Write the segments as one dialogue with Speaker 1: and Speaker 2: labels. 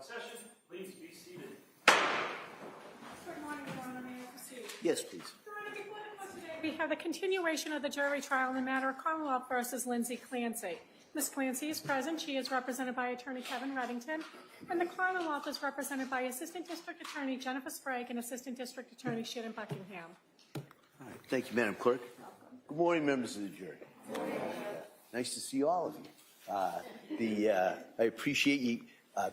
Speaker 1: session. Please be seated.
Speaker 2: Good morning, Your Honor. May I proceed?
Speaker 3: Yes, please.
Speaker 2: Your Honor, before the court today, we have the continuation of the jury trial in the matter of Commonwealth versus Lindsay Clancy. Ms. Clancy is present. She is represented by Attorney Kevin Reddington, and the Commonwealth is represented by Assistant District Attorney Jennifer Sprague and Assistant District Attorney Shannon Buckingham.
Speaker 3: All right. Thank you, Madam Clerk. Good morning, members of the jury. Nice to see all of you. I appreciate you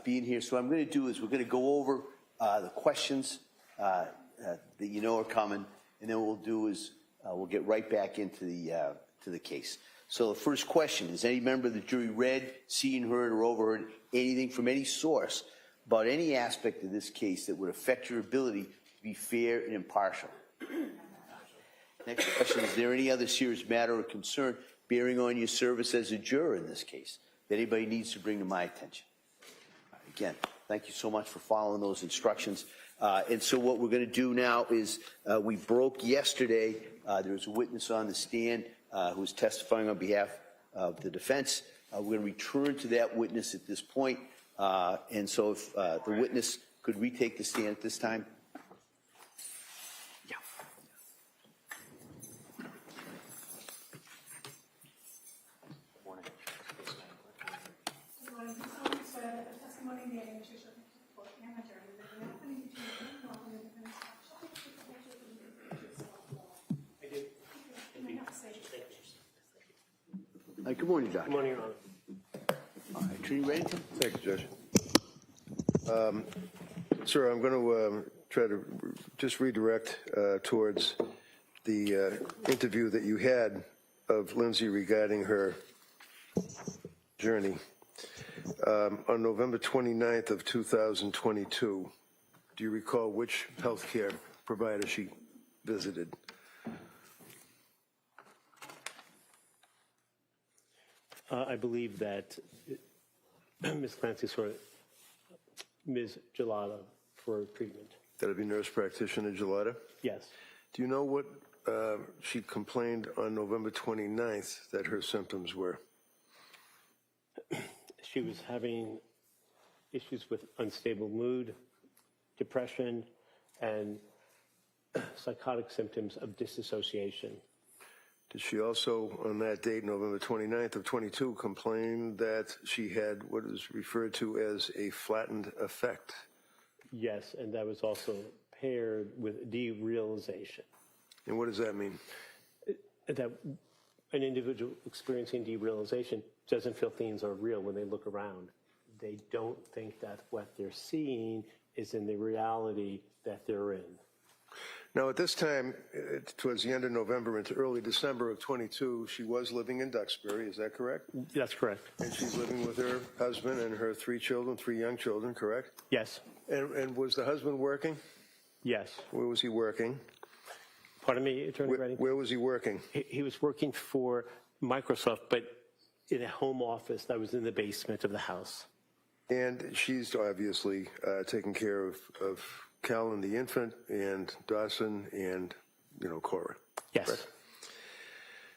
Speaker 3: being here. So what I'm going to do is we're going to go over the questions that you know are coming, and then what we'll do is we'll get right back into the case. So the first question: has any member of the jury read, seen, heard, or overheard anything from any source about any aspect of this case that would affect your ability to be fair and impartial? Next question: is there any other serious matter or concern bearing on your service as a juror in this case that anybody needs to bring to my attention? Again, thank you so much for following those instructions. And so what we're going to do now is we broke yesterday. There was a witness on the stand who was testifying on behalf of the defense. We're going to return to that witness at this point. And so if the witness could retake the stand at this time. Yeah.
Speaker 2: Good morning. I solemnly swear that the testimony made in which you shall give to the court and the jury that the happening between you and the law and the defense shall be true to the truth and the truth of the law.
Speaker 1: I do.
Speaker 2: You may have a say.
Speaker 3: Good morning, Doctor.
Speaker 1: Good morning, Your Honor.
Speaker 3: All right, Attorney Reddington.
Speaker 4: Thank you, Judge. Sir, I'm going to try to just redirect towards the interview that you had of Lindsay regarding her journey. On November 29th of 2022, do you recall which healthcare provider she visited?
Speaker 1: I believe that Ms. Clancy saw Ms. Gelada for treatment.
Speaker 4: That would be nurse practitioner Gelada?
Speaker 1: Yes.
Speaker 4: Do you know what she complained on November 29th that her symptoms were?
Speaker 1: She was having issues with unstable mood, depression, and psychotic symptoms of disassociation.
Speaker 4: Did she also, on that date, November 29th of 22, complain that she had what is referred to as a flattened effect?
Speaker 1: Yes, and that was also paired with derealization.
Speaker 4: And what does that mean?
Speaker 1: That an individual experiencing derealization doesn't feel things are real when they look around. They don't think that what they're seeing is in the reality that they're in.
Speaker 4: Now, at this time, towards the end of November into early December of 22, she was living in Duxbury, is that correct?
Speaker 1: That's correct.
Speaker 4: And she's living with her husband and her three young children, correct?
Speaker 1: Yes.
Speaker 4: And was the husband working?
Speaker 1: Yes.
Speaker 4: Where was he working?
Speaker 1: Pardon me, Attorney Reddington?
Speaker 4: Where was he working?
Speaker 1: He was working for Microsoft, but in a home office that was in the basement of the house.
Speaker 4: And she's obviously taking care of Callan the infant and Dawson and, Cora.
Speaker 1: Yes.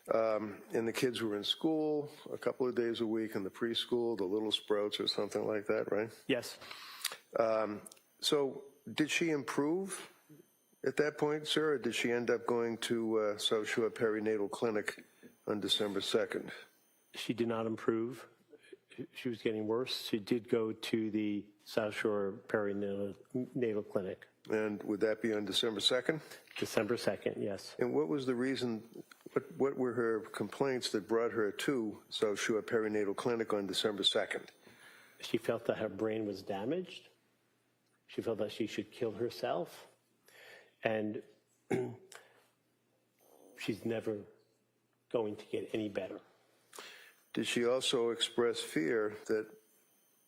Speaker 4: Right? And the kids were in school a couple of days a week in the preschool, the Little Sprouts or something like that, right?
Speaker 1: Yes.
Speaker 4: So did she improve at that point, sir, or did she end up going to South Shore Perinatal Clinic on December 2nd?
Speaker 1: She did not improve. She was getting worse. She did go to the South Shore Perinatal Clinic.
Speaker 4: And would that be on December 2nd?
Speaker 1: December 2nd, yes.
Speaker 4: And what was the reason, what were her complaints that brought her to South Shore Perinatal Clinic on December 2nd?
Speaker 1: She felt that her brain was damaged. She felt that she should kill herself. And she's never going to get any better.
Speaker 4: Did she also express fear that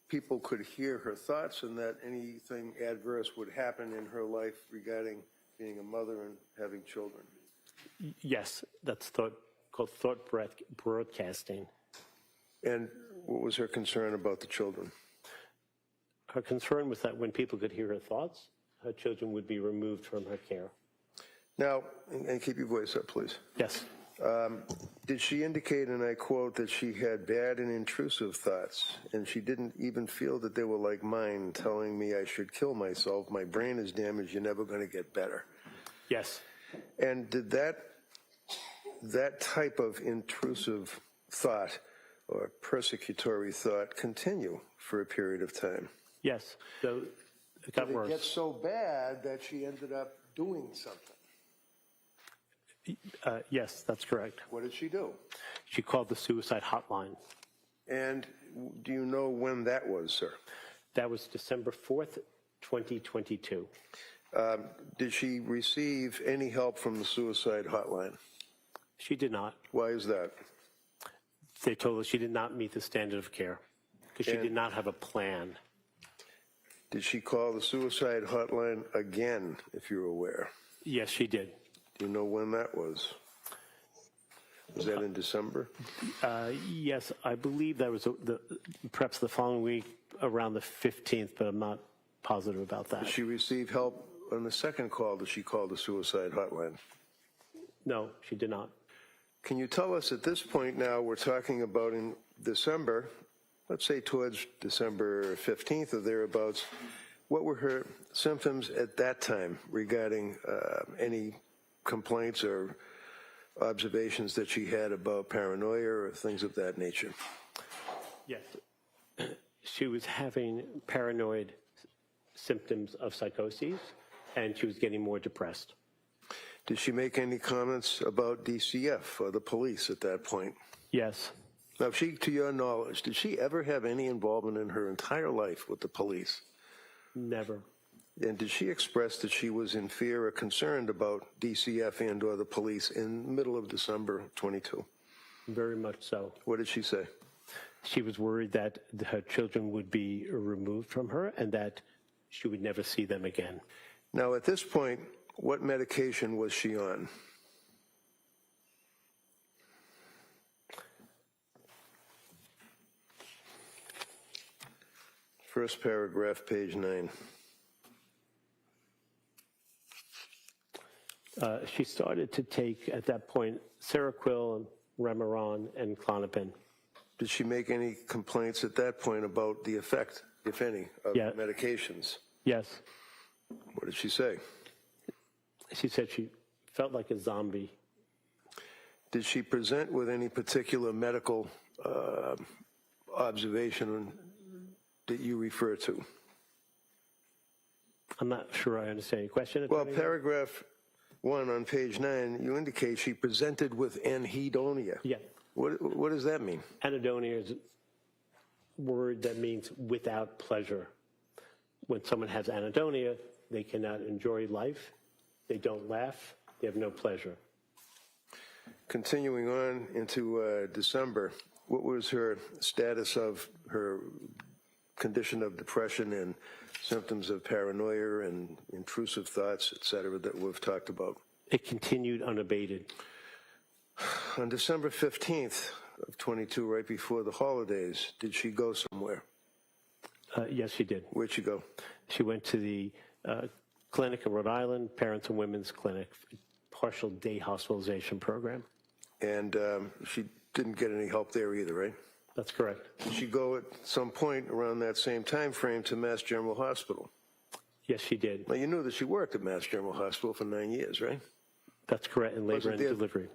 Speaker 4: people could hear her thoughts and that anything adverse would happen in her life regarding being a mother and having children?
Speaker 1: Yes, that's called thought broadcasting.
Speaker 4: And what was her concern about the children?
Speaker 1: Her concern was that when people could hear her thoughts, her children would be removed from her care.
Speaker 4: Now, and keep your voice up, please.
Speaker 1: Yes.
Speaker 4: Did she indicate, and I quote, that she had bad and intrusive thoughts, and she didn't even feel that they were like mine, telling me I should kill myself, my brain is damaged, you're never going to get better?
Speaker 1: Yes.
Speaker 4: And did that type of intrusive thought or persecutory thought continue for a period of time?
Speaker 1: Yes. So it got
Speaker 4: Did it
Speaker 1: worse.
Speaker 4: get so bad that she ended up doing something?
Speaker 1: Yes, that's correct.
Speaker 4: What did she do?
Speaker 1: She called the suicide hotline.
Speaker 4: And do you know when that was, sir?
Speaker 1: That was December 4th, 2022.
Speaker 4: Did she receive any help from the suicide hotline?
Speaker 1: She did not.
Speaker 4: Why is that?
Speaker 1: They told us she did not meet the standard of care because she did not have a plan.
Speaker 4: Did she call the suicide hotline again, if you're aware?
Speaker 1: Yes, she did.
Speaker 4: Do you know when that was? Was that in December?
Speaker 1: Yes, I believe that was perhaps the following week around the 15th, but I'm not positive about that.
Speaker 4: Did she receive help on the second call that she called the suicide hotline?
Speaker 1: No, she did not.
Speaker 4: Can you tell us at this point now, we're talking about in December, let's say towards December 15th or thereabouts, what were her symptoms at that time regarding any complaints or observations that she had about paranoia or things of that nature?
Speaker 1: Yes. She was having paranoid symptoms of psychoses, and she was getting more depressed.
Speaker 4: Did she make any comments about DCF or the police at that point?
Speaker 1: Yes.
Speaker 4: Now, to your knowledge, did she ever have any involvement in her entire life with the police?
Speaker 1: Never.
Speaker 4: And did she express that she was in fear or concerned about DCF and or the police in the middle of December 22?
Speaker 1: Very much so.
Speaker 4: What did she say?
Speaker 1: She was worried that her children would be removed from her and that she would never see them again.
Speaker 4: Now, at this point, what medication was she on? First paragraph, page 9.
Speaker 1: She started to take, at that point, Seroquel, Remeron, and Klonopin.
Speaker 4: Did she make any complaints at that point about the effect, if any, of
Speaker 1: Yeah.
Speaker 4: medications?
Speaker 1: Yes.
Speaker 4: What did she say?
Speaker 1: She said she felt like a zombie.
Speaker 4: Did she present with any particular medical observation that you refer to?
Speaker 1: I'm not sure I understand your question.
Speaker 4: Well,
Speaker 1: Attorney.
Speaker 4: paragraph 1 on page 9, you indicate she presented with anhedonia.
Speaker 1: Yeah.
Speaker 4: What does that mean?
Speaker 1: Anhedonia is a word that means without pleasure. When someone has anhedonia, they cannot enjoy life, they don't laugh, they have no pleasure.
Speaker 4: Continuing on into December, what was her status of her condition of depression and symptoms of paranoia and intrusive thoughts, et cetera, that we've talked about?
Speaker 1: It continued unabated.
Speaker 4: On December 15th of 22, right before the holidays, did she go somewhere?
Speaker 1: Yes, she did.
Speaker 4: Where'd she go?
Speaker 1: She went to the clinic in Rhode Island, Parents and Women's Clinic, partial day hospitalization program.
Speaker 4: And she didn't get any help there either, right?
Speaker 1: That's correct.
Speaker 4: Did she go at some point around that same time frame to Mass General Hospital?
Speaker 1: Yes, she did.
Speaker 4: Now, you knew that she worked at Mass General Hospital for 9 years, right?
Speaker 1: That's correct, in labor
Speaker 4: Wasn't
Speaker 1: and
Speaker 4: there-
Speaker 1: delivery.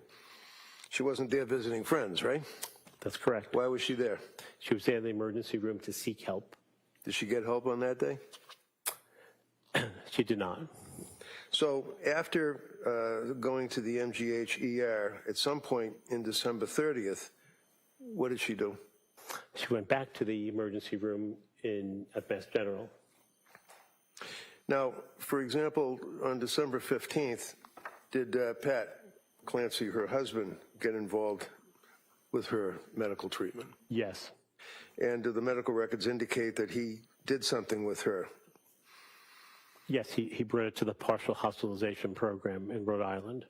Speaker 4: She wasn't there visiting friends, right?
Speaker 1: That's correct.
Speaker 4: Why was she there?
Speaker 1: She was there in the emergency room to seek help.
Speaker 4: Did she get help on that day?
Speaker 1: She did not.
Speaker 4: So after going to the MGH ER, at some point in December 30th, what did she do?
Speaker 1: She went back to the emergency room at Mass General.
Speaker 4: Now, for example, on December 15th, did Pat Clancy, her husband, get involved with her medical treatment?
Speaker 1: Yes.
Speaker 4: And do the medical records indicate that he did something with her?
Speaker 1: Yes, he brought her to the partial hospitalization program in Rhode Island.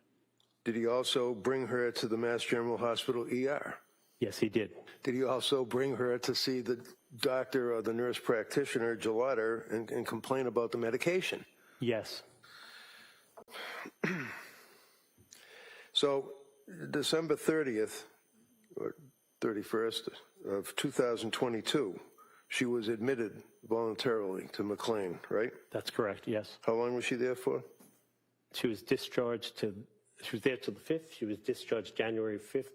Speaker 4: Did he also bring her to the Mass General Hospital ER?
Speaker 1: Yes, he did.
Speaker 4: Did he also bring her to see the doctor or the nurse practitioner, Gelater, and complain about the medication?
Speaker 1: Yes.
Speaker 4: So December 30th, or 31st of 2022, she was admitted voluntarily to McLean, right?
Speaker 1: That's correct, yes.
Speaker 4: How long was she there for?
Speaker 1: She was there till the 5th. She was discharged January 5th,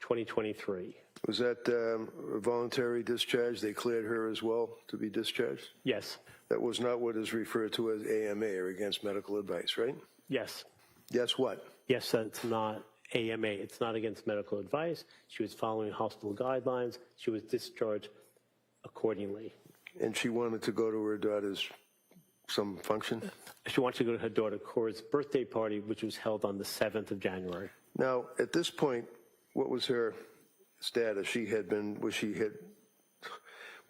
Speaker 1: 2023.
Speaker 4: Was that a voluntary discharge? They cleared her as well to be discharged?
Speaker 1: Yes,
Speaker 4: That was not what is referred to as AMA, or against medical advice, right?
Speaker 1: yes.
Speaker 4: Yes, what?
Speaker 1: Yes, that's not AMA. It's not against medical advice. She was following hospital guidelines. She was discharged accordingly.
Speaker 4: And she wanted to go to her daughter's some function?
Speaker 1: She wanted to go to her daughter Cora's birthday party, which was held on the 7th of January.
Speaker 4: Now, at this point, what was her status?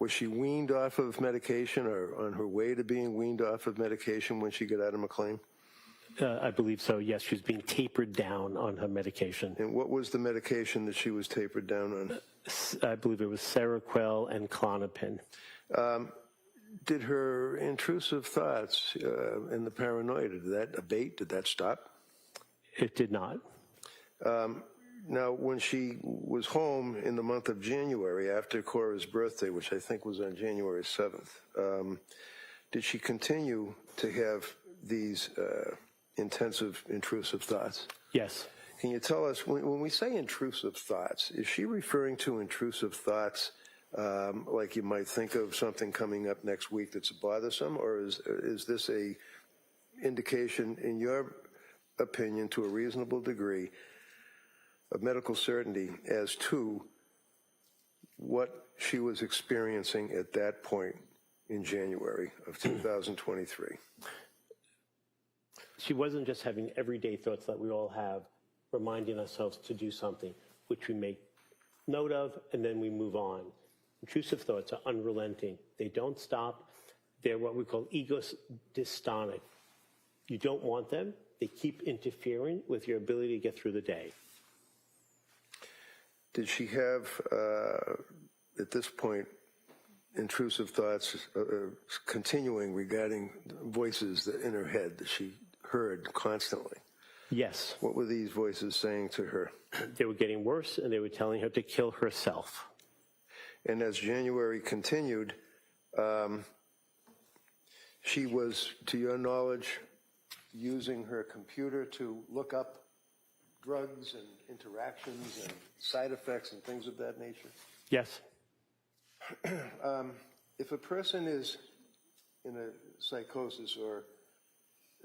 Speaker 4: Was she weaned off of medication, or on her way to being weaned off of medication when she got out of McLean?
Speaker 1: I believe so, yes. She was being tapered down on her medication.
Speaker 4: And what was the medication that she was tapered down on?
Speaker 1: I believe it was Seroquel and Klonopin.
Speaker 4: Did her intrusive thoughts and the paranoia, did that abate? Did that stop?
Speaker 1: It did not.
Speaker 4: Now, when she was home in the month of January after Cora's birthday, which I think was on January 7th, did she continue to have these intensive intrusive thoughts?
Speaker 1: Yes.
Speaker 4: Can you tell us, when we say intrusive thoughts, is she referring to intrusive thoughts like you might think of something coming up next week that's bothersome, or is this a indication, in your opinion, to a reasonable degree, of medical certainty as to what she was experiencing at that point in January of 2023?
Speaker 1: She wasn't just having everyday thoughts that we all have, reminding ourselves to do something, which we make note of, and then we move on. Intrusive thoughts are unrelenting. They don't stop. They're what we call ego dystonic. You don't want them. They keep interfering with your ability to get through the day.
Speaker 4: Did she have, at this point, intrusive thoughts continuing regarding voices in her head that she heard constantly?
Speaker 1: Yes.
Speaker 4: What were these voices saying to her?
Speaker 1: They were getting worse, and they were telling her to kill herself.
Speaker 4: And as January continued, she was, to your knowledge, using her computer to look up drugs and interactions and side effects and things of that nature?
Speaker 1: Yes.
Speaker 4: If a person is in a psychosis, or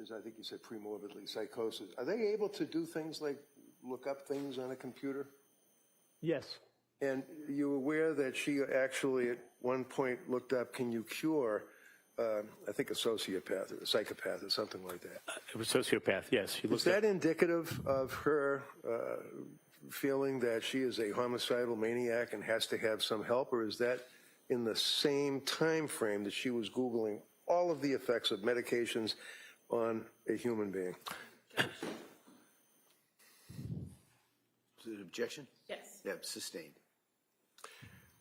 Speaker 4: as I think you said premorbidly, psychosis, are they able to do things like look up things on a computer?
Speaker 1: Yes.
Speaker 4: And you're aware that she actually at one point looked up, can you cure, I think, a sociopath or a psychopath or something like that?
Speaker 1: It was sociopath, yes. She
Speaker 4: Is
Speaker 1: looked
Speaker 4: that indicative of her feeling that she is a homicidal maniac and has to have some help, or is that in the same time frame that she was Googling all of the effects of medications on a human being?
Speaker 3: Is it an objection?
Speaker 2: Yes.
Speaker 3: Yeah, sustained.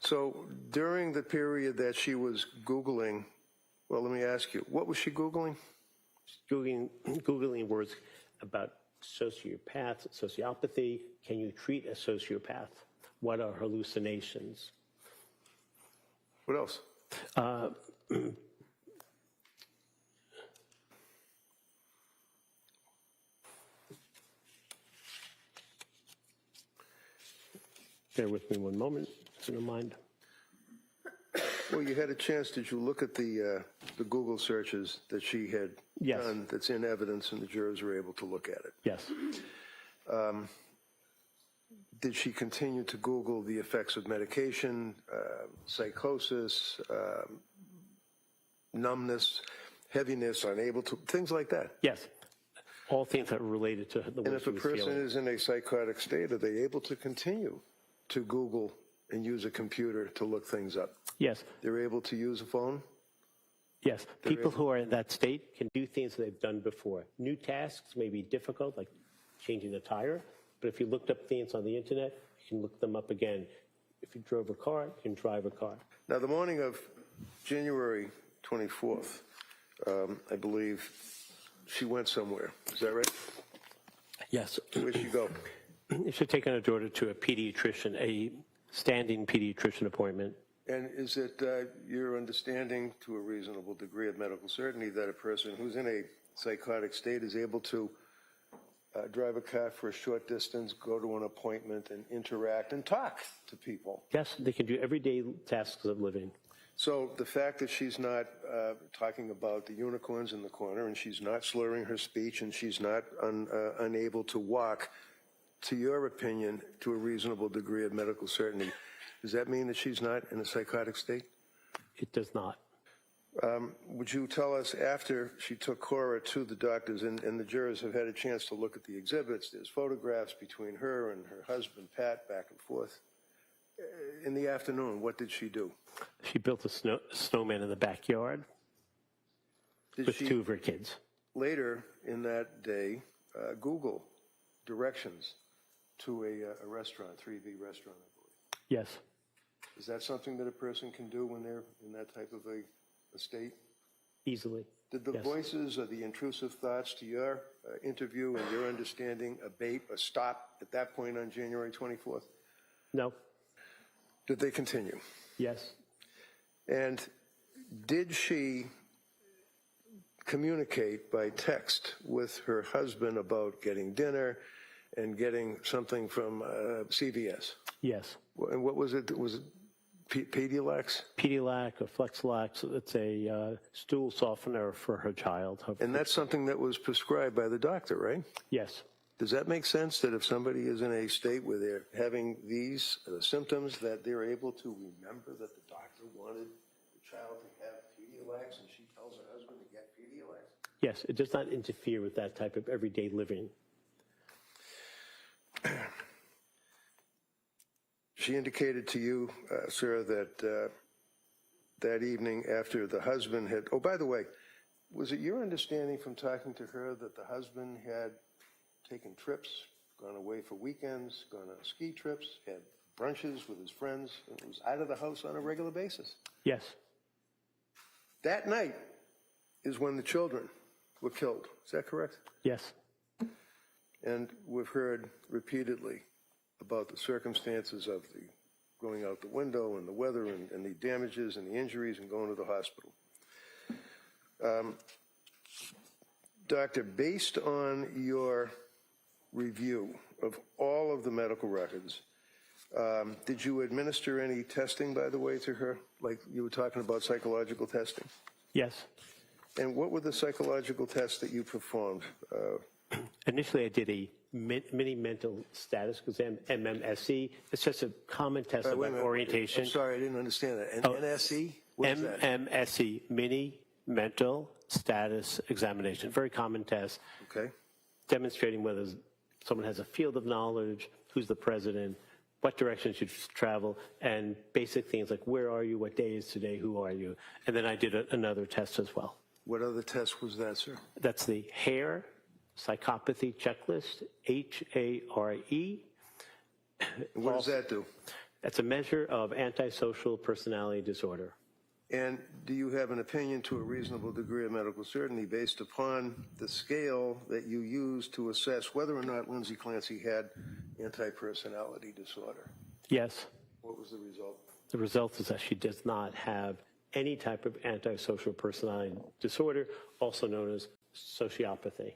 Speaker 4: So during the period that she was Googling, well, let me ask you, what was she Googling?
Speaker 1: Googling words about sociopaths, sociopathy. Can you treat a sociopath? What are hallucinations?
Speaker 4: What else?
Speaker 1: Bear with me one moment, if you don't mind.
Speaker 4: Well, you had a chance. Did you look at the Google searches that she had
Speaker 1: Yes.
Speaker 4: done that's in evidence, and the jurors were able to look at it?
Speaker 1: Yes.
Speaker 4: Did she continue to Google the effects of medication, psychosis, numbness, heaviness, unable to, things like that?
Speaker 1: Yes. All things that are related to the way
Speaker 4: And if
Speaker 1: she
Speaker 4: a
Speaker 1: was
Speaker 4: person
Speaker 1: feeling.
Speaker 4: is in a psychotic state, are they able to continue to Google and use a computer to look things up?
Speaker 1: Yes.
Speaker 4: They're able to use a phone?
Speaker 1: Yes. People who are in that state can do things they've done before. New tasks may be difficult, like changing a tire, but if you looked up things on the internet, you can look them up again. If you drove a car, you can drive a car.
Speaker 4: Now, the morning of January 24th, I believe she went somewhere. Is that right?
Speaker 1: Yes.
Speaker 4: Where'd she go?
Speaker 1: You should take her daughter to a pediatrician, a standing pediatrician appointment.
Speaker 4: And is it your understanding, to a reasonable degree of medical certainty, that a person who's in a psychotic state is able to drive a car for a short distance, go to an appointment, and interact and talk to people?
Speaker 1: Yes, they can do everyday tasks of living.
Speaker 4: So the fact that she's not talking about the unicorns in the corner, and she's not slurring her speech, and she's not unable to walk, to your opinion, to a reasonable degree of medical certainty, does that mean that she's not in a psychotic state?
Speaker 1: It does not.
Speaker 4: Would you tell us, after she took Cora to the doctors, and the jurors have had a chance to look at the exhibits, there's photographs between her and her husband, Pat, back and forth. In the afternoon, what did she do?
Speaker 1: She built a snowman in the backyard with two of her kids.
Speaker 4: Later in that day, Google directions to a restaurant, 3B restaurant, I believe.
Speaker 1: Yes.
Speaker 4: Is that something that a person can do when they're in that type of a state?
Speaker 1: Easily.
Speaker 4: Did the
Speaker 1: Yes.
Speaker 4: voices or the intrusive thoughts, to your interview and your understanding, abate or stop at that point on January 24th?
Speaker 1: No.
Speaker 4: Did they continue?
Speaker 1: Yes.
Speaker 4: And did she communicate by text with her husband about getting dinner and getting something from CVS?
Speaker 1: Yes.
Speaker 4: And what was it? Was it Pedialyte?
Speaker 1: Pedialyte or Flexlax, it's a stool softener for her child.
Speaker 4: And that's something that was prescribed by the doctor, right?
Speaker 1: Yes.
Speaker 4: Does that make sense, that if somebody is in a state where they're having these symptoms, that they're able to remember that the doctor wanted the child to have Pedialyte, and she tells her husband to get Pedialyte?
Speaker 1: Yes, it does not interfere with that type of everyday living.
Speaker 4: She indicated to you, sir, that that evening after the husband had, oh, by the way, was it your understanding from talking to her that the husband had taken trips, gone away for weekends, gone on ski trips, had brunches with his friends, and was out of the house on a regular basis?
Speaker 1: Yes.
Speaker 4: That night is when the children were killed. Is that correct?
Speaker 1: Yes.
Speaker 4: And we've heard repeatedly about the circumstances of the going out the window and the weather and the damages and the injuries and going to the hospital. Doctor, based on your review of all of the medical records, did you administer any testing, by the way, to her? Like you were talking about psychological testing?
Speaker 1: Yes.
Speaker 4: And what were the psychological tests that you performed?
Speaker 1: Initially, I did a mini mental status exam, MMSE. It's just a common test
Speaker 4: Wait a
Speaker 1: about
Speaker 4: minute.
Speaker 1: orientation.
Speaker 4: I'm sorry, I didn't understand that.
Speaker 1: Oh,
Speaker 4: NSE? What is that?
Speaker 1: MMSE, mini mental status examination. Very common test.
Speaker 4: Okay.
Speaker 1: Demonstrating whether someone has a field of knowledge, who's the president, what direction should travel, and basic things like where are you, what day is today, who are you? And then I did another test as well.
Speaker 4: What other test was that, sir?
Speaker 1: That's the HARE Psychopathy Checklist, HARE.
Speaker 4: What does that do?
Speaker 1: That's a measure of antisocial personality disorder.
Speaker 4: And do you have an opinion to a reasonable degree of medical certainty based upon the scale that you used to assess whether or not Lindsay Clancy had anti-personality disorder?
Speaker 1: Yes.
Speaker 4: What was the result?
Speaker 1: The result is that she does not have any type of antisocial personality disorder, also known as sociopathy.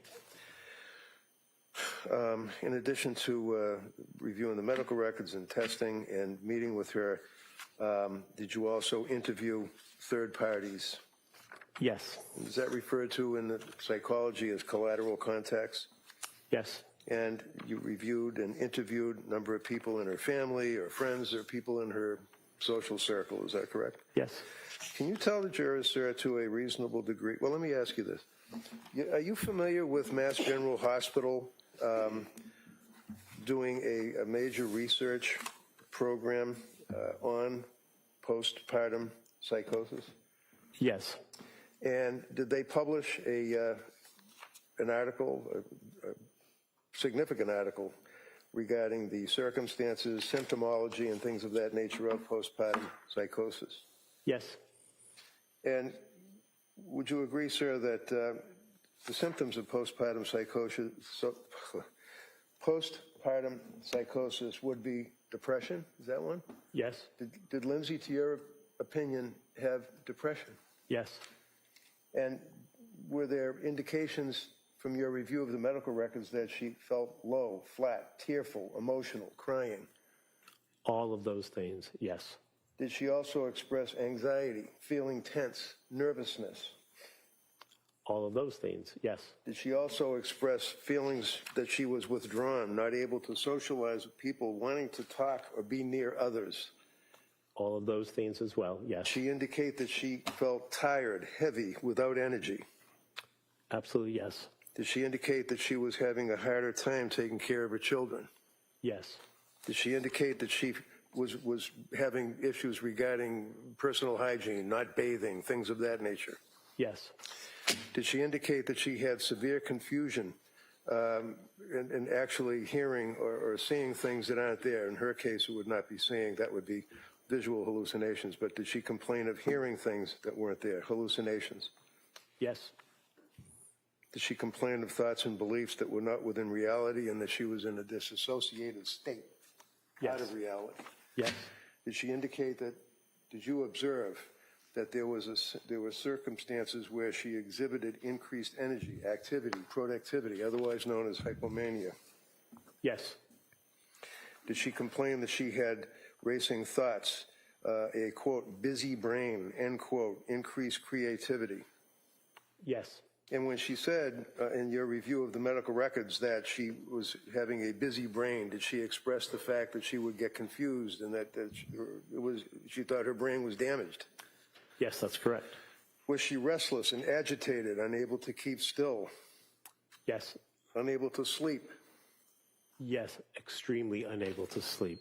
Speaker 4: In addition to reviewing the medical records and testing and meeting with her, did you also interview third parties?
Speaker 1: Yes.
Speaker 4: Is that referred to in the psychology as collateral contacts?
Speaker 1: Yes.
Speaker 4: And you reviewed and interviewed a number of people in her family or friends or people in her social circle, is that correct?
Speaker 1: Yes.
Speaker 4: Can you tell the jurors, sir, to a reasonable degree? Well, let me ask you this. Are you familiar with Mass General Hospital doing a major research program on postpartum psychosis?
Speaker 1: Yes.
Speaker 4: And did they publish an article, a significant article, regarding the circumstances, symptomology, and things of that nature of postpartum psychosis?
Speaker 1: Yes.
Speaker 4: And would you agree, sir, that the symptoms of postpartum psychosis, postpartum psychosis would be depression. Is that one?
Speaker 1: Yes,
Speaker 4: Did Lindsay, to your opinion, have depression?
Speaker 1: yes,
Speaker 4: And were there indications from your review of the medical records that she felt low, flat, tearful, emotional, crying?
Speaker 1: all of those things, yes,
Speaker 4: Did she also express anxiety, feeling tense, nervousness?
Speaker 1: all of those things, yes,
Speaker 4: Did she also express feelings that she was withdrawn, not able to socialize with people, wanting to talk or be near others?
Speaker 1: all of those things as well, yes,
Speaker 4: She indicate that she felt tired, heavy, without energy.
Speaker 1: absolutely yes,
Speaker 4: Did she indicate that she was having a harder time taking care of her children?
Speaker 1: yes,
Speaker 4: Did she indicate that she was having issues regarding personal hygiene, not bathing, things of that nature?
Speaker 1: yes,
Speaker 4: Did she indicate that she had severe confusion in actually hearing or seeing things that aren't there? In her case, it would not be seeing, that would be visual hallucinations. But did she complain of hearing things that weren't there, hallucinations?
Speaker 1: yes,
Speaker 4: Did she complain of thoughts and beliefs that were not within reality and that she was in a disassociated state out of reality?
Speaker 1: yes,
Speaker 4: Did she indicate that, did you observe that there were circumstances where she exhibited increased energy, activity, productivity, otherwise known as hypomania?
Speaker 1: yes,
Speaker 4: Did she complain that she had racing thoughts, a quote, busy brain, end quote, increased creativity?
Speaker 1: yes,
Speaker 4: And when she said in your review of the medical records that she was having a busy brain, did she express the fact that she would get confused and that she thought her brain was damaged?
Speaker 1: yes, that's correct,
Speaker 4: Was she restless and agitated, unable to keep still,
Speaker 1: yes,
Speaker 4: unable to sleep?
Speaker 1: yes, extremely unable to sleep.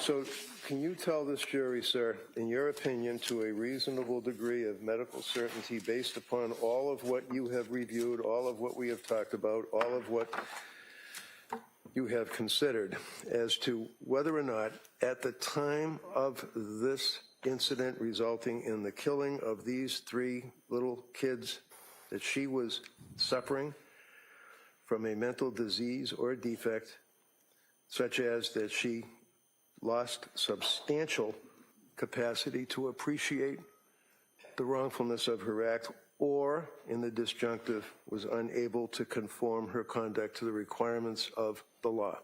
Speaker 4: So can you tell this jury, sir, in your opinion, to a reasonable degree of medical certainty based upon all of what you have reviewed, all of what we have talked about, all of what you have considered, as to whether or not at the time of this incident resulting in the killing of these 3 little kids that she was suffering from a mental disease or defect, such as that she lost substantial capacity to appreciate the wrongfulness of her act, or, in the disjunctive, was unable to conform her conduct to the requirements of the law?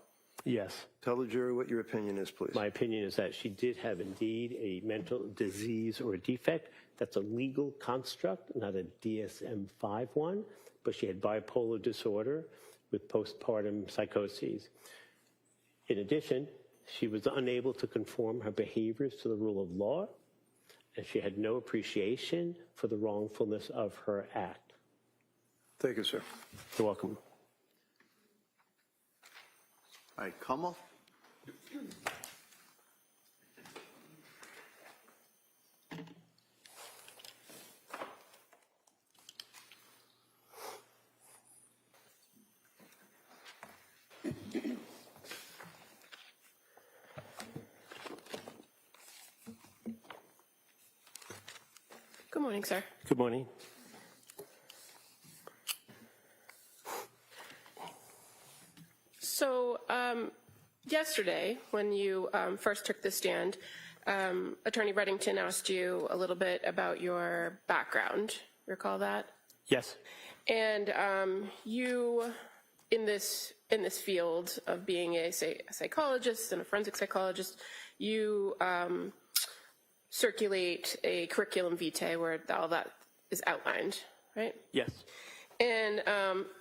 Speaker 1: Yes.
Speaker 4: Tell the jury what your opinion is, please.
Speaker 1: My opinion is that she did have indeed a mental disease or a defect. That's a legal construct, not a DSM-5 one, but she had bipolar disorder with postpartum psychoses. In addition, she was unable to conform her behaviors to the rule of law, and she had no appreciation for the wrongfulness of her act.
Speaker 4: Thank you, sir.
Speaker 1: You're welcome.
Speaker 3: All right, Kamal?
Speaker 5: Good morning, sir.
Speaker 1: Good morning.
Speaker 5: So yesterday, when you first took the stand, Attorney Reddington asked you a little bit about your background. Recall that?
Speaker 1: Yes.
Speaker 5: And you, in this field of being a psychologist and a forensic psychologist, you circulate a curriculum vitae where all that is outlined, right?
Speaker 1: Yes.
Speaker 5: And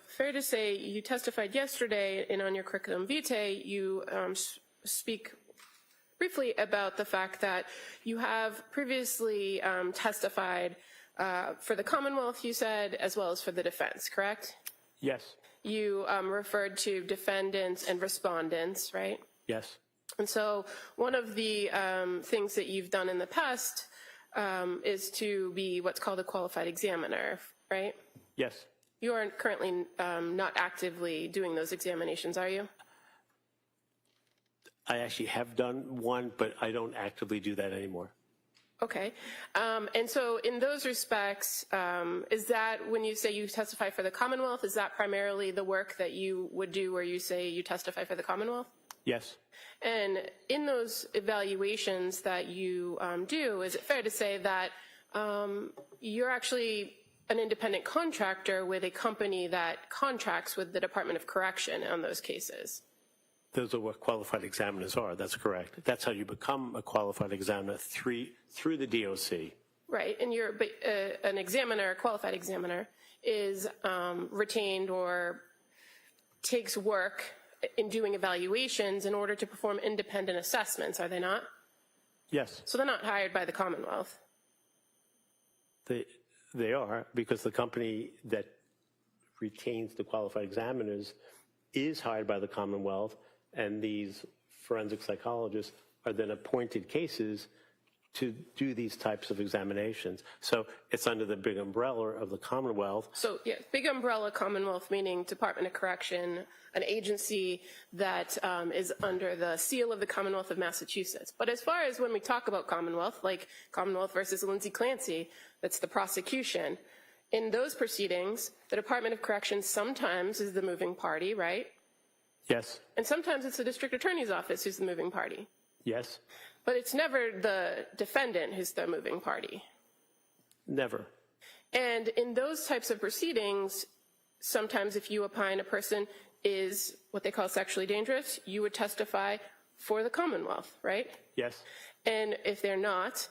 Speaker 5: fair to say, you testified yesterday, and on your curriculum vitae, you speak briefly about the fact that you have previously testified for the Commonwealth, you said, as well as for the defense, correct?
Speaker 1: Yes.
Speaker 5: You referred to defendants and respondents, right?
Speaker 1: Yes.
Speaker 5: And so one of the things that you've done in the past is to be what's called a qualified examiner, right?
Speaker 1: Yes.
Speaker 5: You are currently not actively doing those examinations, are you?
Speaker 1: I actually have done one, but I don't actively do that anymore.
Speaker 5: Okay. And so in those respects, is that when you say you testify for the Commonwealth, is that primarily the work that you would do where you say you testify for the Commonwealth?
Speaker 1: Yes.
Speaker 5: And in those evaluations that you do, is it fair to say that you're actually an independent contractor with a company that contracts with the Department of Correction on those cases?
Speaker 1: Those are what qualified examiners are. That's correct. That's how you become a qualified examiner through the DOC.
Speaker 5: Right, and an examiner, a qualified examiner, is retained or takes work in doing evaluations in order to perform independent assessments, are they not?
Speaker 1: Yes,
Speaker 5: So they're not hired by the Commonwealth.
Speaker 1: they are, because the company that retains the qualified examiners is hired by the Commonwealth, and these forensic psychologists are then appointed cases to do these types of examinations. So it's under the big umbrella of the Commonwealth.
Speaker 5: So, yeah, big umbrella Commonwealth, meaning Department of Correction, an agency that is under the seal of the Commonwealth of Massachusetts. But as far as when we talk about Commonwealth, like Commonwealth versus Lindsay Clancy, that's the prosecution. In those proceedings, the Department of Correction sometimes is the moving party, right?
Speaker 1: Yes,
Speaker 5: And sometimes it's the district attorney's office who's the moving party.
Speaker 1: yes,
Speaker 5: But it's never the defendant who's the moving party.
Speaker 1: never.
Speaker 5: And in those types of proceedings, sometimes if you opine a person is what they call sexually dangerous, you would testify for the Commonwealth, right?
Speaker 1: Yes,
Speaker 5: And if they're not,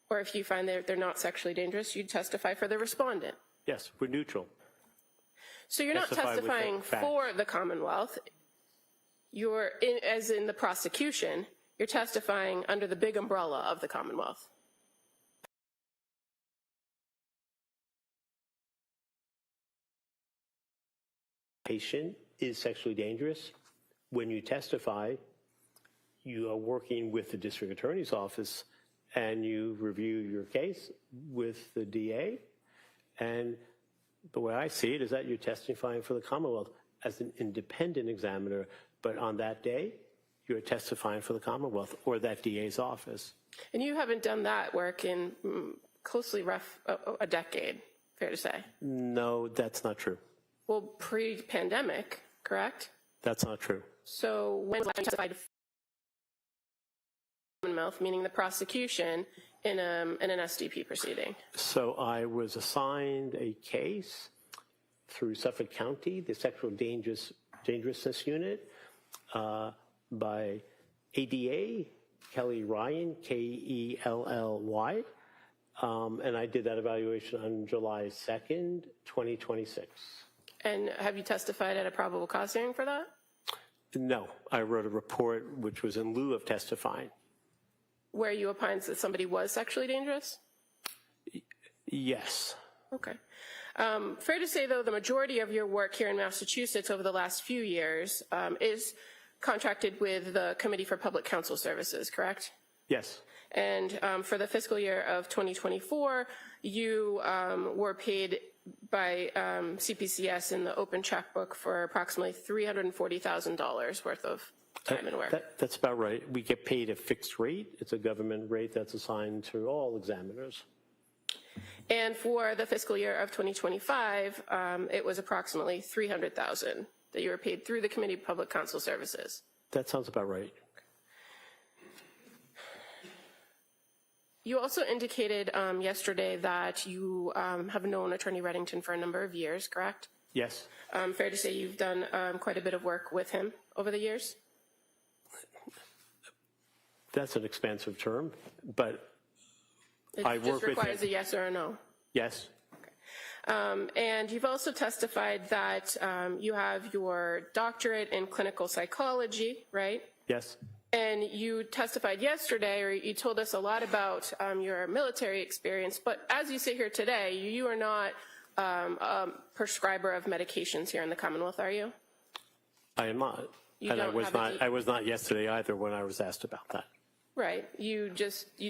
Speaker 5: or if you find that they're not sexually dangerous, you'd testify for the respondent.
Speaker 1: yes, we're neutral.
Speaker 5: So you're not
Speaker 1: Testify with
Speaker 5: testifying
Speaker 1: facts.
Speaker 5: for the Commonwealth. As in the prosecution, you're testifying under the big umbrella of the Commonwealth.
Speaker 1: Patient is sexually dangerous. When you testify, you are working with the district attorney's office and you review your case with the DA. And the way I see it is that you're testifying for the Commonwealth as an independent examiner, but on that day, you're testifying for the Commonwealth or that DA's office.
Speaker 5: And you haven't done that work in closely a decade, fair to say.
Speaker 1: No, that's not true.
Speaker 5: Well, pre-pandemic, correct?
Speaker 1: That's not true.
Speaker 5: So when was you testified for the Commonwealth, meaning the prosecution, in an SDP proceeding?
Speaker 1: So I was assigned a case through Suffolk County, the Sexual Dangerousness Unit, by ADA, Kelly Ryan, Kelly. And I did that evaluation on July 2nd, 2026.
Speaker 5: And have you testified at a probable cause hearing for that?
Speaker 1: No, I wrote a report which was in lieu of testifying.
Speaker 5: Where you opined that somebody was sexually dangerous?
Speaker 1: Yes.
Speaker 5: Okay. Fair to say, though, the majority of your work here in Massachusetts over the last few years is contracted with the Committee for Public Counsel Services, correct?
Speaker 1: Yes.
Speaker 5: And for the fiscal year of 2024, you were paid by CPCS in the open checkbook for approximately $340,000 worth of time and work.
Speaker 1: That's about right. We get paid a fixed rate. It's a government rate that's assigned to all examiners.
Speaker 5: And for the fiscal year of 2025, it was approximately $300,000 that you were paid through the Committee of Public Counsel Services.
Speaker 1: That sounds about right.
Speaker 5: You also indicated yesterday that you have known Attorney Reddington for a number of years, correct?
Speaker 1: Yes.
Speaker 5: Fair to say you've done quite a bit of work with him over the years?
Speaker 1: That's an expansive term, but
Speaker 5: It
Speaker 1: I
Speaker 5: just
Speaker 1: work with
Speaker 5: requires
Speaker 1: him.
Speaker 5: a yes or a no.
Speaker 1: Yes.
Speaker 5: And you've also testified that you have your doctorate in clinical psychology, right?
Speaker 1: Yes.
Speaker 5: And you testified yesterday, or you told us a lot about your military experience, but as you sit here today, you are not a prescriber of medications here in the Commonwealth, are you?
Speaker 1: I am not.
Speaker 5: You
Speaker 1: And
Speaker 5: don't
Speaker 1: I was not yesterday either when I was asked about that.
Speaker 5: Right. You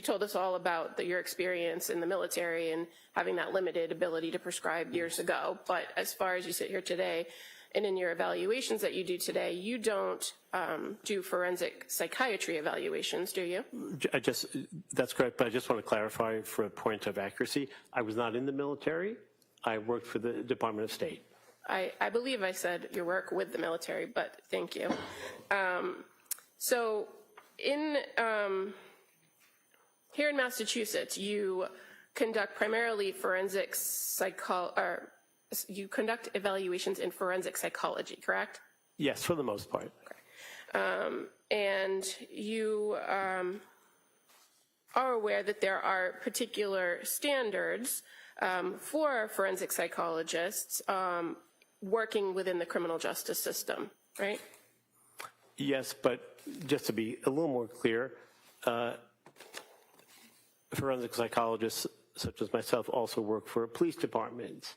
Speaker 5: told us all about your experience in the military and having that limited ability to prescribe years ago. But as far as you sit here today, and in your evaluations that you do today, you don't do forensic psychiatry evaluations, do you?
Speaker 1: That's correct, but I just want to clarify for a point of accuracy. I was not in the military. I worked for the Department of State.
Speaker 5: I believe I said your work with the military, but thank you. So here in Massachusetts, you conduct primarily you conduct evaluations in forensic psychology, correct?
Speaker 1: Yes, for the most part.
Speaker 5: And you are aware that there are particular standards for forensic psychologists working within the criminal justice system, right?
Speaker 1: Yes, but just to be a little more clear, forensic psychologists such as myself also work for police departments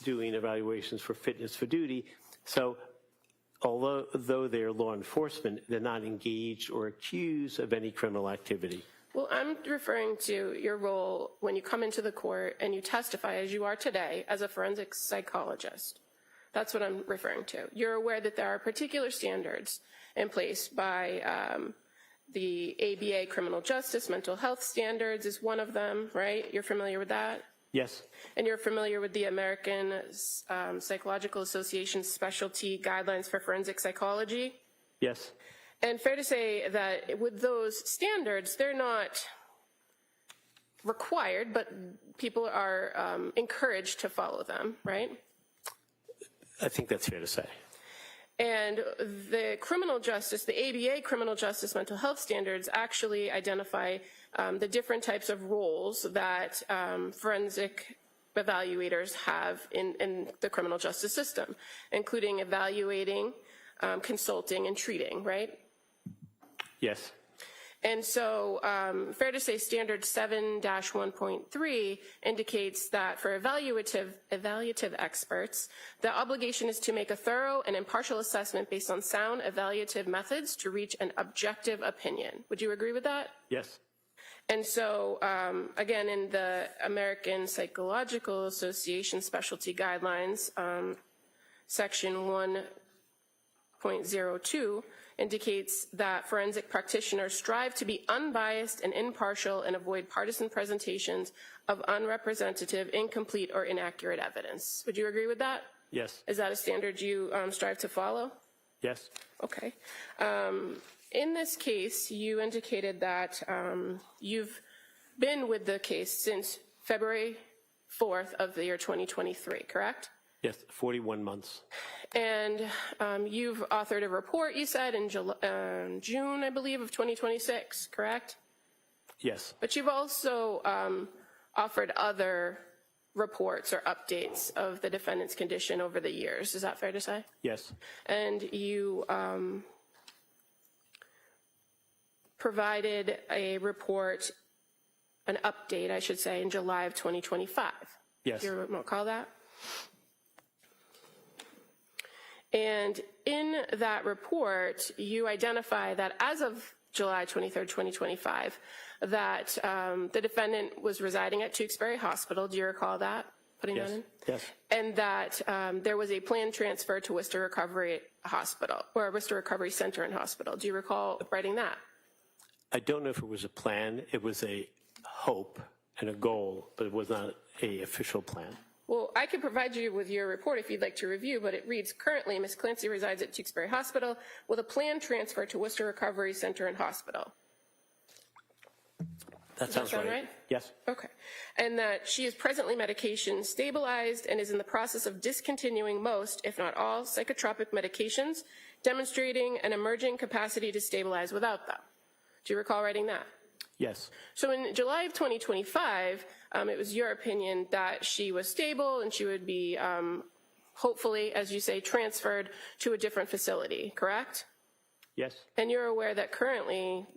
Speaker 1: doing evaluations for fitness for duty. So although they're law enforcement, they're not engaged or accused of any criminal activity.
Speaker 5: Well, I'm referring to your role when you come into the court and you testify as you are today as a forensic psychologist. That's what I'm referring to. You're aware that there are particular standards in place by the ABA criminal justice, mental health standards is one of them, right? You're familiar with that?
Speaker 1: Yes.
Speaker 5: And you're familiar with the American Psychological Association specialty guidelines for forensic psychology?
Speaker 1: Yes.
Speaker 5: And fair to say that with those standards, they're not required, but people are encouraged to follow them, right?
Speaker 1: I think that's fair to say.
Speaker 5: And the criminal justice, the ABA criminal justice mental health standards actually identify the different types of roles that forensic evaluators have in the criminal justice system, including evaluating, consulting, and treating, right?
Speaker 1: Yes.
Speaker 5: And so fair to say standard 7-1.3 indicates that for evaluative experts, the obligation is to make a thorough and impartial assessment based on sound evaluative methods to reach an objective opinion. Would you agree with that?
Speaker 1: Yes.
Speaker 5: And so, again, in the American Psychological Association specialty guidelines, section 1.02 indicates that forensic practitioners strive to be unbiased and impartial and avoid partisan presentations of unrepresentative, incomplete, or inaccurate evidence. Would you agree with that?
Speaker 1: Yes.
Speaker 5: Is that a standard you strive to follow?
Speaker 1: Yes.
Speaker 5: Okay. In this case, you indicated that you've been with the case since February 4th of the year 2023, correct?
Speaker 1: Yes, 41 months.
Speaker 5: And you've authored a report, you said, in June, I believe, of 2026, correct?
Speaker 1: Yes.
Speaker 5: But you've also offered other reports or updates of the defendant's condition over the years. Is that fair to say?
Speaker 1: Yes.
Speaker 5: And you provided a report, an update, I should say, in July of 2025.
Speaker 1: Yes.
Speaker 5: Do you recall that? And in that report, you identify that as of July 23rd, 2025, that the defendant was residing at Tewksbury Hospital. Do you recall that? Putting
Speaker 1: Yes.
Speaker 5: that in?
Speaker 1: Yes.
Speaker 5: And that there was a planned transfer to Worcester Recovery Hospital, or Worcester Recovery Center and Hospital. Do you recall writing that?
Speaker 1: I don't know if it was a plan. It was a hope and a goal, but it was not an official plan.
Speaker 5: Well, I can provide you with your report if you'd like to review, but it reads, currently, Ms. Clancy resides at Tewksbury Hospital with a planned transfer to Worcester Recovery Center and Hospital.
Speaker 1: That sounds
Speaker 5: sound
Speaker 1: right.
Speaker 5: right?
Speaker 1: Yes.
Speaker 5: Okay. And that she is presently medication stabilized and is in the process of discontinuing most, if not all, psychotropic medications, demonstrating an emerging capacity to stabilize without them. Do you recall writing that?
Speaker 1: Yes.
Speaker 5: So in July of 2025, it was your opinion that she was stable and she would be, hopefully, as you say, transferred to a different facility, correct?
Speaker 1: Yes.
Speaker 5: And you're aware that currently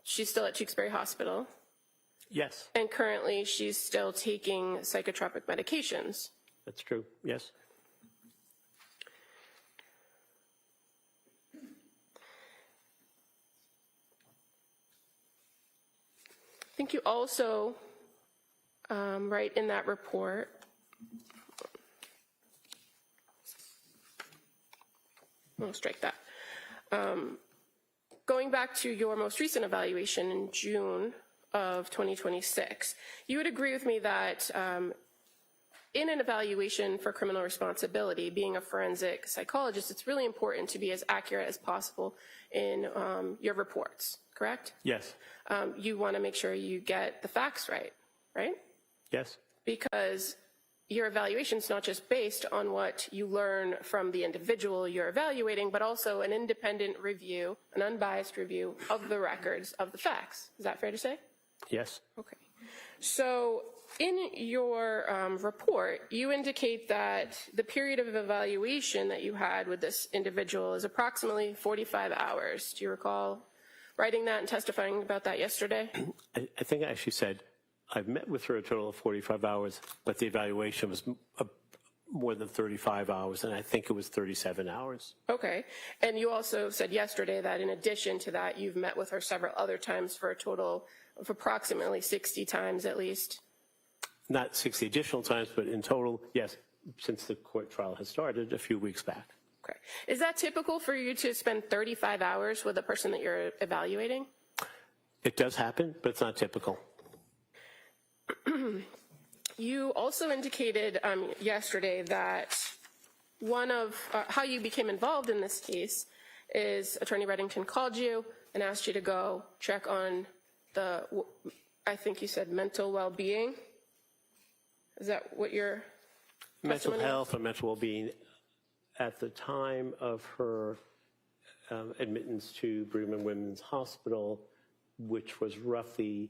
Speaker 5: she's still at Tewksbury Hospital?
Speaker 1: Yes.
Speaker 5: And currently she's still taking psychotropic medications?
Speaker 1: That's true. Yes.
Speaker 5: I think you also write in that report I'll strike that. Going back to your most recent evaluation in June of 2026, you would agree with me that in an evaluation for criminal responsibility, being a forensic psychologist, it's really important to be as accurate as possible in your reports, correct?
Speaker 1: Yes.
Speaker 5: You want to make sure you get the facts right, right?
Speaker 1: Yes.
Speaker 5: Because your evaluation is not just based on what you learn from the individual you're evaluating, but also an independent review, an unbiased review of the records of the facts. Is that fair to say?
Speaker 1: Yes.
Speaker 5: Okay. So in your report, you indicate that the period of evaluation that you had with this individual is approximately 45 hours. Do you recall writing that and testifying about that yesterday?
Speaker 1: I think I actually said I've met with her a total of 45 hours, but the evaluation was more than 35 hours, and I think it was 37 hours.
Speaker 5: Okay. And you also said yesterday that in addition to that, you've met with her several other times for a total of approximately 60 times at least.
Speaker 1: Not 60 additional times, but in total, yes, since the court trial has started a few weeks back.
Speaker 5: Okay. Is that typical for you to spend 35 hours with a person that you're evaluating?
Speaker 1: It does happen, but it's not typical.
Speaker 5: You also indicated yesterday that one of how you became involved in this case is Attorney Reddington called you and asked you to go check on the, I think you said mental well-being. Is that what your
Speaker 1: Mental
Speaker 5: testimony
Speaker 1: health or mental well-being at the time of her admittance to Brigham and Women's Hospital, which was roughly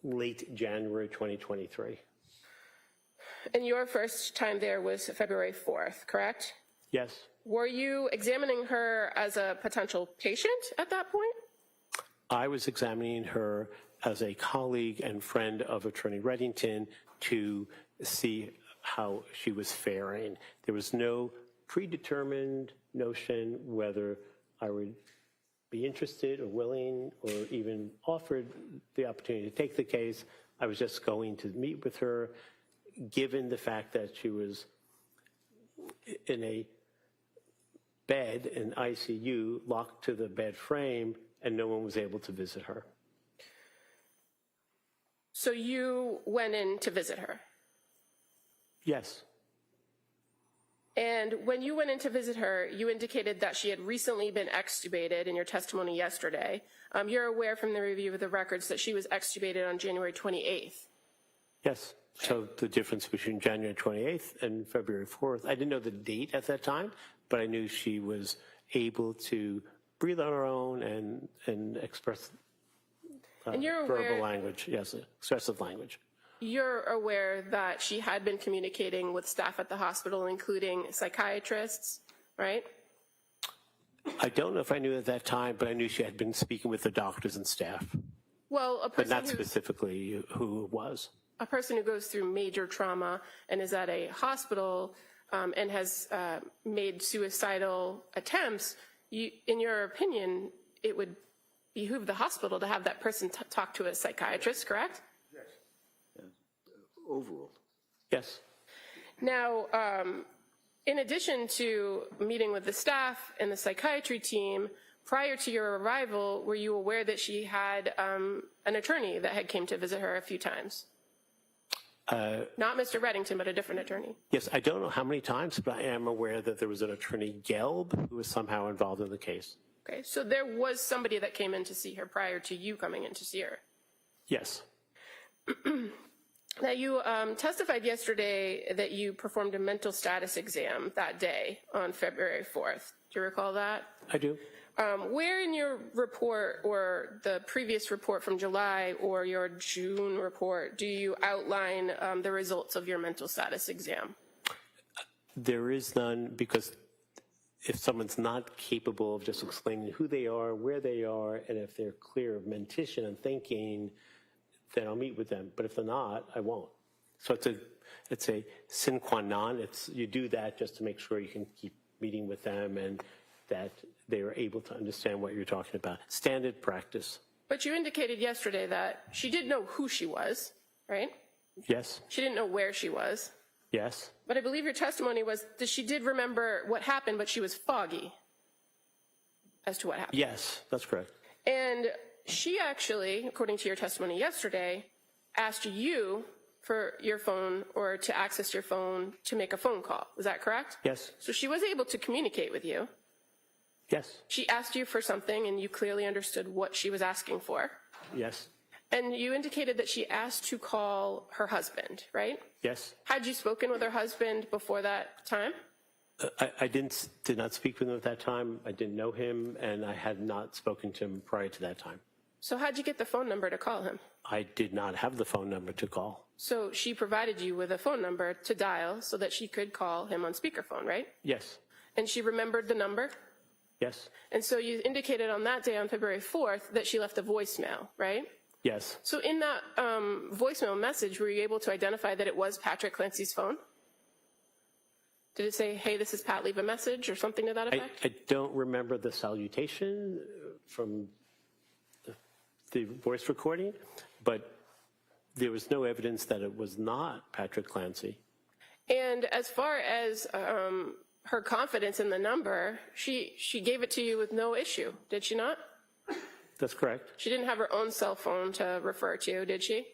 Speaker 1: late January 2023.
Speaker 5: And your first time there was February 4th, correct?
Speaker 1: Yes.
Speaker 5: Were you examining her as a potential patient at that point?
Speaker 1: I was examining her as a colleague and friend of Attorney Reddington to see how she was faring. There was no predetermined notion whether I would be interested or willing or even offered the opportunity to take the case. I was just going to meet with her, given the fact that she was in a bed in ICU, locked to the bed frame, and no one was able to visit her.
Speaker 5: So you went in to visit her?
Speaker 1: Yes.
Speaker 5: And when you went in to visit her, you indicated that she had recently been extubated in your testimony yesterday. You're aware from the review of the records that she was extubated on January 28th.
Speaker 1: Yes. So the difference between January 28th and February 4th, I didn't know the date at that time, but I knew she was able to breathe on her own and express
Speaker 5: And you're
Speaker 1: verbal
Speaker 5: aware,
Speaker 1: language, yes, expressive language.
Speaker 5: You're aware that she had been communicating with staff at the hospital, including psychiatrists, right?
Speaker 1: I don't know if I knew at that time, but I knew she had been speaking with the doctors and staff,
Speaker 5: Well,
Speaker 1: but not specifically who it was.
Speaker 5: A person who goes through major trauma and is at a hospital and has made suicidal attempts, in your opinion, it would behoove the hospital to have that person talk to a psychiatrist, correct?
Speaker 3: Overall.
Speaker 1: Yes.
Speaker 5: Now, in addition to meeting with the staff and the psychiatry team, prior to your arrival, were you aware that she had an attorney that had came to visit her a few times? Not Mr. Reddington, but a different attorney.
Speaker 1: Yes, I don't know how many times, but I am aware that there was an attorney, Gelb, who was somehow involved in the case.
Speaker 5: Okay, so there was somebody that came in to see her prior to you coming in to see her.
Speaker 1: Yes.
Speaker 5: Now, you testified yesterday that you performed a mental status exam that day on February 4th. Do you recall that?
Speaker 1: I do.
Speaker 5: Where in your report or the previous report from July or your June report do you outline the results of your mental status exam?
Speaker 1: There is none, because if someone's not capable of just explaining who they are, where they are, and if they're clear of mentation and thinking, then I'll meet with them. But if they're not, I won't. So it's a sine qua non. You do that just to make sure you can keep meeting with them and that they are able to understand what you're talking about. Standard practice.
Speaker 5: But you indicated yesterday that she did know who she was, right?
Speaker 1: Yes.
Speaker 5: She didn't know where she was.
Speaker 1: Yes.
Speaker 5: But I believe your testimony was that she did remember what happened, but she was foggy as to what happened.
Speaker 1: Yes, that's correct.
Speaker 5: And she actually, according to your testimony yesterday, asked you for your phone or to access your phone to make a phone call. Is that correct?
Speaker 1: Yes.
Speaker 5: So she was able to communicate with you.
Speaker 1: Yes.
Speaker 5: She asked you for something and you clearly understood what she was asking for.
Speaker 1: Yes.
Speaker 5: And you indicated that she asked to call her husband, right?
Speaker 1: Yes.
Speaker 5: Had you spoken with her husband before that time?
Speaker 1: I did not speak with him at that time. I didn't know him, and I had not spoken to him prior to that time.
Speaker 5: So how'd you get the phone number to call him?
Speaker 1: I did not have the phone number to call.
Speaker 5: So she provided you with a phone number to dial so that she could call him on speakerphone, right?
Speaker 1: Yes.
Speaker 5: And she remembered the number?
Speaker 1: Yes.
Speaker 5: And so you indicated on that day, on February 4th, that she left a voicemail, right?
Speaker 1: Yes.
Speaker 5: So in that voicemail message, were you able to identify that it was Patrick Clancy's phone? Did it say, hey, this is Pat, leave a message, or something to that effect?
Speaker 1: I don't remember the salutation from the voice recording, but there was no evidence that it was not Patrick Clancy.
Speaker 5: And as far as her confidence in the number, she gave it to you with no issue, did she not?
Speaker 1: That's correct.
Speaker 5: She didn't have her own cell phone to refer to, did she?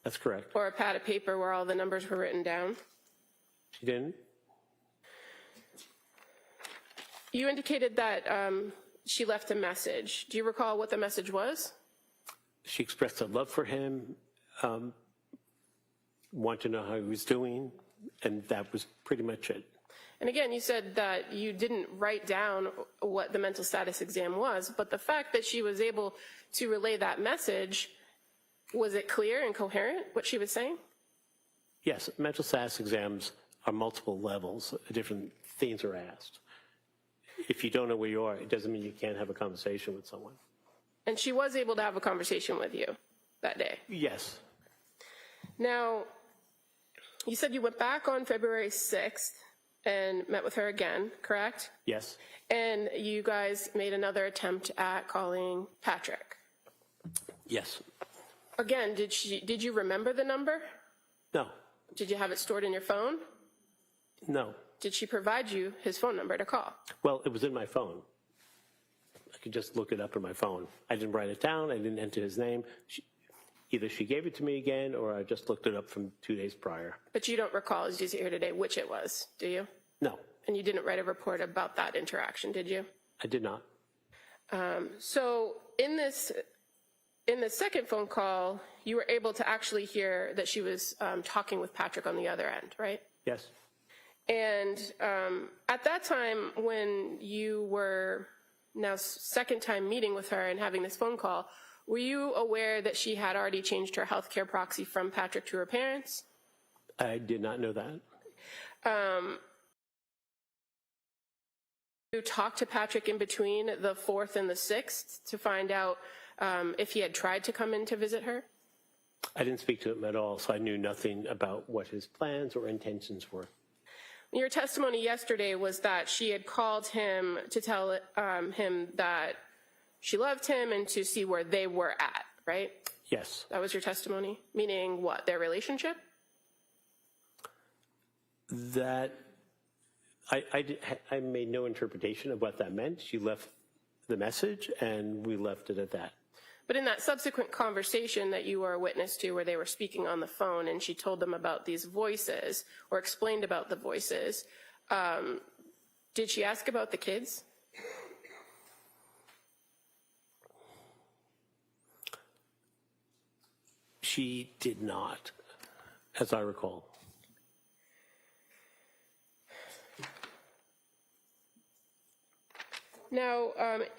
Speaker 1: That's correct.
Speaker 5: Or a pad of paper where all the numbers were written down?
Speaker 1: She didn't?
Speaker 5: You indicated that she left a message. Do you recall what the message was?
Speaker 1: She expressed a love for him, wanted to know how he was doing, and that was pretty much it.
Speaker 5: And again, you said that you didn't write down what the mental status exam was, but the fact that she was able to relay that message, was it clear and coherent, what she was saying?
Speaker 1: Yes, mental status exams are multiple levels. Different things are asked. If you don't know where you are, it doesn't mean you can't have a conversation with someone.
Speaker 5: And she was able to have a conversation with you that day.
Speaker 1: Yes.
Speaker 5: Now, you said you went back on February 6th and met with her again, correct?
Speaker 1: Yes.
Speaker 5: And you guys made another attempt at calling Patrick.
Speaker 1: Yes.
Speaker 5: Again, did you remember the number?
Speaker 1: No.
Speaker 5: Did you have it stored in your phone?
Speaker 1: No.
Speaker 5: Did she provide you his phone number to call?
Speaker 1: Well, it was in my phone. I could just look it up in my phone. I didn't write it down. I didn't enter his name. Either she gave it to me again, or I just looked it up from 2 days prior.
Speaker 5: But you don't recall, as you sit here today, which it was, do you?
Speaker 1: No,
Speaker 5: And you didn't write a report about that interaction, did you?
Speaker 1: I did not.
Speaker 5: So in this second phone call, you were able to actually hear that she was talking with Patrick on the other end, right?
Speaker 1: Yes.
Speaker 5: And at that time, when you were now second time meeting with her and having this phone call, were you aware that she had already changed her healthcare proxy from Patrick to her parents?
Speaker 1: I did not know that.
Speaker 5: You talked to Patrick in between the 4th and the 6th to find out if he had tried to come in to visit her?
Speaker 1: I didn't speak to him at all, so I knew nothing about what his plans or intentions were.
Speaker 5: Your testimony yesterday was that she had called him to tell him that she loved him and to see where they were at, right?
Speaker 1: Yes.
Speaker 5: That was your testimony? Meaning what, their relationship?
Speaker 1: That I made no interpretation of what that meant. She left the message, and we left it at that.
Speaker 5: But in that subsequent conversation that you were a witness to where they were speaking on the phone and she told them about these voices or explained about the voices, did she ask about the kids?
Speaker 1: She did not, as I recall.
Speaker 5: Now,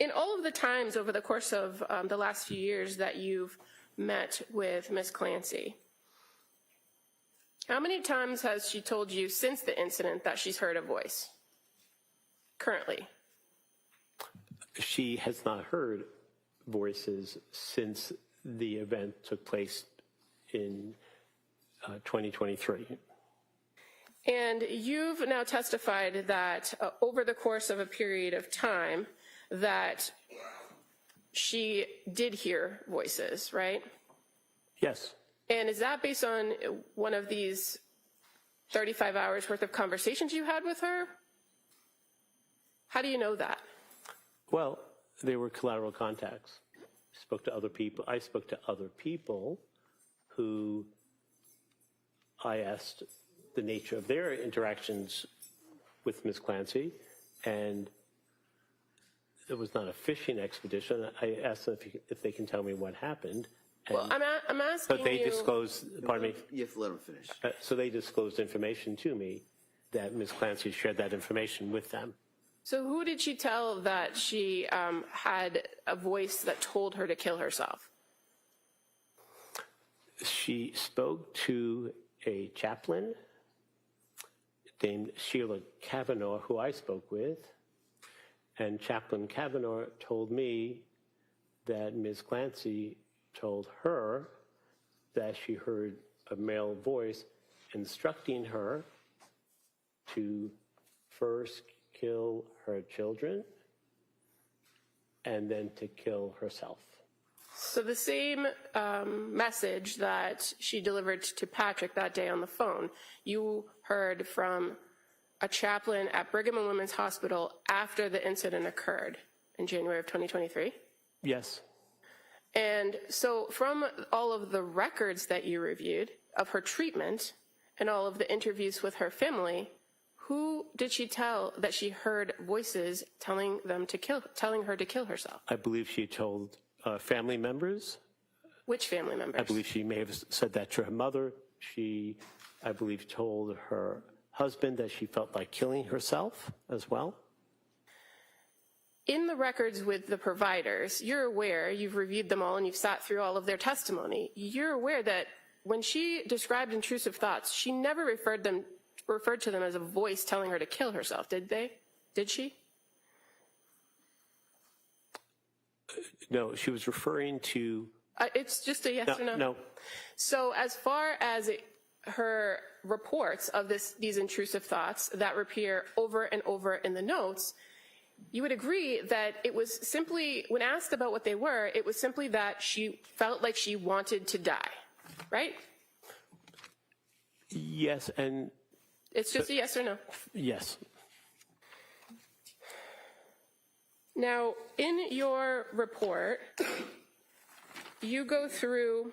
Speaker 5: in all of the times over the course of the last few years that you've met with Ms. Clancy, how many times has she told you since the incident that she's heard a voice currently?
Speaker 1: She has not heard voices since the event took place in 2023.
Speaker 5: And you've now testified that over the course of a period of time that she did hear voices, right?
Speaker 1: Yes.
Speaker 5: And is that based on one of these 35 hours worth of conversations you had with her? How do you know that?
Speaker 1: Well, they were collateral contacts. Spoke to other people. I spoke to other people who I asked the nature of their interactions with Ms. Clancy, and it was not a fishing expedition. I asked them if they can tell me what happened.
Speaker 5: Well, I'm asking
Speaker 1: But they
Speaker 5: you.
Speaker 1: disclosed, pardon me,
Speaker 3: You have to let him finish.
Speaker 1: so they disclosed information to me that Ms. Clancy shared that information with them.
Speaker 5: So who did she tell that she had a voice that told her to kill herself?
Speaker 1: She spoke to a chaplain named Sheila Kavanaugh, who I spoke with, and Chaplain Kavanaugh told me that Ms. Clancy told her that she heard a male voice instructing her to first kill her children and then to kill herself.
Speaker 5: So the same message that she delivered to Patrick that day on the phone, you heard from a chaplain at Brigham and Women's Hospital after the incident occurred in January of 2023?
Speaker 1: Yes.
Speaker 5: And so from all of the records that you reviewed of her treatment and all of the interviews with her family, who did she tell that she heard voices telling her to kill herself?
Speaker 1: I believe she told family members.
Speaker 5: Which family members?
Speaker 1: I believe she may have said that to her mother. She, I believe, told her husband that she felt like killing herself as well.
Speaker 5: In the records with the providers, you're aware, you've reviewed them all and you've sat through all of their testimony. You're aware that when she described intrusive thoughts, she never referred to them as a voice telling her to kill herself, did they? Did she?
Speaker 1: No, she was referring to.
Speaker 5: It's just a yes or no?
Speaker 1: No.
Speaker 5: So as far as her reports of these intrusive thoughts that appear over and over in the notes, you would agree that it was simply, when asked about what they were, it was simply that she felt like she wanted to die, right?
Speaker 1: Yes, and
Speaker 5: It's just a yes or no.
Speaker 1: yes.
Speaker 5: Now, in your report, you go through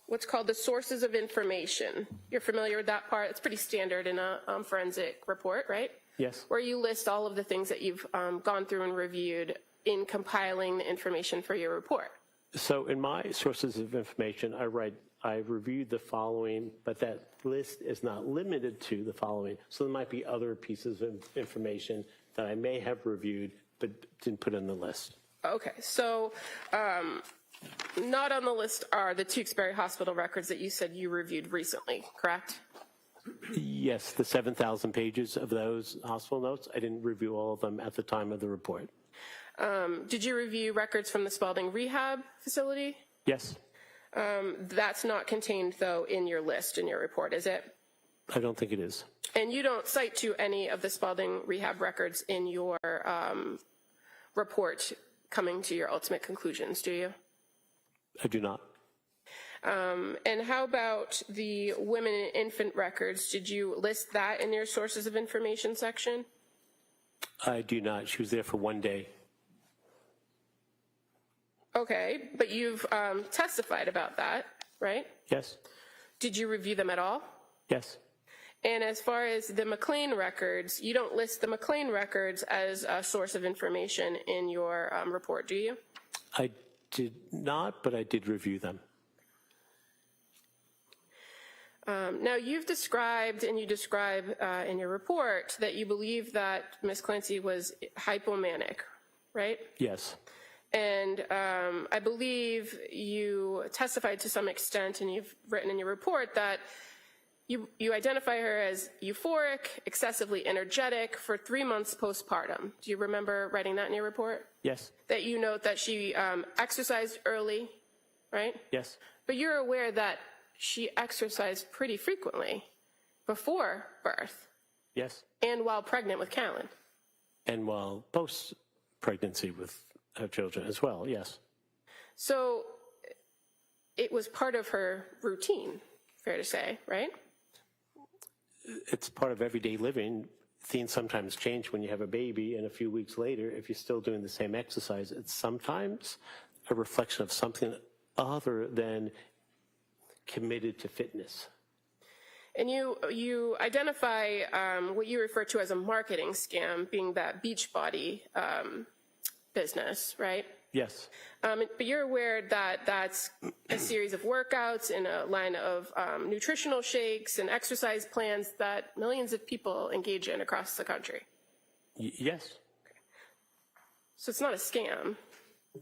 Speaker 5: what's called the sources of information. You're familiar with that part? It's pretty standard in a forensic report, right?
Speaker 1: Yes.
Speaker 5: Where you list all of the things that you've gone through and reviewed in compiling the information for your report.
Speaker 1: So in my sources of information, I reviewed the following, but that list is not limited to the following. So there might be other pieces of information that I may have reviewed, but didn't put in the list.
Speaker 5: Okay, so not on the list are the Tewksbury Hospital records that you said you reviewed recently, correct?
Speaker 1: Yes, the 7,000 pages of those hospital notes, I didn't review all of them at the time of the report.
Speaker 5: Did you review records from the Spalding Rehab Facility?
Speaker 1: Yes.
Speaker 5: That's not contained, though, in your list, in your report, is it?
Speaker 1: I don't think it is.
Speaker 5: And you don't cite to any of the Spalding Rehab records in your report coming to your ultimate conclusions, do you?
Speaker 1: I do not.
Speaker 5: And how about the women and infant records? Did you list that in your sources of information section?
Speaker 1: I do not. She was there for one day.
Speaker 5: Okay, but you've testified about that, right?
Speaker 1: Yes.
Speaker 5: Did you review them at all?
Speaker 1: Yes.
Speaker 5: And as far as the McLean records, you don't list the McLean records as a source of information in your report, do you?
Speaker 1: I did not, but I did review them.
Speaker 5: Now, you've described, and you describe in your report, that you believe that Ms. Clancy was hypomanic, right?
Speaker 1: Yes.
Speaker 5: And I believe you testified to some extent, and you've written in your report that you identify her as euphoric, excessively energetic for 3 months postpartum. Do you remember writing that in your report?
Speaker 1: Yes.
Speaker 5: That you note that she exercised early, right?
Speaker 1: Yes.
Speaker 5: But you're aware that she exercised pretty frequently before birth
Speaker 1: Yes.
Speaker 5: and while pregnant with Callan.
Speaker 1: And while post-pregnancy with her children as well, yes.
Speaker 5: So it was part of her routine fair to say, right?
Speaker 1: It's part of everyday living. Things sometimes change when you have a baby, and a few weeks later, if you're still doing the same exercise, it's sometimes a reflection of something other than committed to fitness.
Speaker 5: And you identify what you refer to as a marketing scam, being that Beachbody business, right?
Speaker 1: Yes.
Speaker 5: But you're aware that that's a series of workouts in a line of nutritional shakes and exercise plans that millions of people engage in across the country.
Speaker 1: Yes.
Speaker 5: So it's not a scam.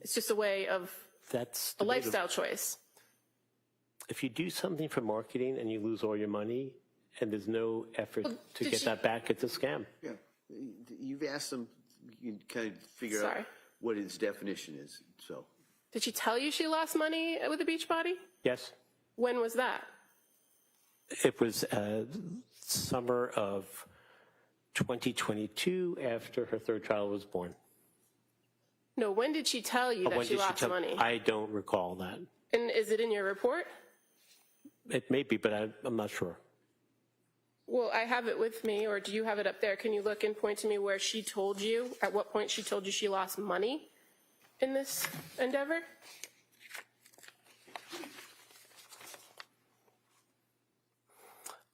Speaker 5: It's just a way of
Speaker 1: That's
Speaker 5: a lifestyle choice.
Speaker 1: If you do something for marketing and you lose all your money and there's no effort to get that back, it's a scam.
Speaker 3: Yeah, you've asked them, you can kind of figure out
Speaker 5: Sorry.
Speaker 3: what his definition is, so.
Speaker 5: Did she tell you she lost money with the Beachbody?
Speaker 1: Yes.
Speaker 5: When was that?
Speaker 1: It was summer of 2022 after her third child was born.
Speaker 5: No, when did she tell you that
Speaker 1: When
Speaker 5: she
Speaker 1: did
Speaker 5: lost money?
Speaker 1: I don't recall that.
Speaker 5: And is it in your report?
Speaker 1: It may be, but I'm not sure.
Speaker 5: Well, I have it with me, or do you have it up there? Can you look and point to me where she told you, at what point she told you she lost money in this endeavor?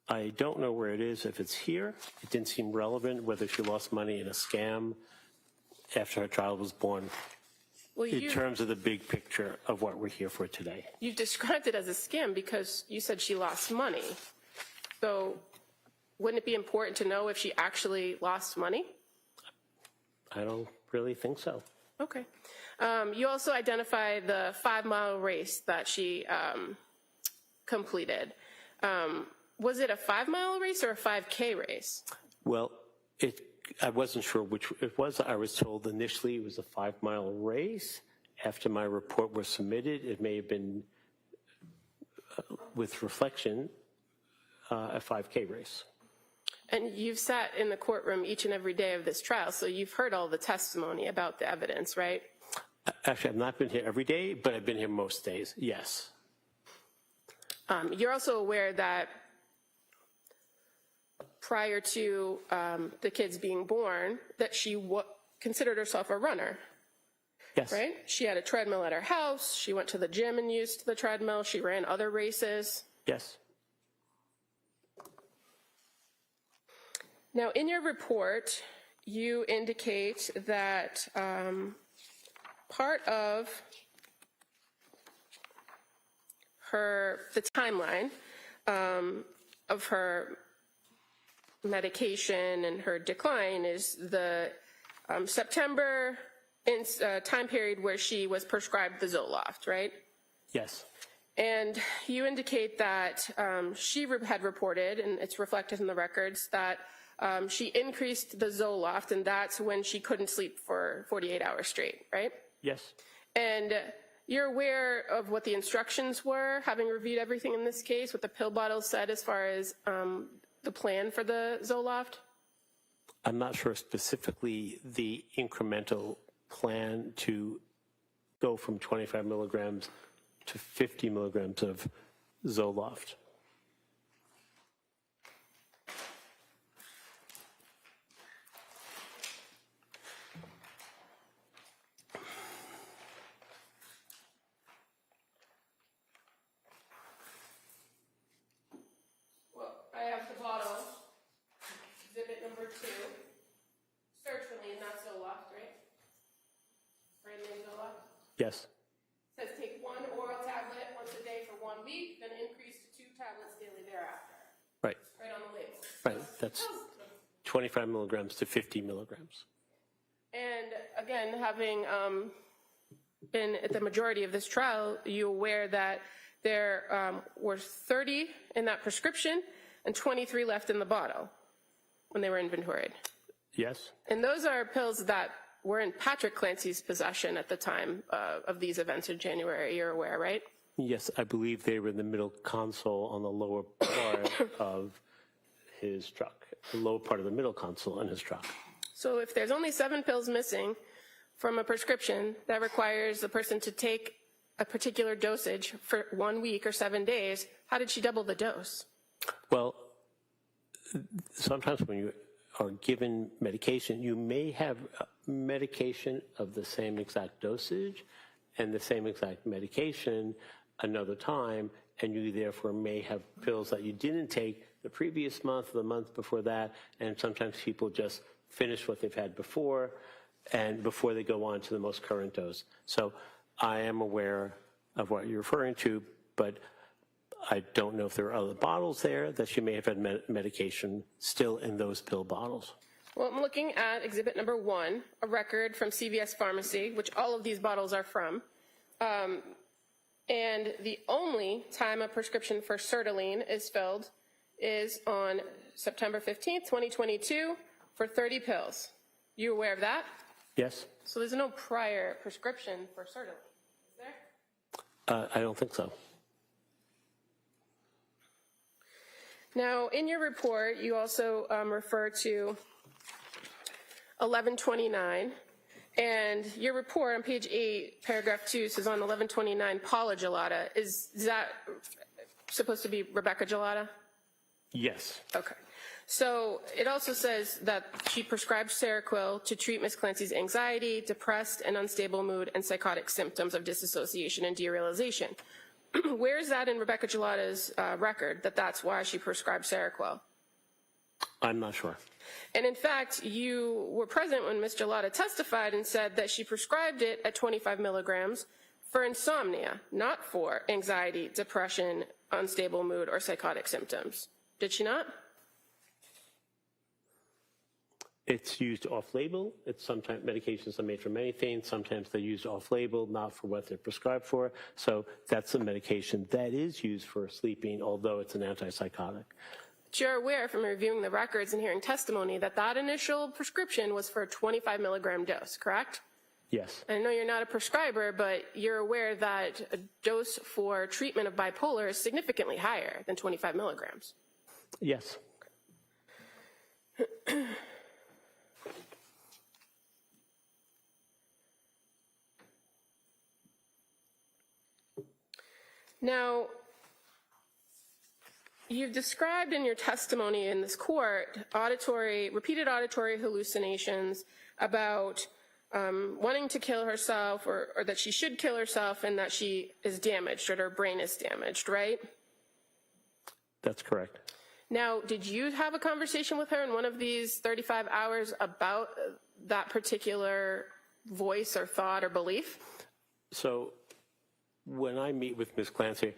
Speaker 1: I don't know where it is. If it's here, it didn't seem relevant whether she lost money in a scam after her child was born
Speaker 5: Well,
Speaker 1: in terms of the big picture of what we're here for today.
Speaker 5: you've described it as a scam because you said she lost money. So wouldn't it be important to know if she actually lost money?
Speaker 1: I don't really think so.
Speaker 5: Okay. You also identify the 5-mile race that she completed. Was it a 5-mile race or a 5K race?
Speaker 1: Well, I wasn't sure which it was. I was told initially it was a 5-mile race. After my report was submitted, it may have been, with reflection, a 5K race.
Speaker 5: And you've sat in the courtroom each and every day of this trial, so you've heard all the testimony about the evidence, right?
Speaker 1: Actually, I've not been here every day, but I've been here most days, yes.
Speaker 5: You're also aware that prior to the kids being born, that she considered herself a runner,
Speaker 1: Yes.
Speaker 5: right? She had a treadmill at her house. She went to the gym and used the treadmill. She ran other races.
Speaker 1: Yes.
Speaker 5: Now, in your report, you indicate that part of the timeline of her medication and her decline is the September time period where she was prescribed the Zoloft, right?
Speaker 1: Yes.
Speaker 5: And you indicate that she had reported, and it's reflected in the records, that she increased the Zoloft, and that's when she couldn't sleep for 48 hours straight, right?
Speaker 1: Yes.
Speaker 5: And you're aware of what the instructions were, having reviewed everything in this case, what the pill bottle said as far as the plan for the Zoloft?
Speaker 1: I'm not sure specifically the incremental plan to go from 25 milligrams to 50 milligrams of Zoloft.
Speaker 5: Well, I have the bottle, exhibit number 2, sertraline, not Zoloft, right? Brand name Zoloft.
Speaker 1: Yes.
Speaker 5: Says take 1 oral tablet once a day for 1 week, then increase to 2 tablets daily thereafter.
Speaker 1: Right.
Speaker 5: Right on the label.
Speaker 1: Right. That's 25 milligrams to 50 milligrams.
Speaker 5: And again, having been at the majority of this trial, you aware that there were 30 in that prescription and 23 left in the bottle when they were inventoried.
Speaker 1: Yes.
Speaker 5: And those are pills that were in Patrick Clancy's possession at the time of these events in January, you're aware, right?
Speaker 1: Yes, I believe they were in the middle console on the lower part of his truck, the lower part of the middle console in his truck.
Speaker 5: So if there's only 7 pills missing from a prescription, that requires the person to take a particular dosage for 1 week or 7 days, how did she double the dose?
Speaker 1: Well, sometimes when you are given medication, you may have medication of the same exact dosage and the same exact medication another time, and you therefore may have pills that you didn't take the previous month or the month before that, and sometimes people just finish what they've had before and before they go on to the most current dose. So I am aware of what you're referring to, but I don't know if there are other bottles there that she may have had medication still in those pill bottles.
Speaker 5: Well, I'm looking at exhibit number 1, a record from CVS Pharmacy, which all of these bottles are from. And the only time a prescription for sertraline is filled is on September 15th, 2022 for 30 pills. You aware of that?
Speaker 1: Yes?
Speaker 5: So there's no prior prescription for sertraline, is there?
Speaker 1: I don't think so.
Speaker 5: Now, in your report, you also refer to 1129, and your report on page 8, paragraph 2, says on 1129, Paula Gelada. Is that supposed to be Rebecca Gelada?
Speaker 1: Yes.
Speaker 5: Okay. So it also says that she prescribed Seroquel to treat Ms. Clancy's anxiety, depressed and unstable mood, and psychotic symptoms of disassociation and derealization. Where is that in Rebecca Gelada's record that that's why she prescribed Seroquel?
Speaker 1: I'm not sure.
Speaker 5: And in fact, you were present when Ms. Gelada testified and said that she prescribed it at 25 milligrams for insomnia, not for anxiety, depression, unstable mood, or psychotic symptoms. Did she not?
Speaker 1: It's used off-label. It's sometimes medications are made for many things. Sometimes they're used off-label, not for what they're prescribed for. So that's a medication that is used for sleeping, although it's an antipsychotic.
Speaker 5: But you're aware from reviewing the records and hearing testimony that that initial prescription was for a 25 milligram dose, correct?
Speaker 1: Yes.
Speaker 5: I know you're not a prescriber, but you're aware that a dose for treatment of bipolar is significantly higher than 25 milligrams.
Speaker 1: Yes.
Speaker 5: Now, you've described in your testimony in this court repeated auditory hallucinations about wanting to kill herself or that she should kill herself and that she is damaged or her brain is damaged, right?
Speaker 1: That's correct.
Speaker 5: Now, did you have a conversation with her in one of these 35 hours about that particular voice or thought or belief?
Speaker 1: So when I meet with Ms. Clancy,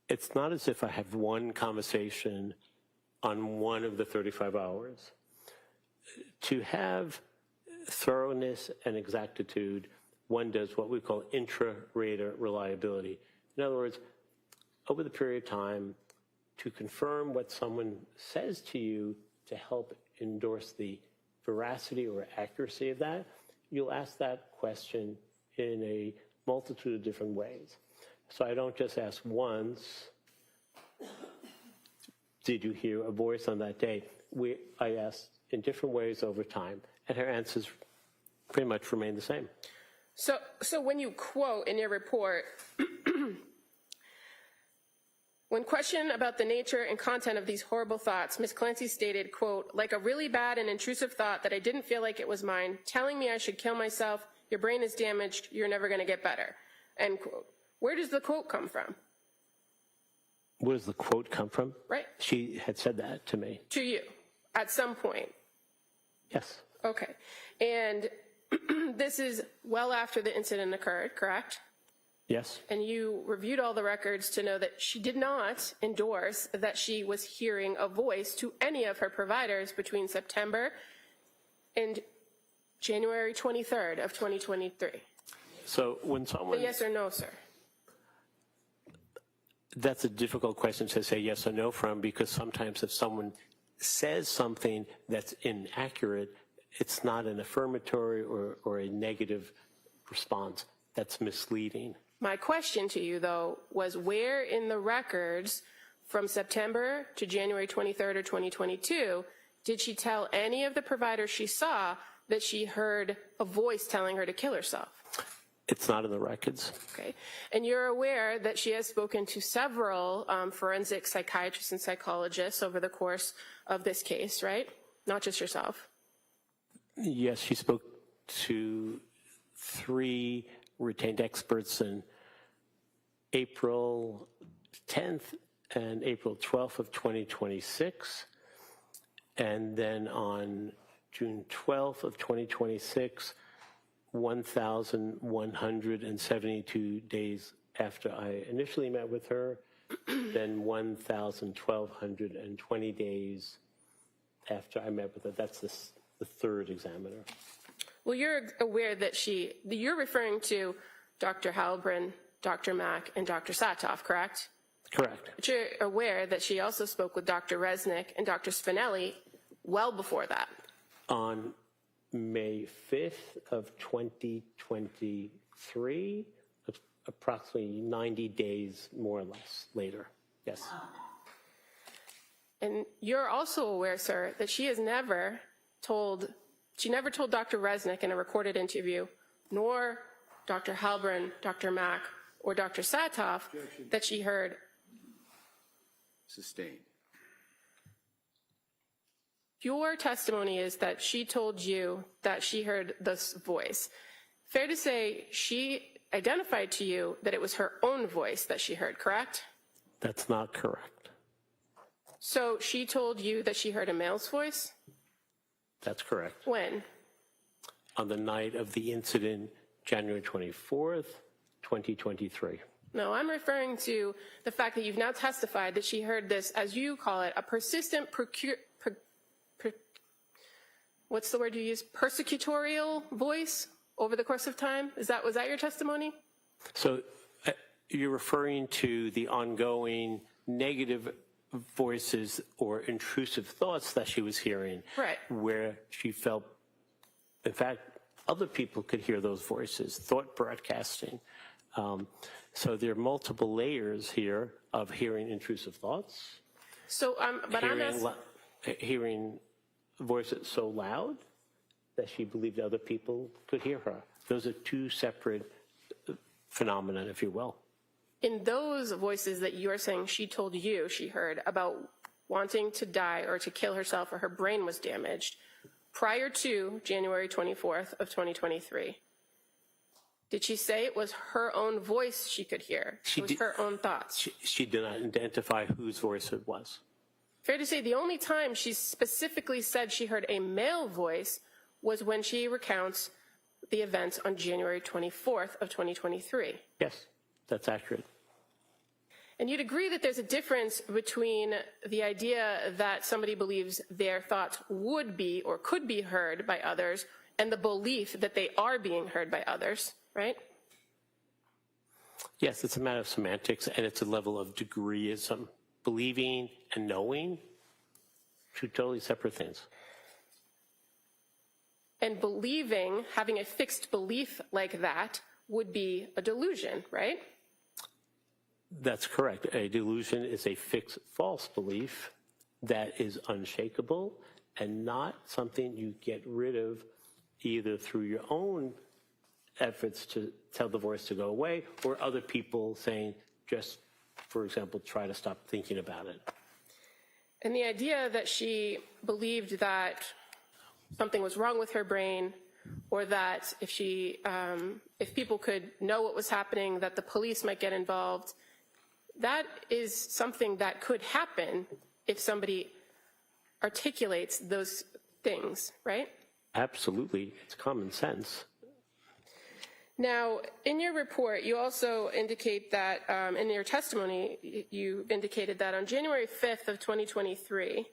Speaker 1: it's not as if I have one conversation on one of the 35 hours. To have thoroughness and exactitude, one does what we call intra-rater reliability. In other words, over the period of time, to confirm what someone says to you to help endorse the veracity or accuracy of that, you'll ask that question in a multitude of different ways. So I don't just ask once, did you hear a voice on that day? I asked in different ways over time, and her answers pretty much remain the same.
Speaker 5: So when you quote in your report, when questioned about the nature and content of these horrible thoughts, Ms. Clancy stated, quote, like a really bad and intrusive thought that I didn't feel like it was mine, telling me I should kill myself, your brain is damaged, you're never going to get better, end quote. Where does the quote come from?
Speaker 1: Where does the quote come from?
Speaker 5: Right.
Speaker 1: She had said that to me.
Speaker 5: To you, at some point.
Speaker 1: Yes.
Speaker 5: Okay. And this is well after the incident occurred, correct?
Speaker 1: Yes.
Speaker 5: And you reviewed all the records to know that she did not endorse that she was hearing a voice to any of her providers between September and January 23rd of 2023.
Speaker 1: So when someone...
Speaker 5: Yes or no, sir?
Speaker 1: That's a difficult question to say yes or no from, because sometimes if someone says something that's inaccurate, it's not an affirmatory or a negative response. That's misleading.
Speaker 5: My question to you, though, was where in the records from September to January 23rd or 2022 did she tell any of the providers she saw that she heard a voice telling her to kill herself?
Speaker 1: It's not in the records.
Speaker 5: Okay. And you're aware that she has spoken to several forensic psychiatrists and psychologists over the course of this case, right? Not just yourself.
Speaker 1: Yes, she spoke to 3 retained experts in April 10th and April 12th of 2026. And then on June 12th of 2026, 1,172 days after I initially met with her, then 1,220 days after I met with her. That's the third examiner.
Speaker 5: Well, you're aware that you're referring to Dr. Halbrin, Dr. Mack, and Dr. Satoff, correct?
Speaker 1: Correct.
Speaker 5: But you're aware that she also spoke with Dr. Resnick and Dr. Spinelli well before that.
Speaker 1: On May 5th of 2023, approximately 90 days more or less later. Yes.
Speaker 5: And you're also aware, sir, that she never told Dr. Resnick in a recorded interview, nor Dr. Halbrin, Dr. Mack, or Dr. Satoff that she heard.
Speaker 3: Sustained.
Speaker 5: Your testimony is that she told you that she heard this voice. Fair to say she identified to you that it was her own voice that she heard, correct?
Speaker 1: That's not correct.
Speaker 5: So she told you that she heard a male's voice?
Speaker 1: That's correct.
Speaker 5: When?
Speaker 1: On the night of the incident, January 24th, 2023.
Speaker 5: No, I'm referring to the fact that you've now testified that she heard this, as you call it, a persistent what's the word you use? Persecutorial voice over the course of time? Was that your testimony?
Speaker 1: So you're referring to the ongoing negative voices or intrusive thoughts that she was hearing,
Speaker 5: Right.
Speaker 1: where she felt, in fact, other people could hear those voices, thought broadcasting. So there are multiple layers here of hearing intrusive thoughts,
Speaker 5: So, but I'm asking.
Speaker 1: hearing voices so loud that she believed other people could hear her. Those are 2 separate phenomena, if you will.
Speaker 5: In those voices that you're saying she told you she heard about wanting to die or to kill herself or her brain was damaged prior to January 24th of 2023, did she say it was her own voice she could hear? It was her own thoughts?
Speaker 1: She did not identify whose voice it was.
Speaker 5: Fair to say the only time she specifically said she heard a male voice was when she recounts the events on January 24th of 2023.
Speaker 1: Yes, that's accurate.
Speaker 5: And you'd agree that there's a difference between the idea that somebody believes their thoughts would be or could be heard by others and the belief that they are being heard by others, right?
Speaker 1: Yes, it's a matter of semantics, and it's a level of degreeism. Believing and knowing, 2 totally separate things.
Speaker 5: And believing, having a fixed belief like that, would be a delusion, right?
Speaker 1: That's correct. A delusion is a fixed false belief that is unshakable and not something you get rid of either through your own efforts to tell the voice to go away or other people saying, just, for example, try to stop thinking about it.
Speaker 5: And the idea that she believed that something was wrong with her brain, or that if people could know what was happening, that the police might get involved, that is something that could happen if somebody articulates those things, right?
Speaker 1: Absolutely. It's common sense.
Speaker 5: Now, in your report, you also indicate that, in your testimony, you indicated that on January 5th of 2023,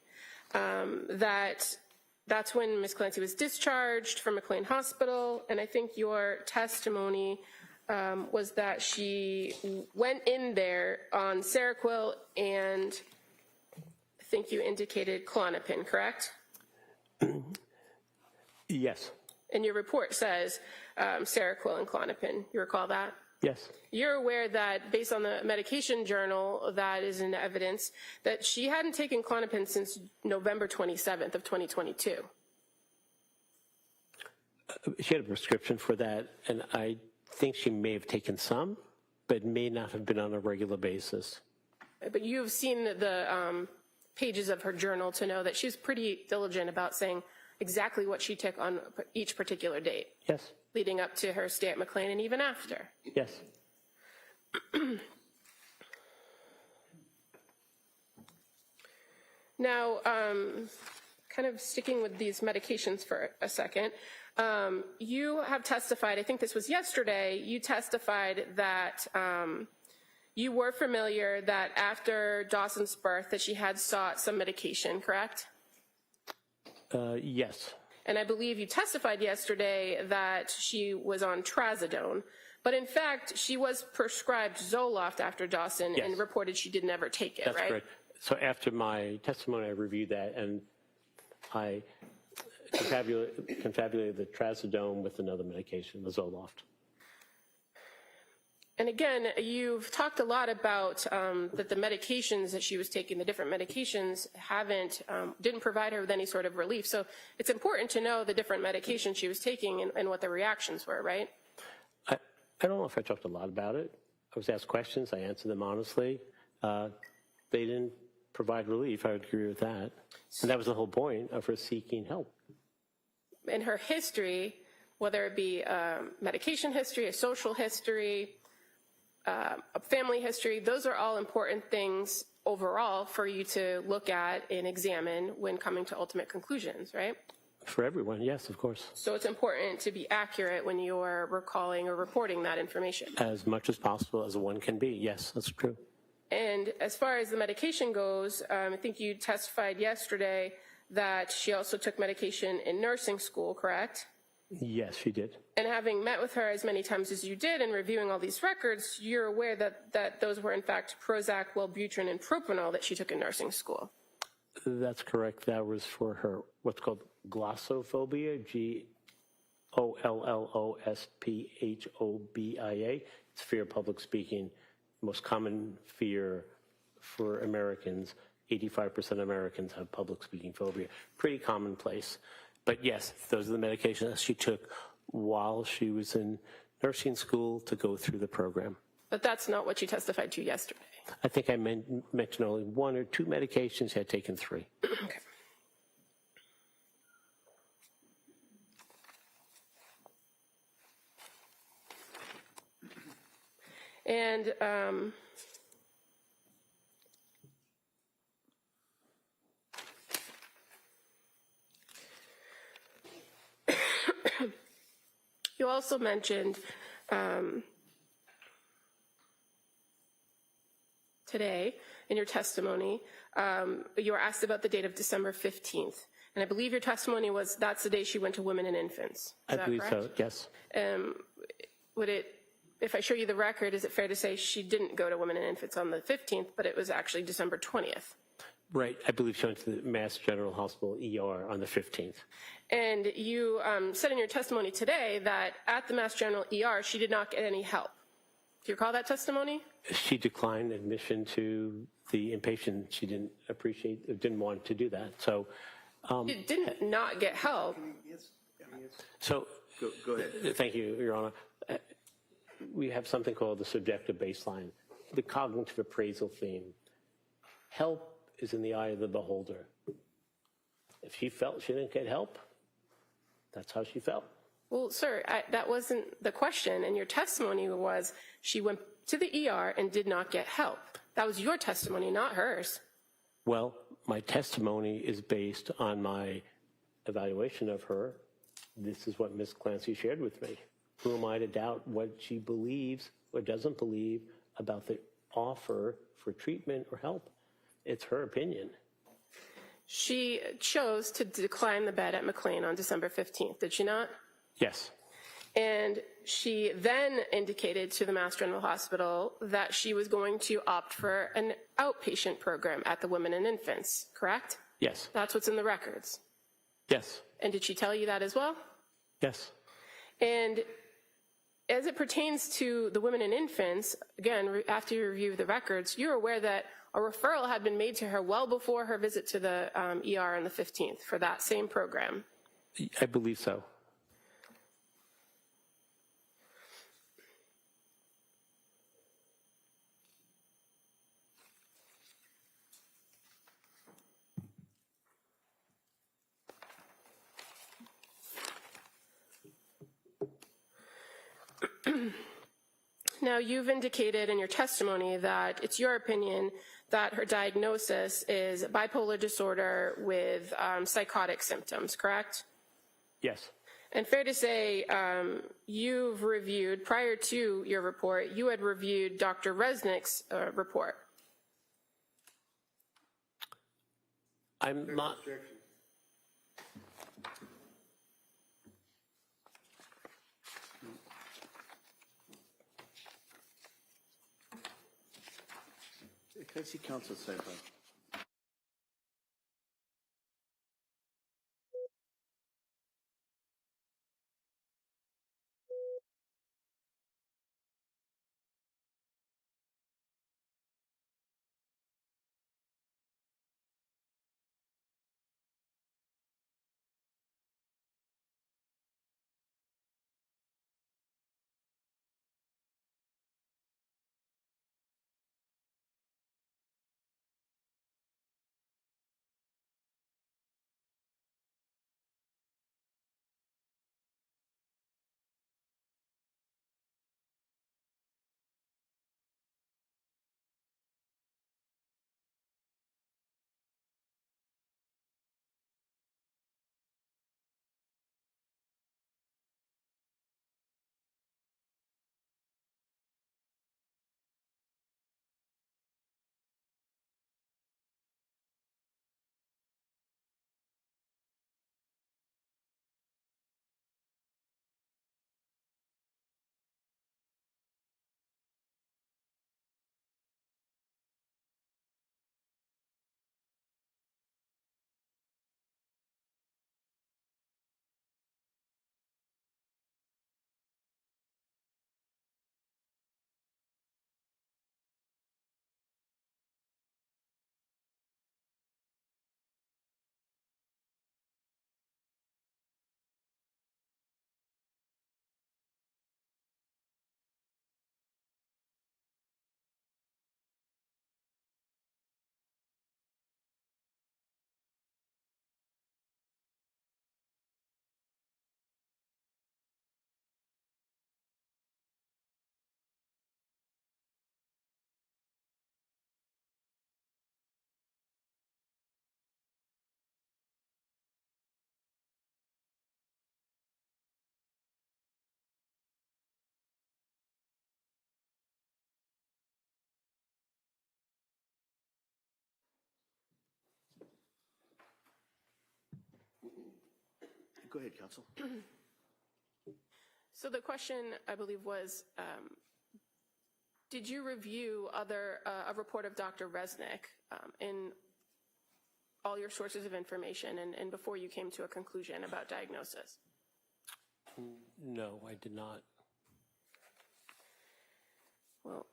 Speaker 5: that's when Ms. Clancy was discharged from McLean Hospital, and I think your testimony was that she went in there on Seroquel and I think you indicated Klonopin, correct?
Speaker 1: Yes.
Speaker 5: And your report says Seroquel and Klonopin. You recall that?
Speaker 1: Yes.
Speaker 5: You're aware that, based on the medication journal that is in evidence, that she hadn't taken Klonopin since November 27th of 2022.
Speaker 1: She had a prescription for that, and I think she may have taken some, but may not have been on a regular basis.
Speaker 5: But you've seen the pages of her journal to know that she's pretty diligent about saying exactly what she took on each particular date.
Speaker 1: Yes,
Speaker 5: Leading up to her stay at McLean and even after.
Speaker 1: yes.
Speaker 5: Now, kind of sticking with these medications for a second, you have testified, I think this was yesterday, you testified that you were familiar that after Dawson's birth that she had sought some medication, correct?
Speaker 1: Yes,
Speaker 5: And I believe you testified yesterday that she was on trazodone, but in fact, she was prescribed Zoloft after Dawson
Speaker 1: Yes.
Speaker 5: and reported she did never take it,
Speaker 1: that's
Speaker 5: right?
Speaker 1: correct. So after my testimony, I reviewed that, and I confabulated the trazodone with another medication, the Zoloft.
Speaker 5: And again, you've talked a lot about that the medications that she was taking, the different medications, didn't provide her with any sort of relief. So it's important to know the different medications she was taking and what the reactions were, right?
Speaker 1: I don't know if I talked a lot about it. I was asked questions. I answered them honestly. They didn't provide relief. I would agree with that. And that was the whole point of her seeking help.
Speaker 5: In her history, whether it be medication history, a social history, a family history, those are all important things overall for you to look at and examine when coming to ultimate conclusions, right?
Speaker 1: For everyone, yes, of course.
Speaker 5: So it's important to be accurate when you're recalling or reporting that information.
Speaker 1: As much as possible as one can be. Yes, that's true.
Speaker 5: And as far as the medication goes, I think you testified yesterday that she also took medication in nursing school, correct?
Speaker 1: Yes, she did.
Speaker 5: And having met with her as many times as you did and reviewing all these records, you're aware that those were in fact Prozac, Wellbutrin, and Propanol that she took in nursing school.
Speaker 1: That's correct. That was for her what's called glossophobia, GOLLOSPHOBIA. It's fear of public speaking. Most common fear for Americans. 85% of Americans have public speaking phobia. Pretty commonplace. But yes, those are the medications she took while she was in nursing school to go through the program.
Speaker 5: But that's not what you testified to yesterday.
Speaker 1: I think I mentioned only one or two medications. She had taken 3.
Speaker 5: Okay. And you also mentioned today in your testimony, you were asked about the date of December 15th. And I believe your testimony was that's the day she went to Women and Infants. Is that
Speaker 1: I believe
Speaker 5: correct?
Speaker 1: so, yes.
Speaker 5: If I show you the record, is it fair to say she didn't go to Women and Infants on the 15th, but it was actually December 20th?
Speaker 1: Right. I believe she went to the Mass General Hospital ER on the 15th.
Speaker 5: And you said in your testimony today that at the Mass General ER, she did not get any help. Do you recall that testimony?
Speaker 1: She declined admission to the inpatient. She didn't want to do that. So,
Speaker 5: You didn't not get help.
Speaker 1: so
Speaker 3: Go ahead.
Speaker 1: thank you, Your Honor. We have something called the subjective baseline, the cognitive appraisal theme. Help is in the eye of the beholder. If she felt she didn't get help, that's how she felt.
Speaker 5: Well, sir, that wasn't the question. And your testimony was she went to the ER and did not get help. That was your testimony, not hers.
Speaker 1: Well, my testimony is based on my evaluation of her. This is what Ms. Clancy shared with me. Who am I to doubt what she believes or doesn't believe about the offer for treatment or help? It's her opinion.
Speaker 5: She chose to decline the bed at McLean on December 15th, did she not?
Speaker 1: Yes.
Speaker 5: And she then indicated to the Mass General Hospital that she was going to opt for an outpatient program at the Women and Infants, correct?
Speaker 1: Yes.
Speaker 5: That's what's in the records.
Speaker 1: Yes.
Speaker 5: And did she tell you that as well?
Speaker 1: Yes.
Speaker 5: And as it pertains to the Women and Infants, again, after you review the records, you're aware that a referral had been made to her well before her visit to the ER on the 15th for that same program.
Speaker 1: I believe so.
Speaker 5: Now, you've indicated in your testimony that it's your opinion that her diagnosis is bipolar disorder with psychotic symptoms, correct?
Speaker 1: Yes.
Speaker 5: And fair to say, you've reviewed, prior to your report, you had reviewed Dr. Resnick's report.
Speaker 1: I'm not.
Speaker 3: Can I see counsel side by? Go ahead, counsel.
Speaker 5: So the question, I believe, was, did you review a report of Dr. Resnick in all your sources of information and before you came to a conclusion about diagnosis?
Speaker 1: No, I did not.
Speaker 5: Well,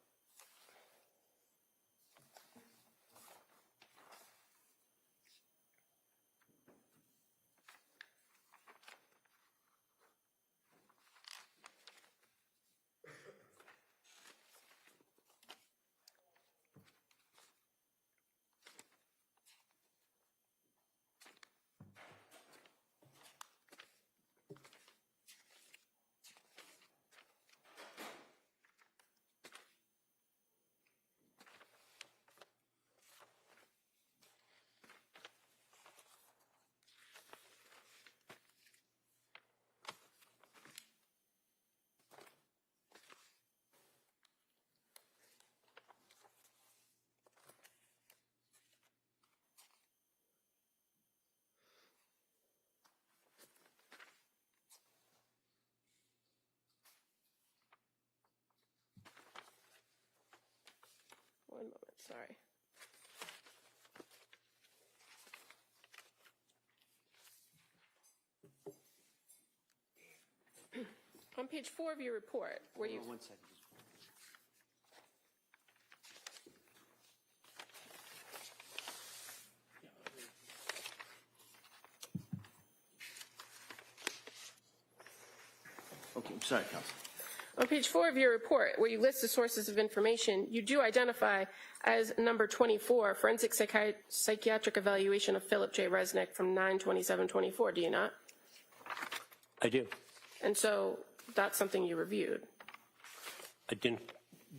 Speaker 5: one moment, sorry. On page 4 of your report, where you...
Speaker 3: One second. Okay, I'm sorry, counsel.
Speaker 5: On page 4 of your report, where you list the sources of information, you do identify as number 24, forensic psychiatric evaluation of Philip J. Resnick from 9/27/24, do you not?
Speaker 1: I do.
Speaker 5: And so that's something you reviewed.
Speaker 1: I didn't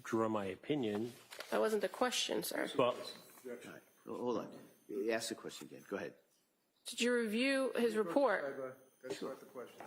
Speaker 1: draw my opinion.
Speaker 5: That wasn't the question, sir.
Speaker 1: Well,
Speaker 3: All right, hold on. Ask the question again. Go ahead.
Speaker 5: Did you review his report?
Speaker 4: That's not the question.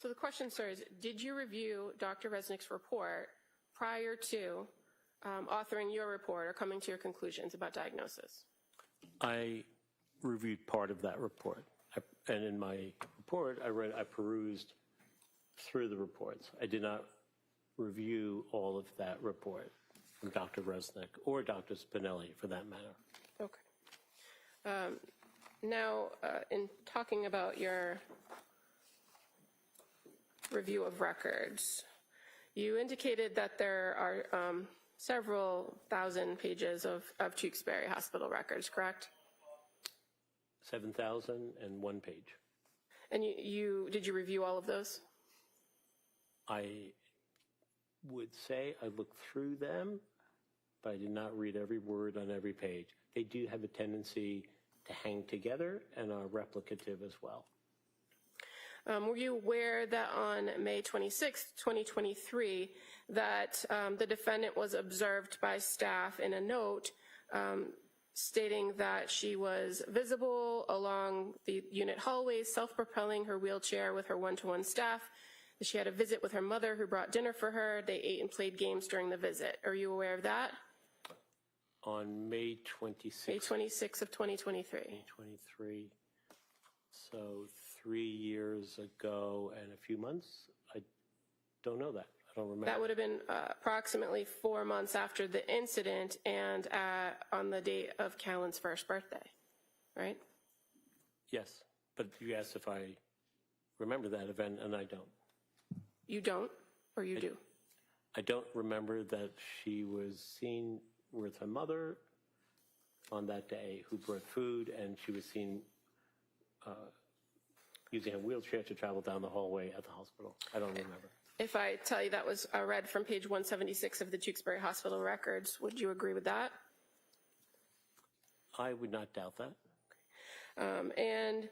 Speaker 5: So the question, sir, is did you review Dr. Resnick's report prior to authoring your report or coming to your conclusions about diagnosis?
Speaker 1: I reviewed part of that report. And in my report, I perused through the reports. I did not review all of that report from Dr. Resnick or Dr. Spinelli, for that matter.
Speaker 5: Okay. Now, in talking about your review of records, you indicated that there are several thousand pages of Tewksbury Hospital records, correct?
Speaker 1: 7,001 page.
Speaker 5: And did you review all of those?
Speaker 1: I would say I looked through them, but I did not read every word on every page. They do have a tendency to hang together and are replicative as well.
Speaker 5: Were you aware that on May 26, 2023, that the defendant was observed by staff in a note stating that she was visible along the unit hallways, self-propelling her wheelchair with her one-to-one staff, that she had a visit with her mother who brought dinner for her, they ate and played games during the visit? Are you aware of that?
Speaker 1: On May 26th.
Speaker 5: May 26 of 2023.
Speaker 1: 2023. So 3 years ago and a few months. I don't know that. I don't remember.
Speaker 5: That would have been approximately 4 months after the incident and on the date of Callan's first birthday, right?
Speaker 1: Yes, but you asked if I remember that event, and I don't.
Speaker 5: You don't, or you do?
Speaker 1: I don't remember that she was seen with her mother on that day who brought food, and she was seen using a wheelchair to travel down the hallway at the hospital. I don't remember.
Speaker 5: If I tell you that was read from page 176 of the Tewksbury Hospital records, would you agree with that?
Speaker 1: I would not doubt that.
Speaker 5: And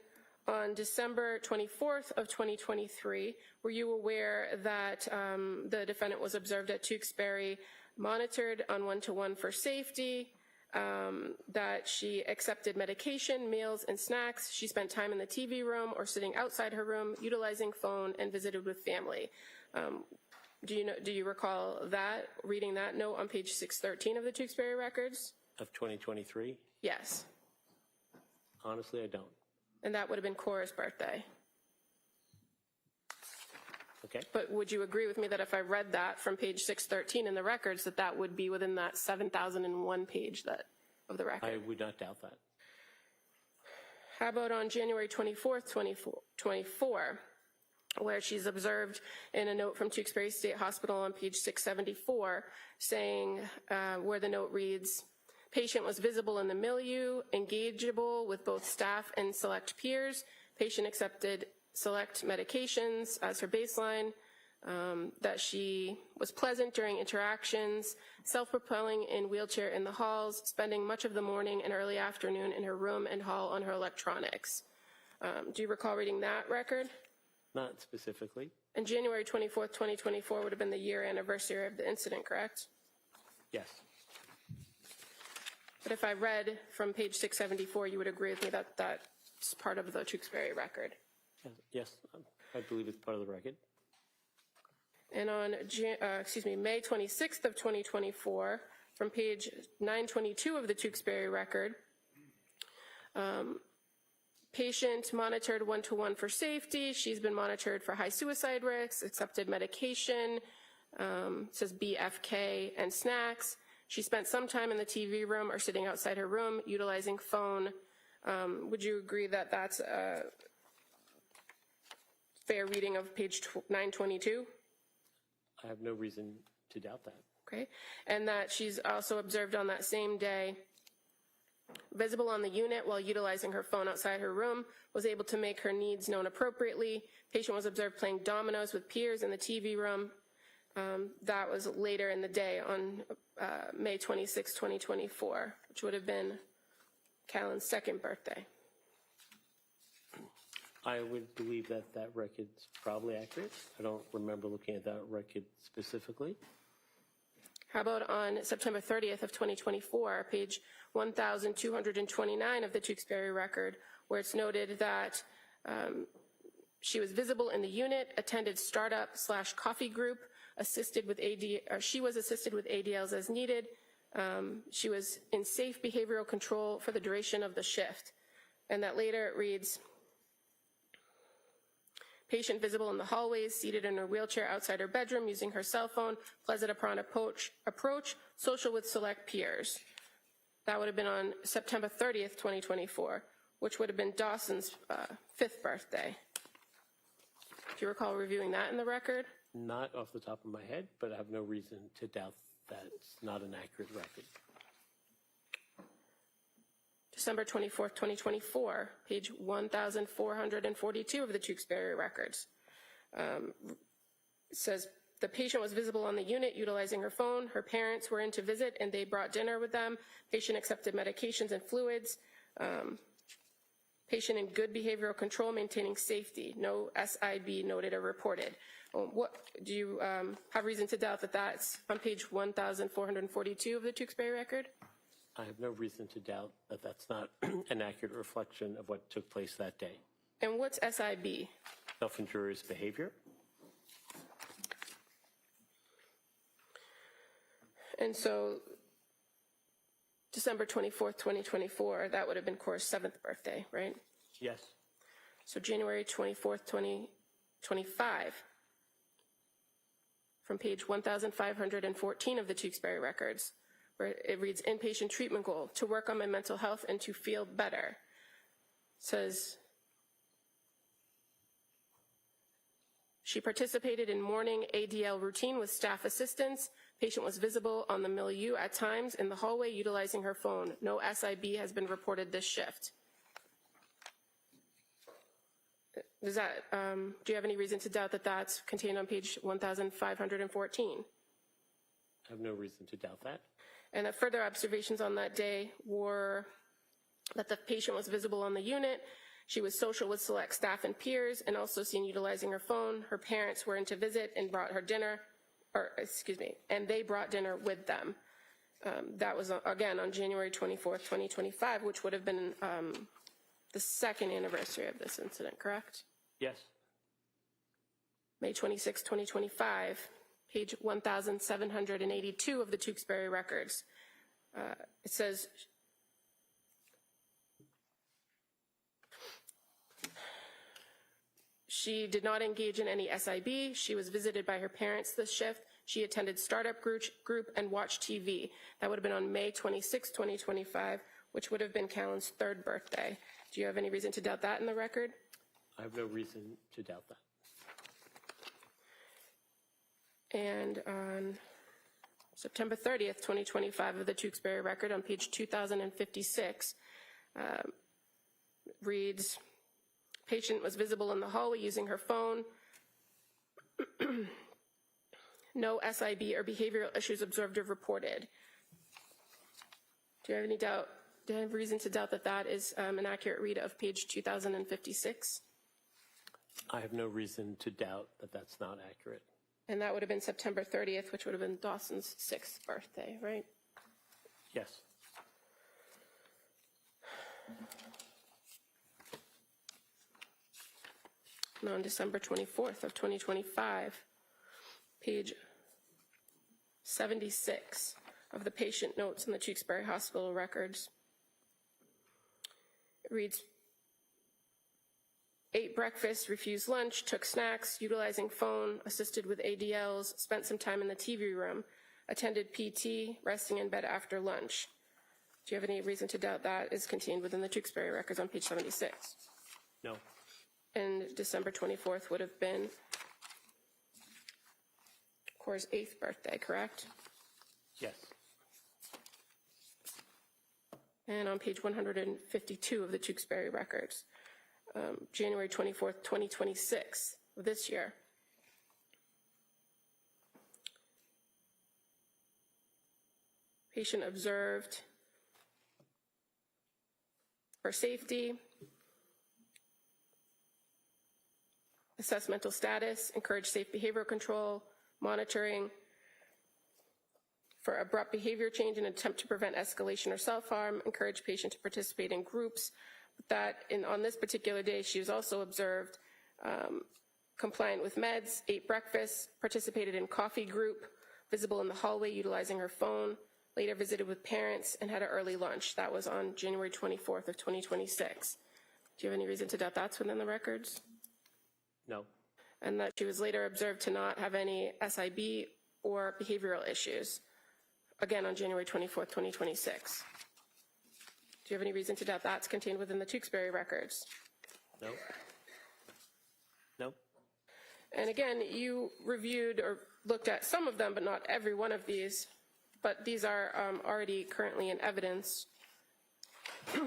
Speaker 5: on December 24th of 2023, were you aware that the defendant was observed at Tewksbury, monitored on one-to-one for safety, that she accepted medication, meals, and snacks, she spent time in the TV room or sitting outside her room, utilizing phone, and visited with family? Do you recall that, reading that note on page 613 of the Tewksbury records?
Speaker 1: Of 2023?
Speaker 5: Yes.
Speaker 1: Honestly, I don't.
Speaker 5: And that would have been Cora's birthday.
Speaker 1: Okay.
Speaker 5: But would you agree with me that if I read that from page 613 in the records, that that would be within that 7,001 page of the record?
Speaker 1: I would not doubt that.
Speaker 5: How about on January 24th, 2024, where she's observed in a note from Tewksbury State Hospital on page 674, saying, where the note reads, patient was visible in the milieu, engageable with both staff and select peers. Patient accepted select medications as her baseline, that she was pleasant during interactions, self-propelling in wheelchair in the halls, spending much of the morning and early afternoon in her room and hall on her electronics. Do you recall reading that record?
Speaker 1: Not specifically.
Speaker 5: And January 24th, 2024 would have been the year anniversary of the incident, correct?
Speaker 1: Yes.
Speaker 5: But if I read from page 674, you would agree with me that that's part of the Tewksbury record.
Speaker 1: Yes, I believe it's part of the record.
Speaker 5: And on May 26th of 2024, from page 922 of the Tewksbury record, patient monitored 1-to-1 for safety. She's been monitored for high suicide risks, accepted medication, says BFK and snacks. She spent some time in the TV room or sitting outside her room utilizing phone. Would you agree that that's a fair reading of page 922?
Speaker 1: I have no reason to doubt that.
Speaker 5: Okay, and that she's also observed on that same day, visible on the unit while utilizing her phone outside her room, was able to make her needs known appropriately. Patient was observed playing dominoes with peers in the TV room. That was later in the day on May 26, 2024, which would have been Callan's second birthday.
Speaker 1: I would believe that that record's probably accurate. I don't remember looking at that record specifically.
Speaker 5: How about on September 30th of 2024, page 1229 of the Tewksbury record, where it's noted that she was visible in the unit, attended startup/coffee group, she was assisted with ADLs as needed. She was in safe behavioral control for the duration of the shift. And that later it reads, patient visible in the hallways, seated in her wheelchair outside her bedroom, using her cell phone, pleasant upon approach, social with select peers. That would have been on September 30th, 2024, which would have been Dawson's 5th birthday. Do you recall reviewing that in the record?
Speaker 1: Not off the top of my head, but I have no reason to doubt that it's not an accurate record.
Speaker 5: December 24th, 2024, page 1442 of the Tewksbury records. It says the patient was visible on the unit utilizing her phone. Her parents were in to visit and they brought dinner with them. Patient accepted medications and fluids. Patient in good behavioral control, maintaining safety. No SIB noted or reported. What do you have reason to doubt that that's on page 1442 of the Tewksbury record?
Speaker 1: I have no reason to doubt that that's not an accurate reflection of what took place that day.
Speaker 5: And what's SIB?
Speaker 1: Self-injurious behavior.
Speaker 5: And so December 24th, 2024, that would have been Cora's 7th birthday, right?
Speaker 1: Yes.
Speaker 5: So January 24th, 2025, from page 1514 of the Tewksbury records, where it reads, inpatient treatment goal, to work on my mental health and to feel better. It says, she participated in morning ADL routine with staff assistance. Patient was visible on the milieu at times in the hallway utilizing her phone. No SIB has been reported this shift. Does that, do you have any reason to doubt that that's contained on page 1514?
Speaker 1: I have no reason to doubt that.
Speaker 5: And the further observations on that day were that the patient was visible on the unit. She was social with select staff and peers and also seen utilizing her phone. Her parents were in to visit and brought her dinner, and they brought dinner with them. That was, again, on January 24th, 2025, which would have been the second anniversary of this incident, correct?
Speaker 1: Yes.
Speaker 5: May 26, 2025, page 1782 of the Tewksbury records. It says, she did not engage in any SIB. She was visited by her parents this shift. She attended startup group and watched TV. That would have been on May 26, 2025, which would have been Callan's 3rd birthday. Do you have any reason to doubt that in the record?
Speaker 1: I have no reason to doubt that.
Speaker 5: And on September 30th, 2025 of the Tewksbury record on page 2056, reads, patient was visible in the hallway using her phone. No SIB or behavioral issues observed or reported. Do you have any doubt? Do you have reason to doubt that that is an accurate read of page 2056?
Speaker 1: I have no reason to doubt that that's not accurate.
Speaker 5: And that would have been September 30th, which would have been Dawson's 6th birthday, right?
Speaker 1: Yes.
Speaker 5: And on December 24th of 2025, page 76 of the patient notes in the Tewksbury Hospital records. It reads, ate breakfast, refused lunch, took snacks, utilizing phone, assisted with ADLs, spent some time in the TV room, attended PT, resting in bed after lunch. Do you have any reason to doubt that is contained within the Tewksbury records on page 76?
Speaker 1: No.
Speaker 5: And December 24th would have been Cora's 8th birthday, correct?
Speaker 1: Yes.
Speaker 5: And on page 152 of the Tewksbury records, January 24th, 2026 of this year. Patient observed for safety, assess mental status, encourage safe behavioral control, monitoring for abrupt behavior change and attempt to prevent escalation or self-harm, encourage patient to participate in groups. That on this particular day, she was also observed compliant with meds, ate breakfast, participated in coffee group, visible in the hallway utilizing her phone, later visited with parents, and had an early lunch. That was on January 24th of 2026. Do you have any reason to doubt that's within the records?
Speaker 1: No.
Speaker 5: And that she was later observed to not have any SIB or behavioral issues, again on January 24th, 2026. Do you have any reason to doubt that's contained within the Tewksbury records?
Speaker 1: No. No.
Speaker 5: And again, you reviewed or looked at some of them, but not every one of these. But these are already currently in evidence,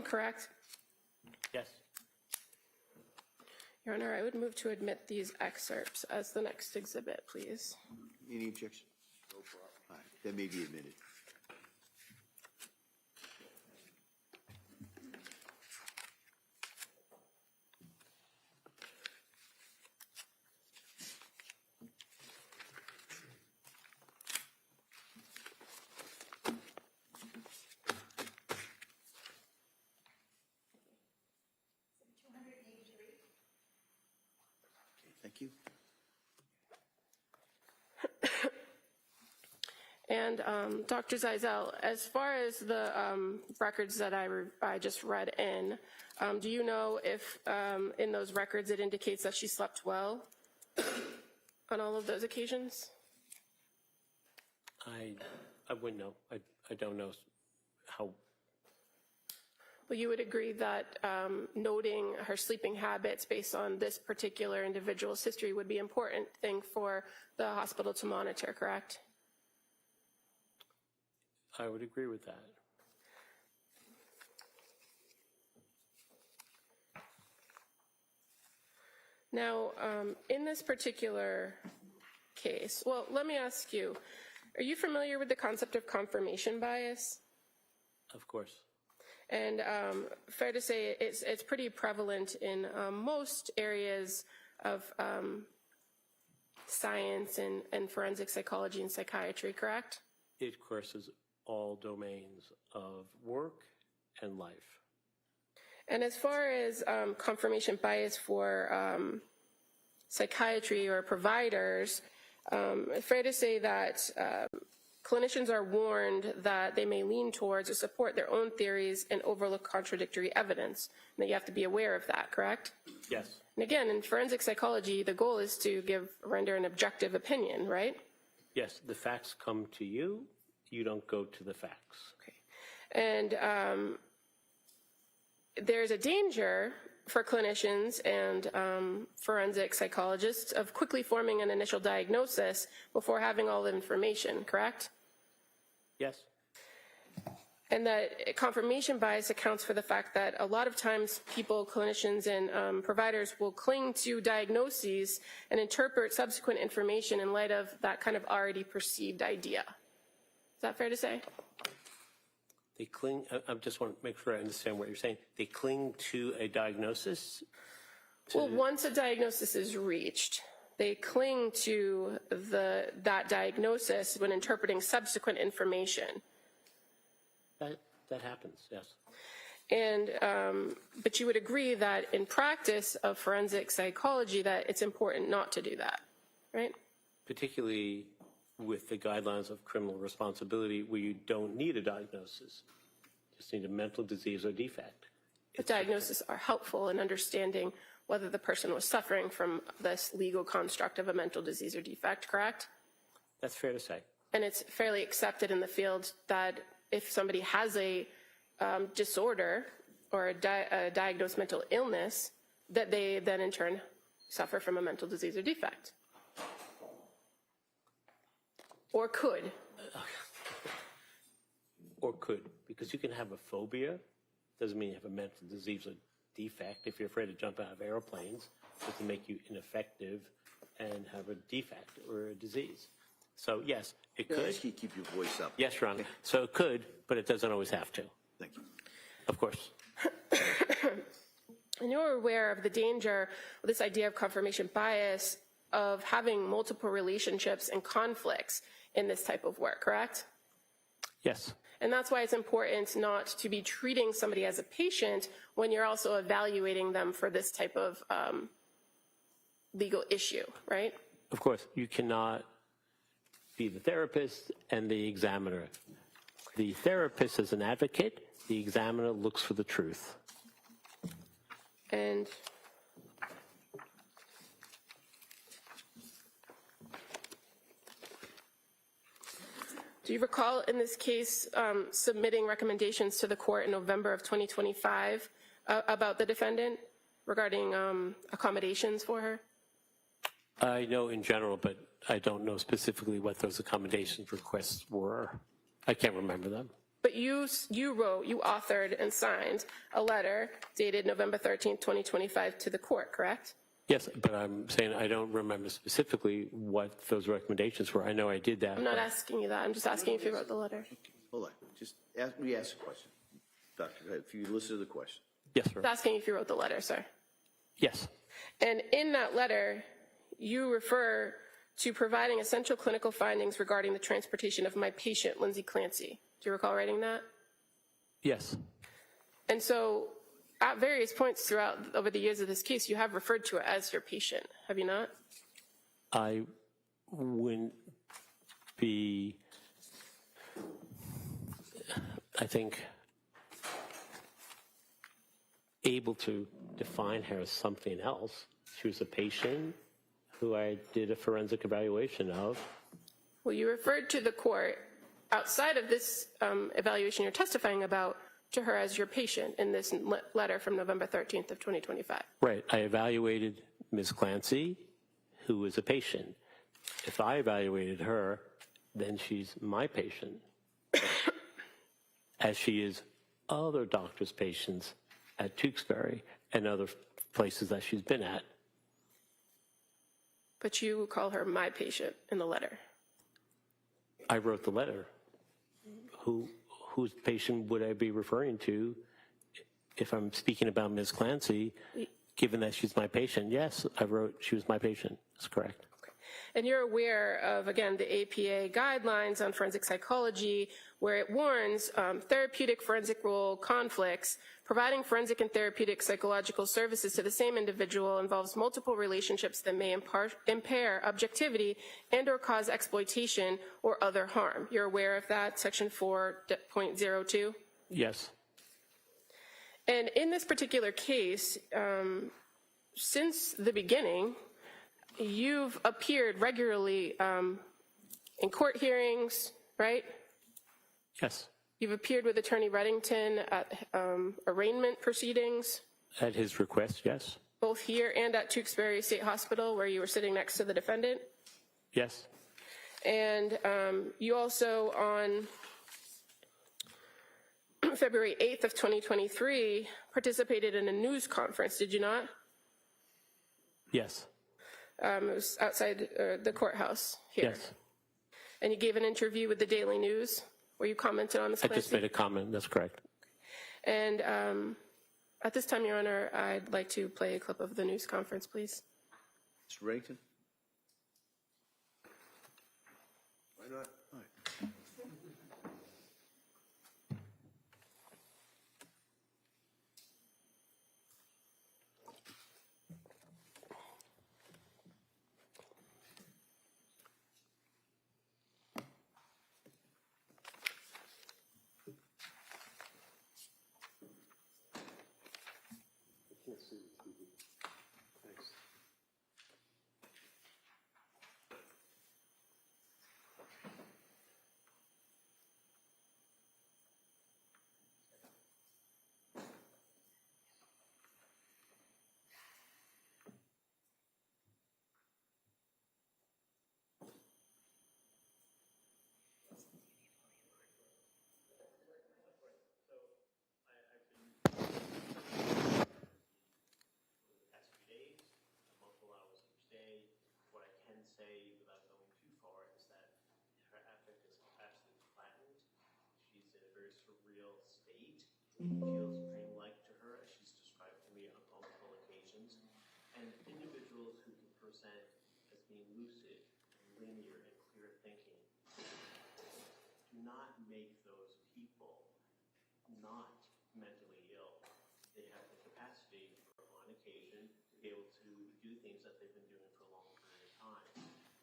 Speaker 5: correct?
Speaker 1: Yes.
Speaker 5: Your Honor, I would move to admit these excerpts as the next exhibit, please.
Speaker 3: Any objection? No problem. All right, that may be admitted. Thank you.
Speaker 5: And Dr. Zeisel, as far as the records that I just read in, do you know if in those records it indicates that she slept well on all of those occasions?
Speaker 1: I wouldn't know. I don't know how.
Speaker 5: Well, you would agree that noting her sleeping habits based on this particular individual's history would be an important thing for the hospital to monitor, correct?
Speaker 1: I would agree with that.
Speaker 5: Now, in this particular case, well, let me ask you, are you familiar with the concept of confirmation bias?
Speaker 1: Of course.
Speaker 5: And fair to say it's pretty prevalent in most areas of science and forensic psychology and psychiatry, correct?
Speaker 1: It courses all domains of work and life.
Speaker 5: And as far as confirmation bias for psychiatry or providers, fair to say that clinicians are warned that they may lean towards or support their own theories and overlook contradictory evidence. And that you have to be aware of that, correct?
Speaker 1: Yes.
Speaker 5: And again, in forensic psychology, the goal is to render an objective opinion, right?
Speaker 1: Yes, the facts come to you. You don't go to the facts.
Speaker 5: Okay. And there's a danger for clinicians and forensic psychologists of quickly forming an initial diagnosis before having all the information, correct?
Speaker 1: Yes.
Speaker 5: And that confirmation bias accounts for the fact that a lot of times people, clinicians and providers will cling to diagnoses and interpret subsequent information in light of that kind of already perceived idea. Is that fair to say?
Speaker 1: They cling, I just want to make sure I understand what you're saying. They cling to a diagnosis?
Speaker 5: Well, once a diagnosis is reached, they cling to that diagnosis when interpreting subsequent information.
Speaker 1: That happens, yes.
Speaker 5: And, but you would agree that in practice of forensic psychology that it's important not to do that, right?
Speaker 1: Particularly with the guidelines of criminal responsibility where you don't need a diagnosis. You just need a mental disease or defect.
Speaker 5: But diagnoses are helpful in understanding whether the person was suffering from this legal construct of a mental disease or defect, correct?
Speaker 1: That's fair to say.
Speaker 5: And it's fairly accepted in the field that if somebody has a disorder or a diagnosed mental illness, that they then in turn suffer from a mental disease or defect. Or could.
Speaker 1: Or could, because you can have a phobia, doesn't mean you have a mental disease or defect. If you're afraid to jump out of airplanes, it doesn't make you ineffective and have a defect or a disease. So yes, it
Speaker 3: Can I
Speaker 1: could.
Speaker 3: ask you to keep your voice up?
Speaker 1: Yes, Your Honor. So it could, but it doesn't always have to.
Speaker 3: Thank you.
Speaker 1: Of course.
Speaker 5: And you're aware of the danger of this idea of confirmation bias of having multiple relationships and conflicts in this type of work, correct?
Speaker 1: Yes.
Speaker 5: And that's why it's important not to be treating somebody as a patient when you're also evaluating them for this type of legal issue, right?
Speaker 1: Of course, you cannot be the therapist and the examiner. The therapist is an advocate. The examiner looks for the truth.
Speaker 5: And do you recall in this case submitting recommendations to the court in November of 2025 about the defendant regarding accommodations for her?
Speaker 1: I know in general, but I don't know specifically what those accommodations requests were. I can't remember them.
Speaker 5: But you authored and signed a letter dated November 13th, 2025 to the court, correct?
Speaker 1: Yes, but I'm saying I don't remember specifically what those recommendations were. I know I did that.
Speaker 5: I'm not asking you that. I'm just asking if you wrote the letter.
Speaker 3: Hold on. Just ask a question. Doctor, if you listen to the question.
Speaker 1: Yes, sir.
Speaker 5: I'm asking if you wrote the letter, sir.
Speaker 1: Yes.
Speaker 5: And in that letter, you refer to providing essential clinical findings regarding the transportation of my patient, Lindsay Clancy. Do you recall writing that?
Speaker 1: Yes.
Speaker 5: And so at various points throughout over the years of this case, you have referred to it as your patient, have you not?
Speaker 1: I wouldn't be, I think, able to define her as something else. She was a patient who I did a forensic evaluation of.
Speaker 5: Well, you referred to the court outside of this evaluation you're testifying about to her as your patient in this letter from November 13th of 2025.
Speaker 1: Right. I evaluated Ms. Clancy, who was a patient. If I evaluated her, then she's my patient, as she is other doctors' patients at Tewksbury and other places that she's been at.
Speaker 5: But you call her my patient in the letter.
Speaker 1: I wrote the letter. Whose patient would I be referring to if I'm speaking about Ms. Clancy, given that she's my patient? Yes, I wrote she was my patient. That's correct.
Speaker 5: And you're aware of, again, the APA guidelines on forensic psychology, where it warns therapeutic forensic role conflicts. Providing forensic and therapeutic psychological services to the same individual involves multiple relationships that may impair objectivity and or cause exploitation or other harm. You're aware of that, section 4.02?
Speaker 1: Yes.
Speaker 5: And in this particular case, since the beginning, you've appeared regularly in court hearings, right?
Speaker 1: Yes.
Speaker 5: You've appeared with Attorney Reddington at arraignment proceedings,
Speaker 1: At his request, yes.
Speaker 5: both here and at Tewksbury State Hospital, where you were sitting next to the defendant.
Speaker 1: Yes.
Speaker 5: And you also, on February 8th of 2023, participated in a news conference, did you not?
Speaker 1: Yes.
Speaker 5: It was outside the courthouse here.
Speaker 1: Yes.
Speaker 5: And you gave an interview with the Daily News where you commented on this.
Speaker 1: I just made a comment. That's correct.
Speaker 5: And at this time, Your Honor, I'd like to play a clip of the news conference, please.
Speaker 3: Mr. Reddington? Why not? All right.
Speaker 1: Thanks. Past few days, multiple hours each day. What I can say without going too far is that her affect is absolutely flattened. She's in a very surreal state. It feels dreamlike to her, as she's described to me on multiple occasions. And individuals who can present as being lucid, linear, and clear thinking do not make those people not mentally ill. They have the capacity, on occasion, to be able to do things that they've been doing for a long period of time.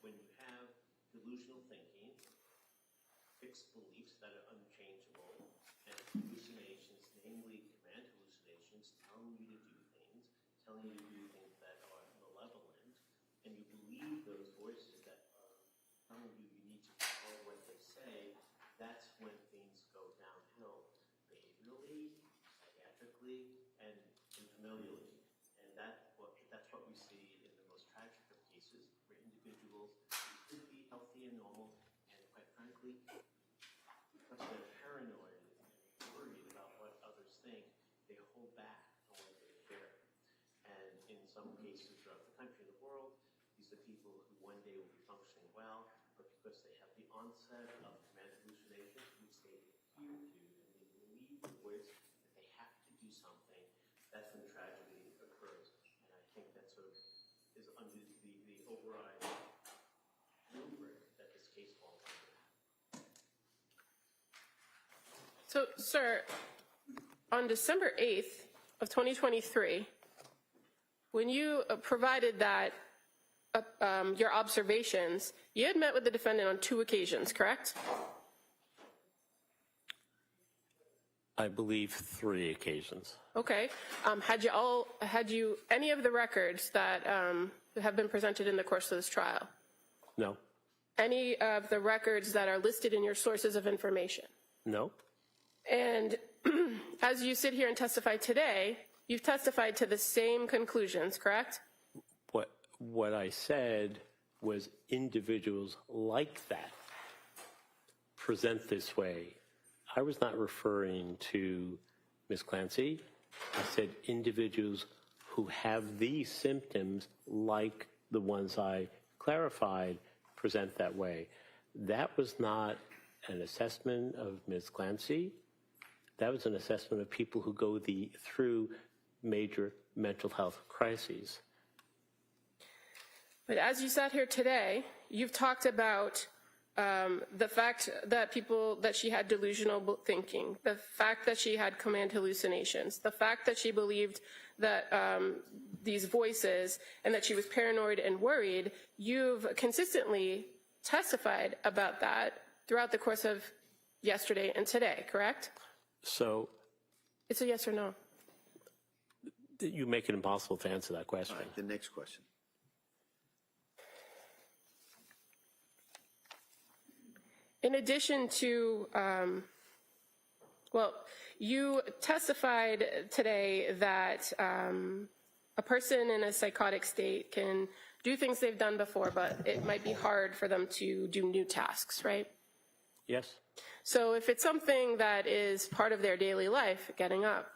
Speaker 1: When you have delusional thinking, fixed beliefs that are unchangeable, and hallucinations, namely command hallucinations, telling you to do things, telling you to do things that are malevolent, and you believe those voices that are telling you you need to follow what they say, that's when things go downhill behaviorally, psychiatrically, and familially. And that's what we see in the most tragic of cases, where individuals could be healthy and normal, and quite frankly, because they're paranoid and worried about what others think, they hold back on what they share. And in some cases throughout the country and the world, these are people who one day will be functioning well, but because they have the onset of command hallucinations, which they adhere to, and they believe the voice that they have to do something, that's when tragedy occurs. And I think that sort of is under the overriding rubric that this case falls under.
Speaker 5: So, sir, on December 8th of 2023, when you provided that your observations, you had met with the defendant on 2 occasions, correct?
Speaker 1: I believe 3 occasions.
Speaker 5: Okay. Had you any of the records that have been presented in the course of this trial?
Speaker 1: No.
Speaker 5: Any of the records that are listed in your sources of information?
Speaker 1: No.
Speaker 5: And as you sit here and testify today, you've testified to the same conclusions, correct?
Speaker 1: What I said was individuals like that present this way. I was not referring to Ms. Clancy. I said individuals who have these symptoms, like the ones I clarified, present that way. That was not an assessment of Ms. Clancy. That was an assessment of people who go through major mental health crises.
Speaker 5: But as you sat here today, you've talked about the fact that she had delusional thinking, the fact that she had command hallucinations, the fact that she believed that these voices and that she was paranoid and worried. You've consistently testified about that throughout the course of yesterday and today, correct?
Speaker 1: So
Speaker 5: It's a yes or no.
Speaker 1: you make it impossible to answer that question.
Speaker 3: All right, the next question.
Speaker 5: In addition to, you testified today that a person in a psychotic state can do things they've done before, but it might be hard for them to do new tasks, right?
Speaker 1: Yes?
Speaker 5: So if it's something that is part of their daily life, getting up,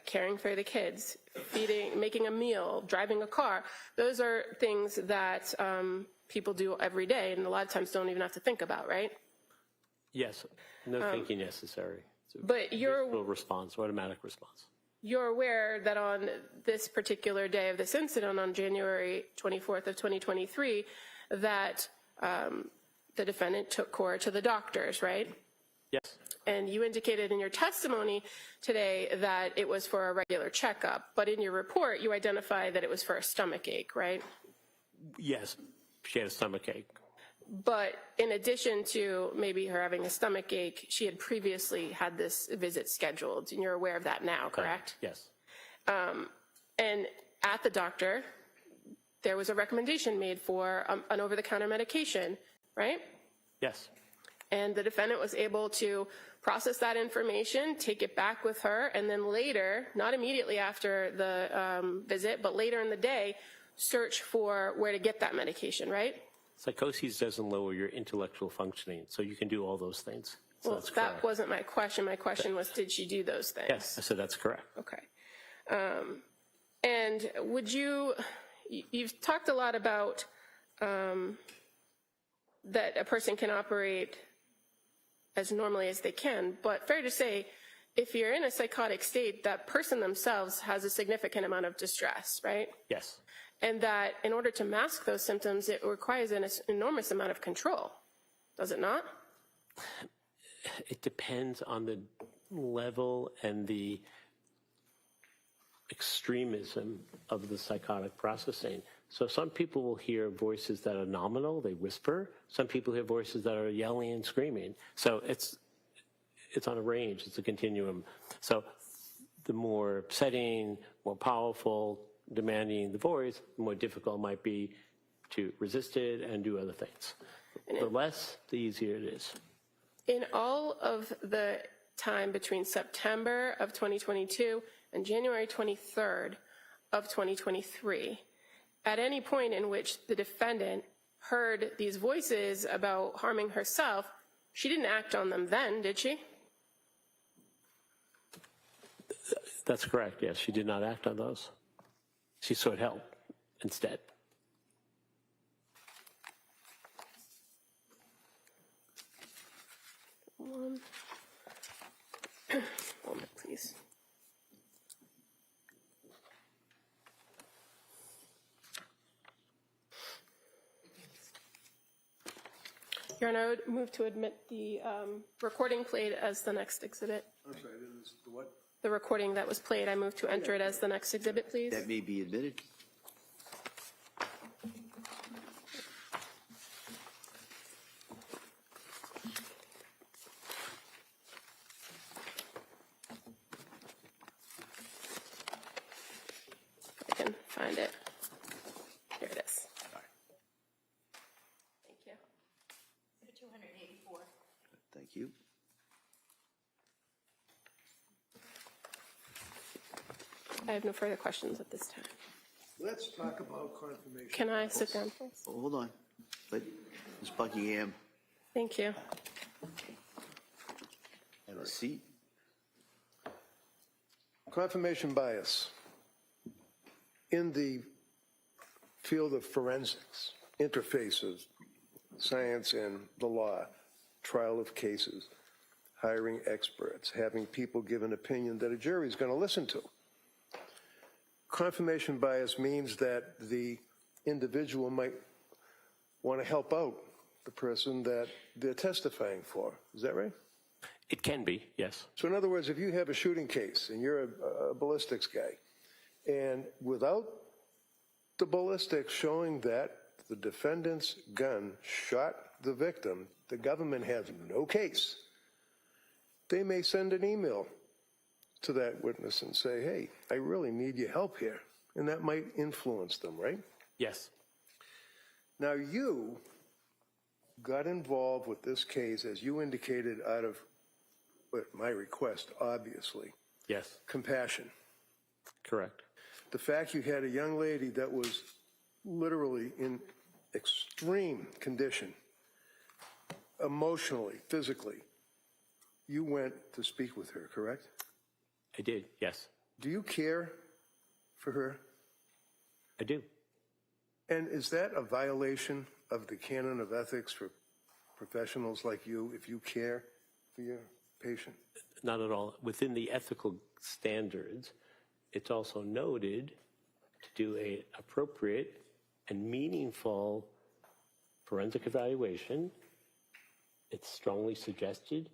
Speaker 5: caring for the kids, feeding, making a meal, driving a car, those are things that people do every day and a lot of times don't even have to think about, right?
Speaker 1: Yes. No thinking necessary. It's a
Speaker 5: But
Speaker 1: visual response, automatic response.
Speaker 5: you're aware that on this particular day of this incident, on January 24th of 2023, that the defendant took Cora to the doctors, right?
Speaker 1: Yes.
Speaker 5: And you indicated in your testimony today that it was for a regular checkup, but in your report you identified that it was for a stomach ache, right?
Speaker 1: Yes. She had a stomach ache.
Speaker 5: But in addition to maybe her having a stomach ache, she had previously had this visit scheduled, and you're aware of that now, correct?
Speaker 1: Yes.
Speaker 5: And at the doctor, there was a recommendation made for an over-the-counter medication, right?
Speaker 1: Yes.
Speaker 5: And the defendant was able to process that information, take it back with her, and then later, not immediately after the visit, but later in the day, search for where to get that medication, right?
Speaker 1: Psychosis doesn't lower your intellectual functioning, so you can do all those things. So
Speaker 5: Well,
Speaker 1: that's
Speaker 5: that
Speaker 1: correct.
Speaker 5: wasn't my question. My question was, did she do those things?
Speaker 1: Yes, so that's correct.
Speaker 5: Okay. And would you've talked a lot about that a person can operate as normally as they can, but fair to say, if you're in a psychotic state, that person themselves has a significant amount of distress, right?
Speaker 1: Yes.
Speaker 5: And that in order to mask those symptoms, it requires an enormous amount of control, does it not?
Speaker 1: It depends on the level and the extremism of the psychotic processing. So some people will hear voices that are nominal, they whisper. Some people hear voices that are yelling and screaming. So it's on a range, it's a continuum. So the more upsetting, more powerful, demanding the voice, the more difficult it might be to resist it and do other things. The less, the easier it is.
Speaker 5: In all of the time between September of 2022 and January 23rd of 2023, at any point in which the defendant heard these voices about harming herself, she didn't act on them then, did she?
Speaker 1: That's correct, yes. She did not act on those. She sought help instead.
Speaker 5: One moment, please. Your Honor, I would move to admit the recording played as the next exhibit.
Speaker 4: I'm sorry, the what?
Speaker 5: The recording that was played, I move to enter it as the next exhibit, please.
Speaker 3: That may be admitted.
Speaker 5: I can find it. Here it is. Thank you.
Speaker 2: 284.
Speaker 3: Thank you.
Speaker 5: I have no further questions at this time.
Speaker 4: Let's talk about confirmation.
Speaker 5: Can I sit down, please?
Speaker 3: Oh, hold on. Let Ms. Buckingham
Speaker 5: Thank you.
Speaker 3: have a seat.
Speaker 4: Confirmation bias. In the field of forensics, interface of science and the law, trial of cases, hiring experts, having people give an opinion that a jury is going to listen to. Confirmation bias means that the individual might want to help out the person that they're testifying for. Is that right?
Speaker 1: It can be, yes.
Speaker 4: So in other words, if you have a shooting case and you're a ballistics guy, and without the ballistics showing that the defendant's gun shot the victim, the government has no case, they may send an email to that witness and say, hey, I really need your help here. And that might influence them, right?
Speaker 1: Yes.
Speaker 4: Now you got involved with this case, as you indicated, out of my request, obviously,
Speaker 1: Yes.
Speaker 4: compassion.
Speaker 1: Correct.
Speaker 4: The fact you had a young lady that was literally in extreme condition, emotionally, physically, you went to speak with her, correct?
Speaker 1: I did, yes.
Speaker 4: Do you care for her?
Speaker 1: I do.
Speaker 4: And is that a violation of the canon of ethics for professionals like you if you care for your patient?
Speaker 1: Not at all. Within the ethical standards, it's also noted to do a appropriate and meaningful forensic evaluation. It's strongly suggested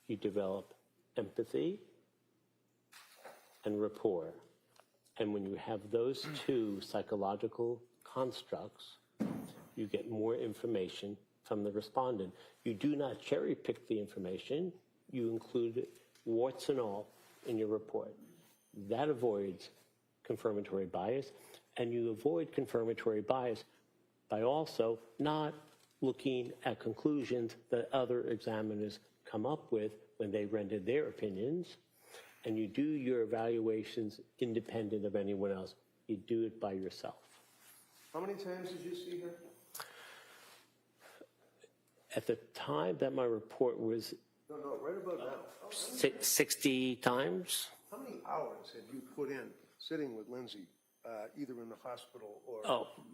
Speaker 1: you develop empathy and rapport. And when you have those two psychological constructs, you get more information from the respondent. You do not cherry pick the information. You include warts and all in your report. That avoids confirmatory bias, and you avoid confirmatory bias by also not looking at conclusions that other examiners come up with when they rendered their opinions, and you do your evaluations independent of anyone else. You do it by yourself.
Speaker 4: How many times did you see her?
Speaker 1: At the time that my report was
Speaker 4: No, right about now.
Speaker 1: 60 times.
Speaker 4: How many hours have you put in sitting with Lindsay, either in the hospital or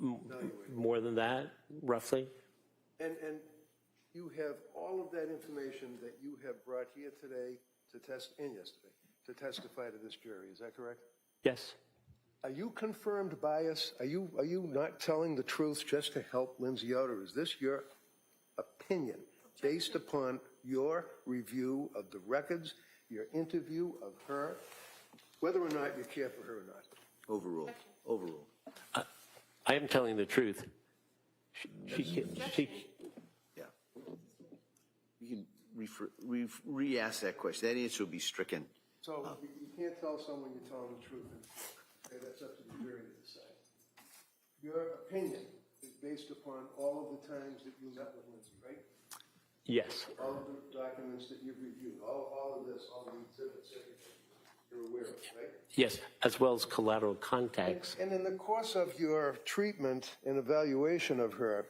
Speaker 4: evaluating?
Speaker 1: More than that, roughly.
Speaker 4: And you have all of that information that you have brought here today and yesterday to testify to this jury. Is that correct?
Speaker 1: Yes.
Speaker 4: Are you confirmed bias? Are you not telling the truth just to help Lindsay out, or is this your opinion based upon your review of the records, your interview of her, whether or not you care for her or not?
Speaker 3: Overruled. Overruled.
Speaker 1: I am telling the truth. She
Speaker 3: Yeah. You can re-ask that question. That answer will be stricken.
Speaker 4: So you can't tell someone you're telling the truth. Okay, that's up to the jury to decide. Your opinion is based upon all of the times that you met with Lindsay, right?
Speaker 1: yes,
Speaker 4: All of the documents that you've reviewed, all of this, all the exhibits, everything you're aware of, right?
Speaker 1: yes, as well as collateral contacts.
Speaker 4: And in the course of your treatment and evaluation of her,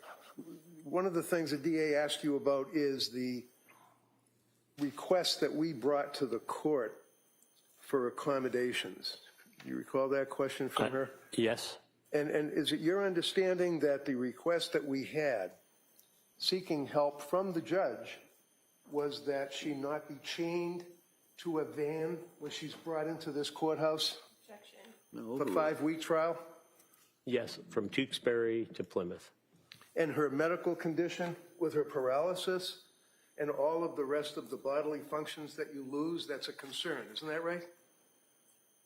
Speaker 4: one of the things the DA asked you about is the request that we brought to the court for accommodations. Do you recall that question from her?
Speaker 1: Yes,
Speaker 4: And is it your understanding that the request that we had seeking help from the judge was that she not be chained to a van when she's brought into this courthouse for 5-week trial?
Speaker 1: yes, from Tewksbury to Plymouth.
Speaker 4: And her medical condition with her paralysis and all of the rest of the bodily functions that you lose, that's a concern, isn't that right?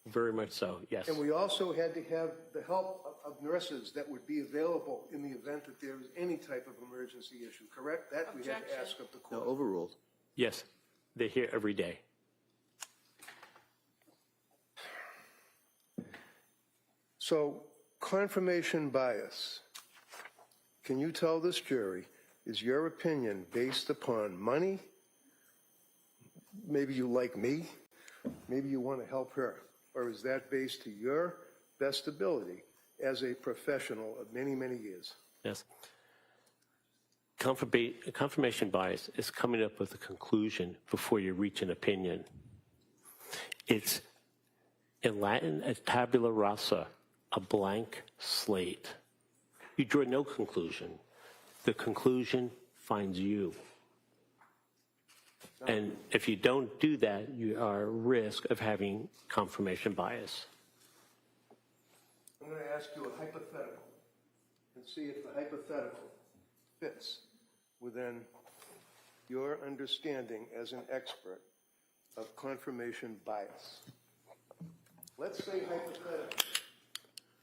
Speaker 1: Very much so, yes.
Speaker 4: And we also had to have the help of nurses that would be available in the event that there was any type of emergency issue, correct? That we had to ask of the
Speaker 3: No,
Speaker 4: court.
Speaker 3: overruled.
Speaker 1: Yes, they're here every day.
Speaker 4: So confirmation bias, can you tell this jury, is your opinion based upon money? Maybe you like me, maybe you want to help her, or is that based to your best ability as a professional of many, many years?
Speaker 1: Yes. Confirmation bias is coming up with a conclusion before you reach an opinion. It's, in Latin, a tabula rasa, a blank slate. You draw no conclusion. The conclusion finds you. And if you don't do that, you are at risk of having confirmation bias.
Speaker 4: I'm going to ask you a hypothetical and see if the hypothetical fits within your understanding as an expert of confirmation bias. Let's say hypothetically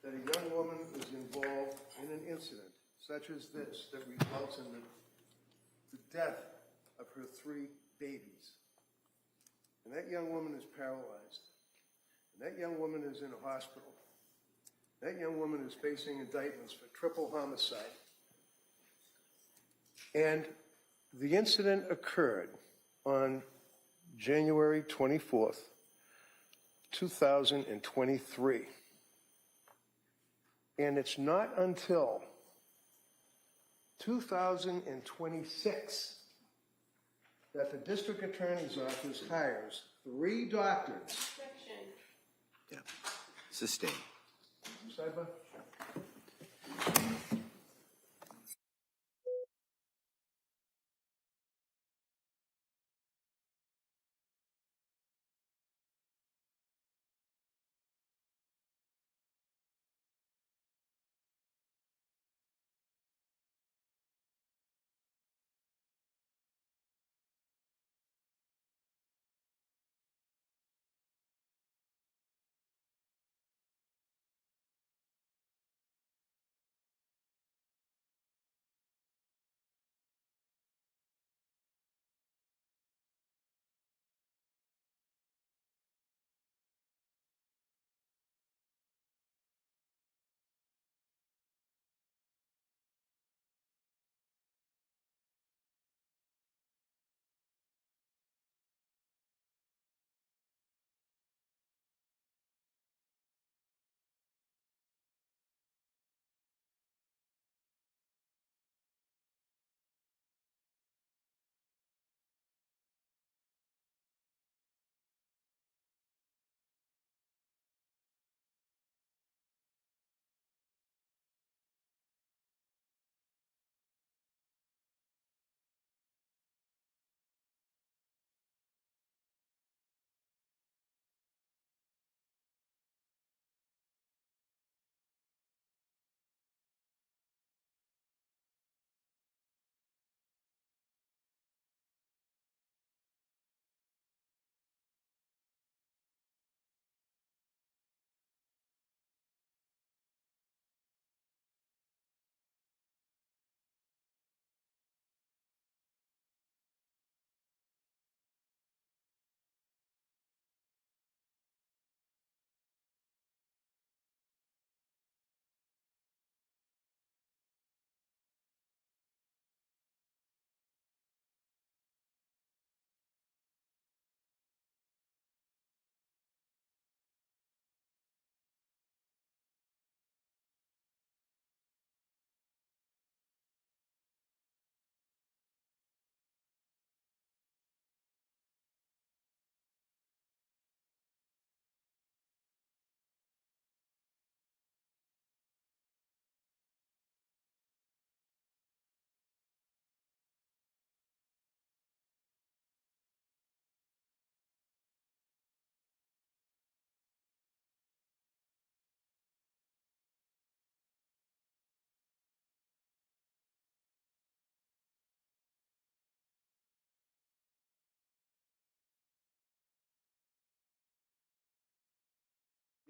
Speaker 4: that a young woman is involved in an incident such as this that results in the death of her 3 babies. And that young woman is paralyzed. And that young woman is in a hospital. That young woman is facing indictments for triple homicide. And the incident occurred on January 24th, 2023. And it's not until 2026 that the district attorney's office hires 3 doctors.
Speaker 3: Yeah. Sustained.
Speaker 4: Sidebar?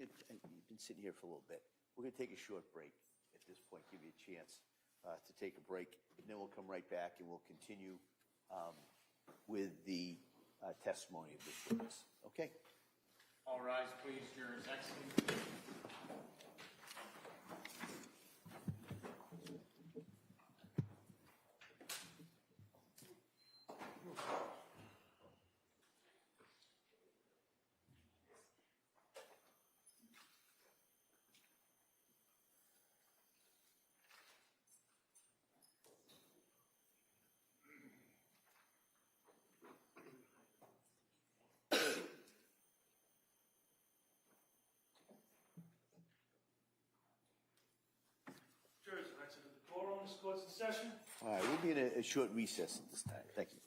Speaker 3: You've been sitting here for a little bit. We're going to take a short break at this point, give you a chance to take a break, and then we'll come right back and we'll continue with the testimony of this witness. Okay?
Speaker 6: All rise, please. Jurors exit.
Speaker 7: Jurors have exited the courtroom. This court's in session.
Speaker 3: All right, we'll be in a short recess at this time. Thank you.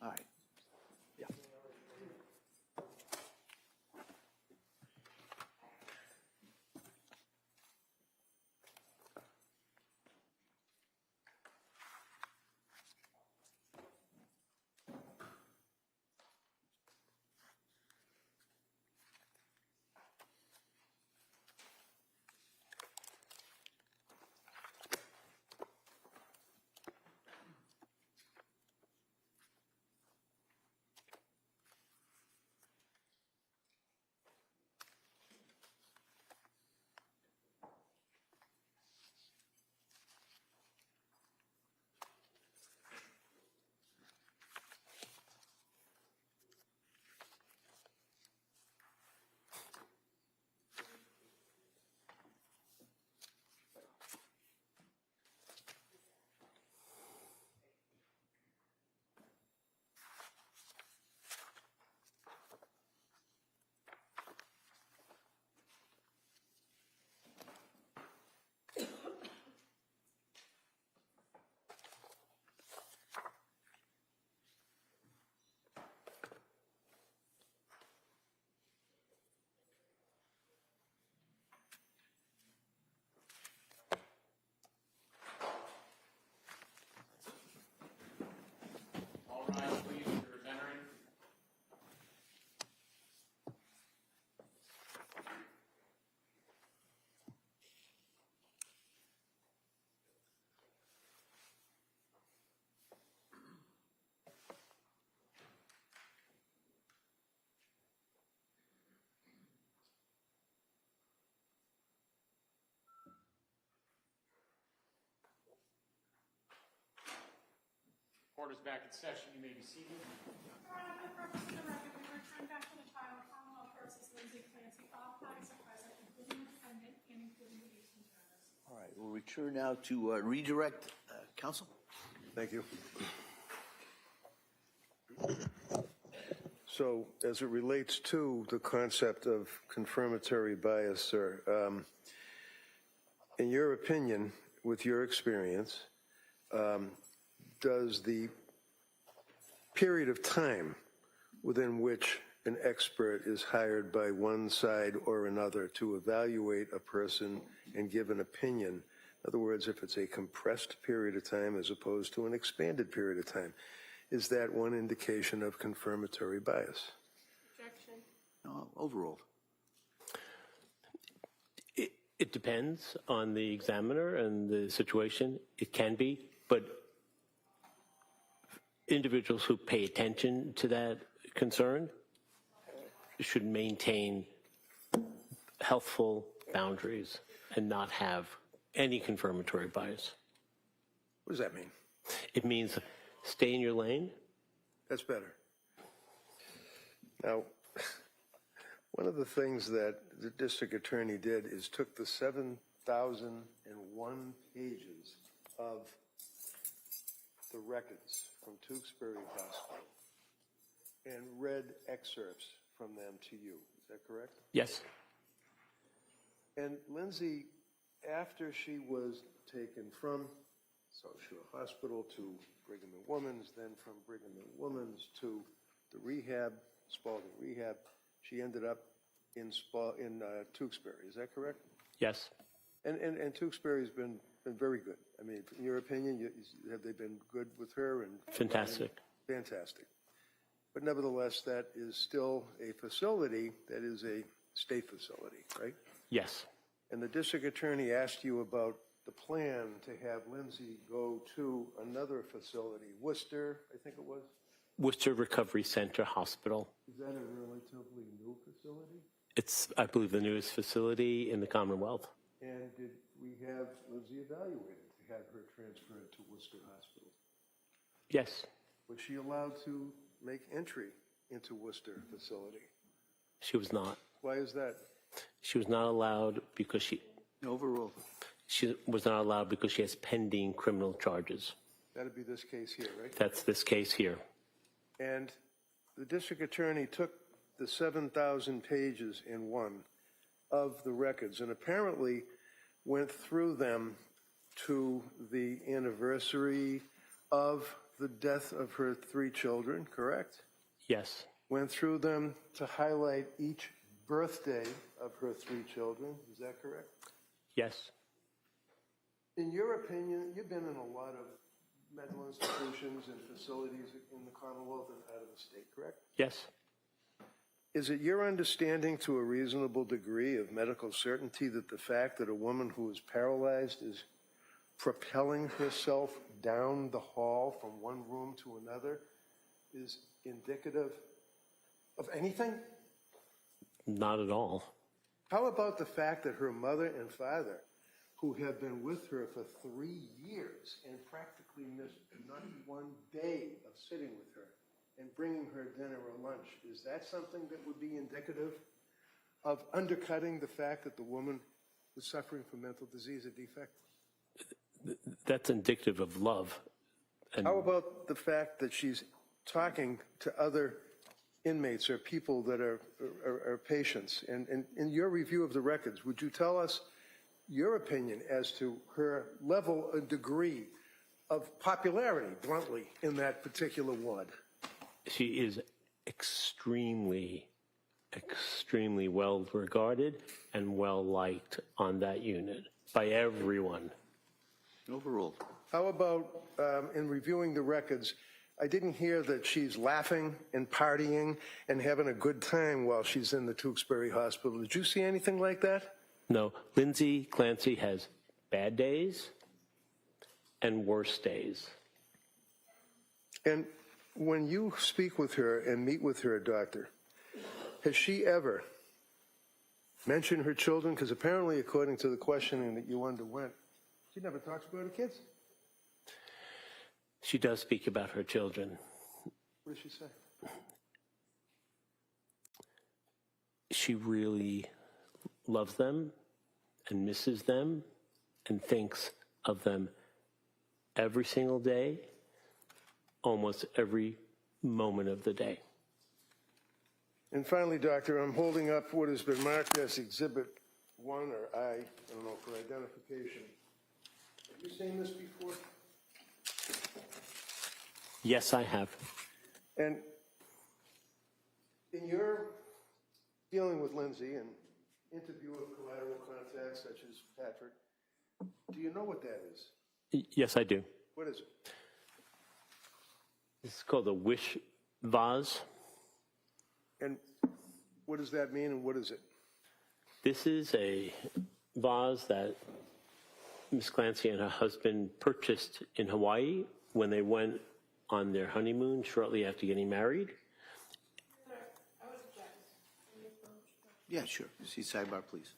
Speaker 3: All right. Yeah.
Speaker 6: All rise, please. Jurors entering. Court is back in session. You may be seated.
Speaker 2: Your Honor, for the purpose of the record, we return back to the trial of Commonwealth versus Lindsay Clancy. All parties are present, including the defendant and including the 18 jurors.
Speaker 3: All right, we'll return now to redirect counsel.
Speaker 4: Thank you. So, as it relates to the concept of confirmatory bias, sir, in your opinion, with your experience, does the period of time within which an expert is hired by one side or another to evaluate a person and give an opinion, in other words, if it's a compressed period of time as opposed to an expanded period of time, is that one indication of confirmatory bias?
Speaker 5: Objection.
Speaker 3: No, overruled.
Speaker 1: It depends on the examiner and the situation. It can be, but individuals who pay attention to that concern should maintain healthful boundaries and not have any confirmatory bias.
Speaker 4: What does that mean?
Speaker 1: It means stay in your lane.
Speaker 4: That's better. Now, one of the things that the district attorney did is took the 7,001 pages of the records from Tewksbury Hospital and read excerpts from them to you. Is that correct?
Speaker 1: Yes.
Speaker 4: And Lindsay, after she was taken from South Shore Hospital to Brigham and Women's, then from Brigham and Women's to the rehab, Spalding Rehab, she ended up in Tewksbury. Is that correct?
Speaker 1: Yes.
Speaker 4: And Tewksbury's been very good. I mean, in your opinion, have they been good with her? And
Speaker 1: Fantastic.
Speaker 4: Fantastic. But nevertheless, that is still a facility that is a state facility, right?
Speaker 1: Yes.
Speaker 4: And the district attorney asked you about the plan to have Lindsay go to another facility, Worcester, I think it was?
Speaker 1: Worcester Recovery Center Hospital.
Speaker 4: Is that a relatively new facility?
Speaker 1: It's, I believe, the newest facility in the Commonwealth.
Speaker 4: And did we have Lindsay evaluated to have her transferred to Worcester Hospital?
Speaker 1: Yes.
Speaker 4: Was she allowed to make entry into Worcester facility?
Speaker 1: She was not.
Speaker 4: Why is that?
Speaker 1: She was not allowed because she
Speaker 3: Overruled.
Speaker 1: was not allowed because she has pending criminal charges.
Speaker 4: That'd be this case here, right?
Speaker 1: That's this case here.
Speaker 4: And the district attorney took the 7,000 pages in one of the records and apparently went through them to the anniversary of the death of her 3 children, correct?
Speaker 1: Yes,
Speaker 4: Went through them to highlight each birthday of her 3 children, is that correct?
Speaker 1: yes,
Speaker 4: In your opinion, you've been in a lot of mental institutions and facilities in the Commonwealth and out of the state, correct?
Speaker 1: yes.
Speaker 4: Is it your understanding to a reasonable degree of medical certainty that the fact that a woman who is paralyzed is propelling herself down the hall from one room to another is indicative of anything?
Speaker 1: Not at all.
Speaker 4: How about the fact that her mother and father, who have been with her for 3 years and practically missed not one day of sitting with her and bringing her dinner or lunch, is that something that would be indicative of undercutting the fact that the woman was suffering from mental disease or defect?
Speaker 1: That's indicative of love. And
Speaker 4: How about the fact that she's talking to other inmates or people that are patients? And in your review of the records, would you tell us your opinion as to her level and degree of popularity, bluntly, in that particular ward?
Speaker 1: she is extremely, extremely well regarded and well liked on that unit by everyone.
Speaker 3: Overruled.
Speaker 4: How about, in reviewing the records, I didn't hear that she's laughing and partying and having a good time while she's in the Tewksbury Hospital. Did you see anything like that?
Speaker 1: No, Lindsay Clancy has bad days and worse days.
Speaker 4: And when you speak with her and meet with her, doctor, has she ever mentioned her children? Because apparently, according to the questioning that you underwent, she never talks about her kids.
Speaker 1: She does speak about her children.
Speaker 4: What does she say?
Speaker 1: She really loves them and misses them and thinks of them every single day, almost every moment of the day.
Speaker 4: And finally, doctor, I'm holding up what has been marked as Exhibit 1 or I don't know, for identification. Have you seen this before?
Speaker 1: Yes, I have.
Speaker 4: And in your dealing with Lindsay and interview of collateral contacts such as Patrick, do you know what that is?
Speaker 1: Yes, I do.
Speaker 4: What is it?
Speaker 1: This is called a wish vase.
Speaker 4: And what does that mean and what is it?
Speaker 1: This is a vase that Miss Clancy and her husband purchased in Hawaii when they went on their honeymoon shortly after getting married.
Speaker 3: Yeah, sure. See sidebar, please.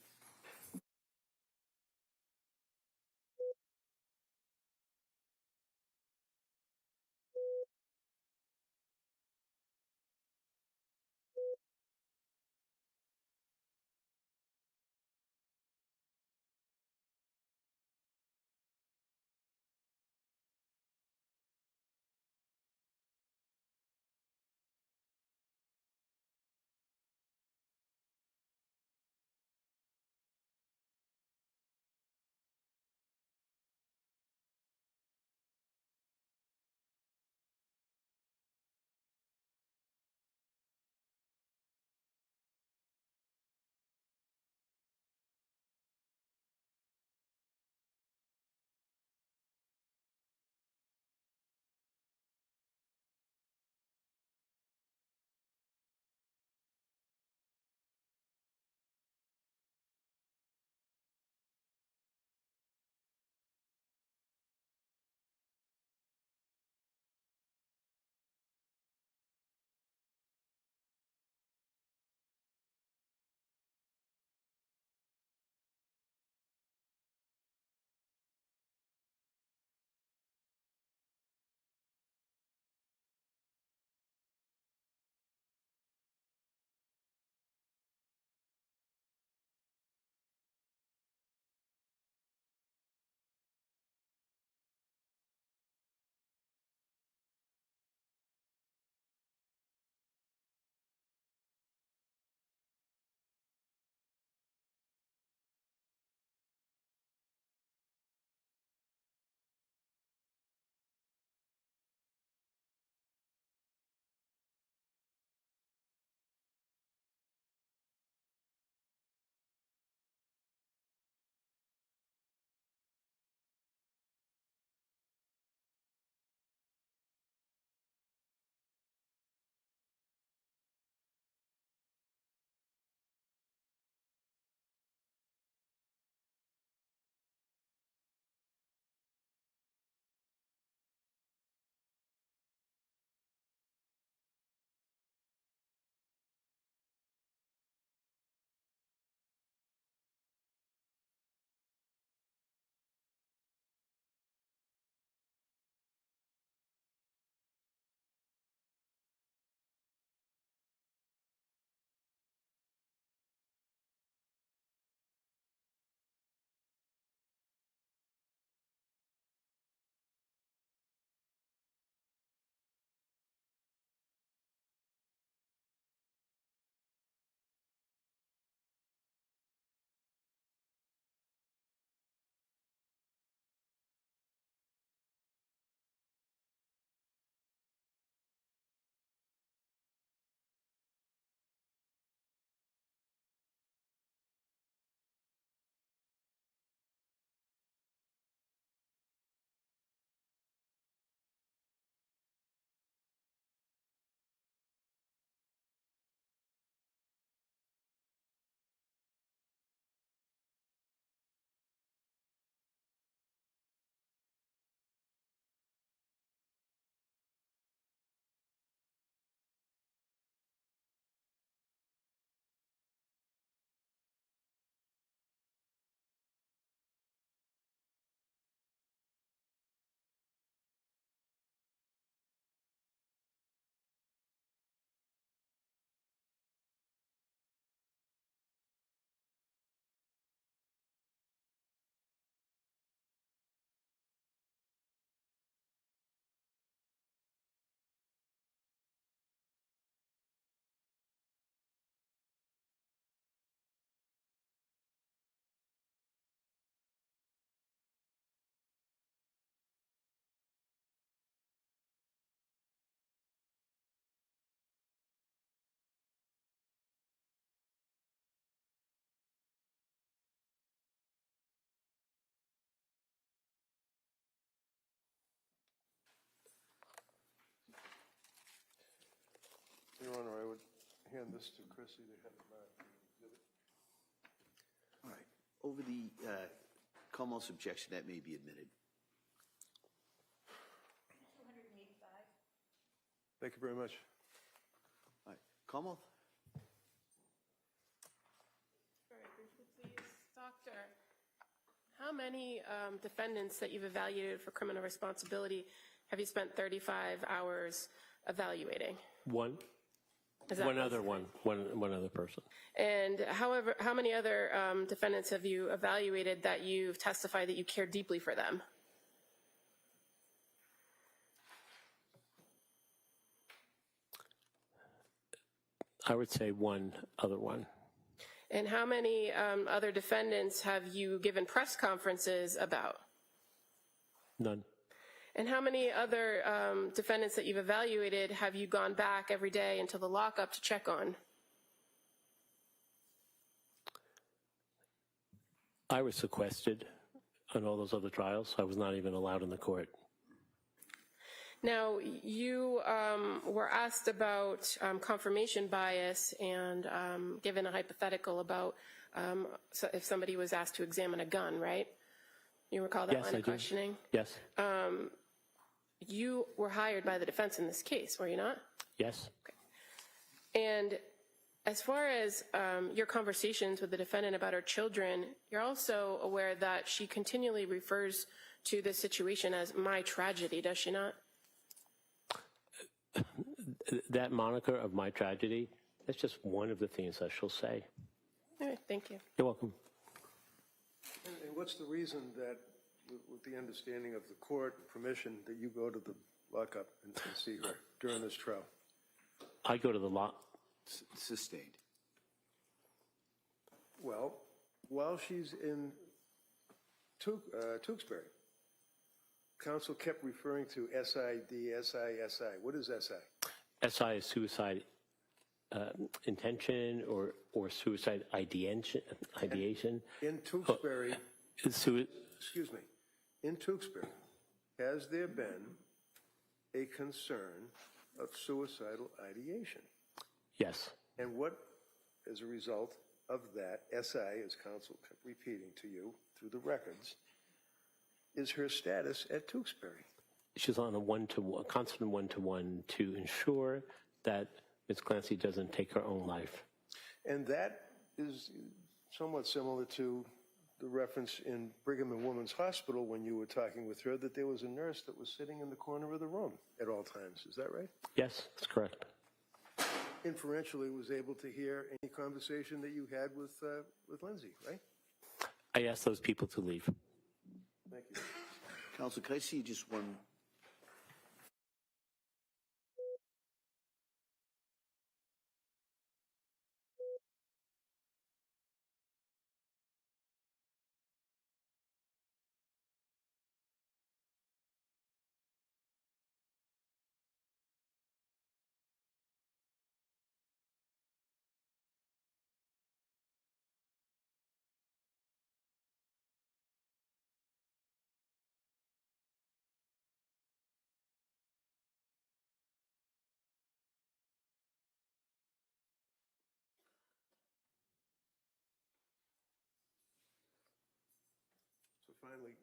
Speaker 4: hand this to Chrissy to have the exhibit.
Speaker 3: All right. Over the Commonwealth's objection, that may be admitted.
Speaker 2: 285.
Speaker 4: Thank you very much.
Speaker 3: All right. Commonwealth?
Speaker 5: Very briefly, please. Doctor, how many defendants that you've evaluated for criminal responsibility have you spent 35 hours evaluating?
Speaker 1: One
Speaker 5: Is that
Speaker 1: one other person.
Speaker 5: And however, how many other defendants have you evaluated that you've testified that you care deeply for them?
Speaker 1: I would say one other one.
Speaker 5: And how many other defendants have you given press conferences about?
Speaker 1: None.
Speaker 5: And how many other defendants that you've evaluated have you gone back every day until the lockup to check on?
Speaker 1: I was sequestered on all those other trials. I was not even allowed in the court.
Speaker 5: Now, you were asked about confirmation bias and given a hypothetical about if somebody was asked to examine a gun, right? You recall that
Speaker 1: Yes,
Speaker 5: line
Speaker 1: I
Speaker 5: of
Speaker 1: do.
Speaker 5: questioning?
Speaker 1: Yes.
Speaker 5: You were hired by the defense in this case, were you not?
Speaker 1: Yes.
Speaker 5: And as far as your conversations with the defendant about her children, you're also aware that she continually refers to this situation as my tragedy, does she not?
Speaker 1: That moniker of my tragedy, that's just one of the things that she'll say.
Speaker 5: All right, thank you.
Speaker 1: You're welcome.
Speaker 4: And what's the reason that, with the understanding of the court permission, that you go to the lockup and see her during this trial?
Speaker 1: I go to the
Speaker 3: Sustained.
Speaker 4: Well, while she's in Tewksbury, counsel kept referring to SID, SI. What is SI?
Speaker 1: SI is suicide intention or suicide ideation.
Speaker 4: In Tewksbury, excuse me, in Tewksbury, has there been a concern of suicidal ideation?
Speaker 1: Yes.
Speaker 4: And what, as a result of that, SI, as counsel kept repeating to you through the records, is her status at Tewksbury?
Speaker 1: She's on a constant one-to-one to ensure that Ms. Clancy doesn't take her own life.
Speaker 4: And that is somewhat similar to the reference in Brigham and Women's Hospital when you were talking with her that there was a nurse that was sitting in the corner of the room at all times. Is that right?
Speaker 1: Yes, that's correct.
Speaker 4: Inferentially was able to hear any conversation that you had with Lindsay, right?
Speaker 1: I asked those people to leave.
Speaker 4: Thank you.
Speaker 3: Counsel, can I see just one?
Speaker 4: So finally,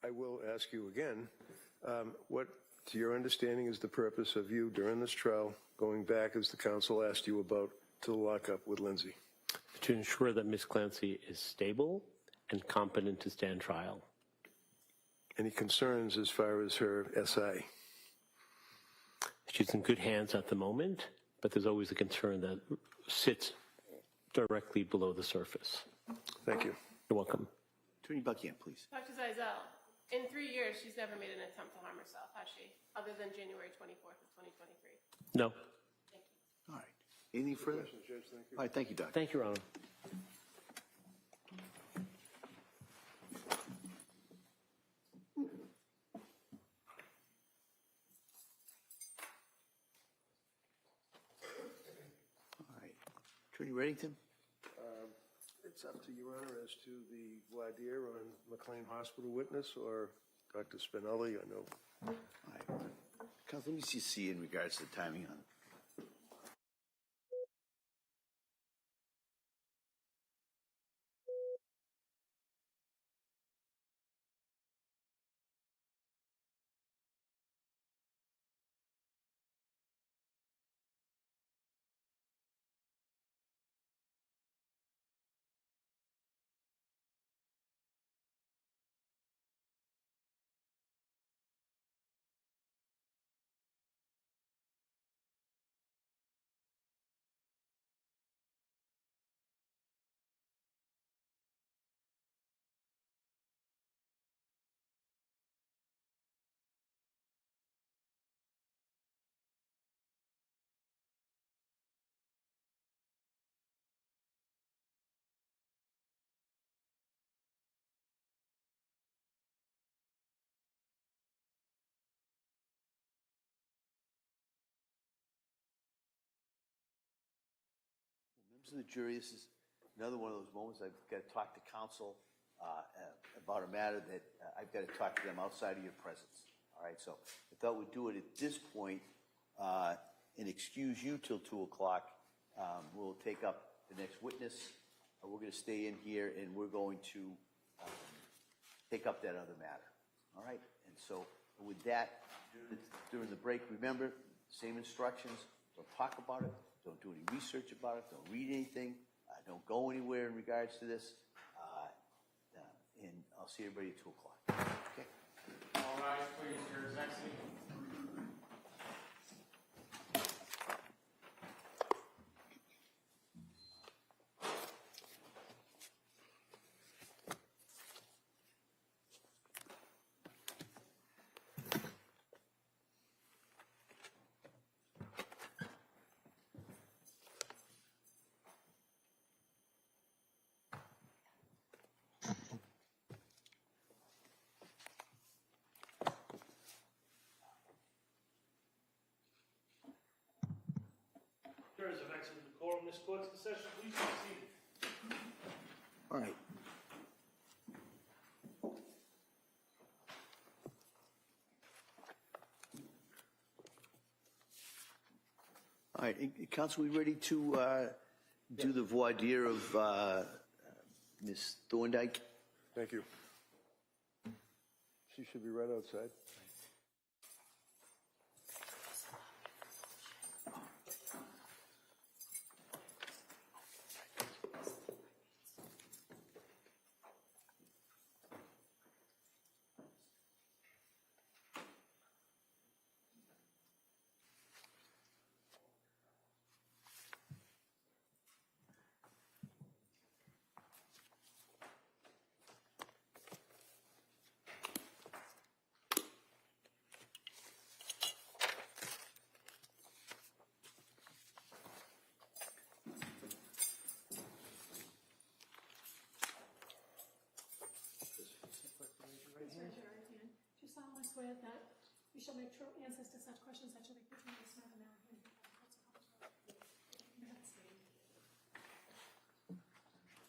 Speaker 4: I will ask you again, what, to your understanding, is the purpose of you during this trial going back, as the counsel asked you about, to the lockup with Lindsay?
Speaker 1: To ensure that Ms. Clancy is stable and competent to stand trial.
Speaker 4: Any concerns as far as her SI?
Speaker 1: She's in good hands at the moment, but there's always a concern that sits directly below the surface.
Speaker 4: Thank you.
Speaker 1: You're welcome.
Speaker 3: Attorney Buckingham, please.
Speaker 5: Dr. Zeisel, in 3 years, she's never made an attempt to harm herself, has she? Other than January 24th of 2023.
Speaker 1: No.
Speaker 5: Thank you.
Speaker 3: All right. Anything further?
Speaker 4: Judge, thank you.
Speaker 3: All right, thank you, Doctor.
Speaker 1: Thank you, Your Honor.
Speaker 3: All right. Attorney Reddington?
Speaker 4: It's up to Your Honor as to the voir dire on McLean Hospital witness or Dr. Spinelli. I know.
Speaker 3: All right. Counsel, let me see in regards to the timing on members of the jury, this is another one of those moments I've got to talk to counsel about a matter that I've got to talk to them outside of your presence. All right, so I thought we'd do it at this point and excuse you till 2 o'clock. We'll take up the next witness. We're going to stay in here and we're going to take up that other matter. All right, and so with that, during the break, remember, same instructions. Don't talk about it. Don't do any research about it. Don't read anything. Don't go anywhere in regards to this. And I'll see everybody at 2 o'clock. Okay.
Speaker 6: All rise, please. Your Excellency.
Speaker 7: Jurors have exited the courtroom. This court's in session. Please be seated.
Speaker 3: All right. All right, counsel, we ready to do the voir dire of Ms. Thorndike?
Speaker 4: Thank you. She should be right outside.
Speaker 2: Do you solemnly swear that you shall make true answers to such questions that shall be put to the smart American?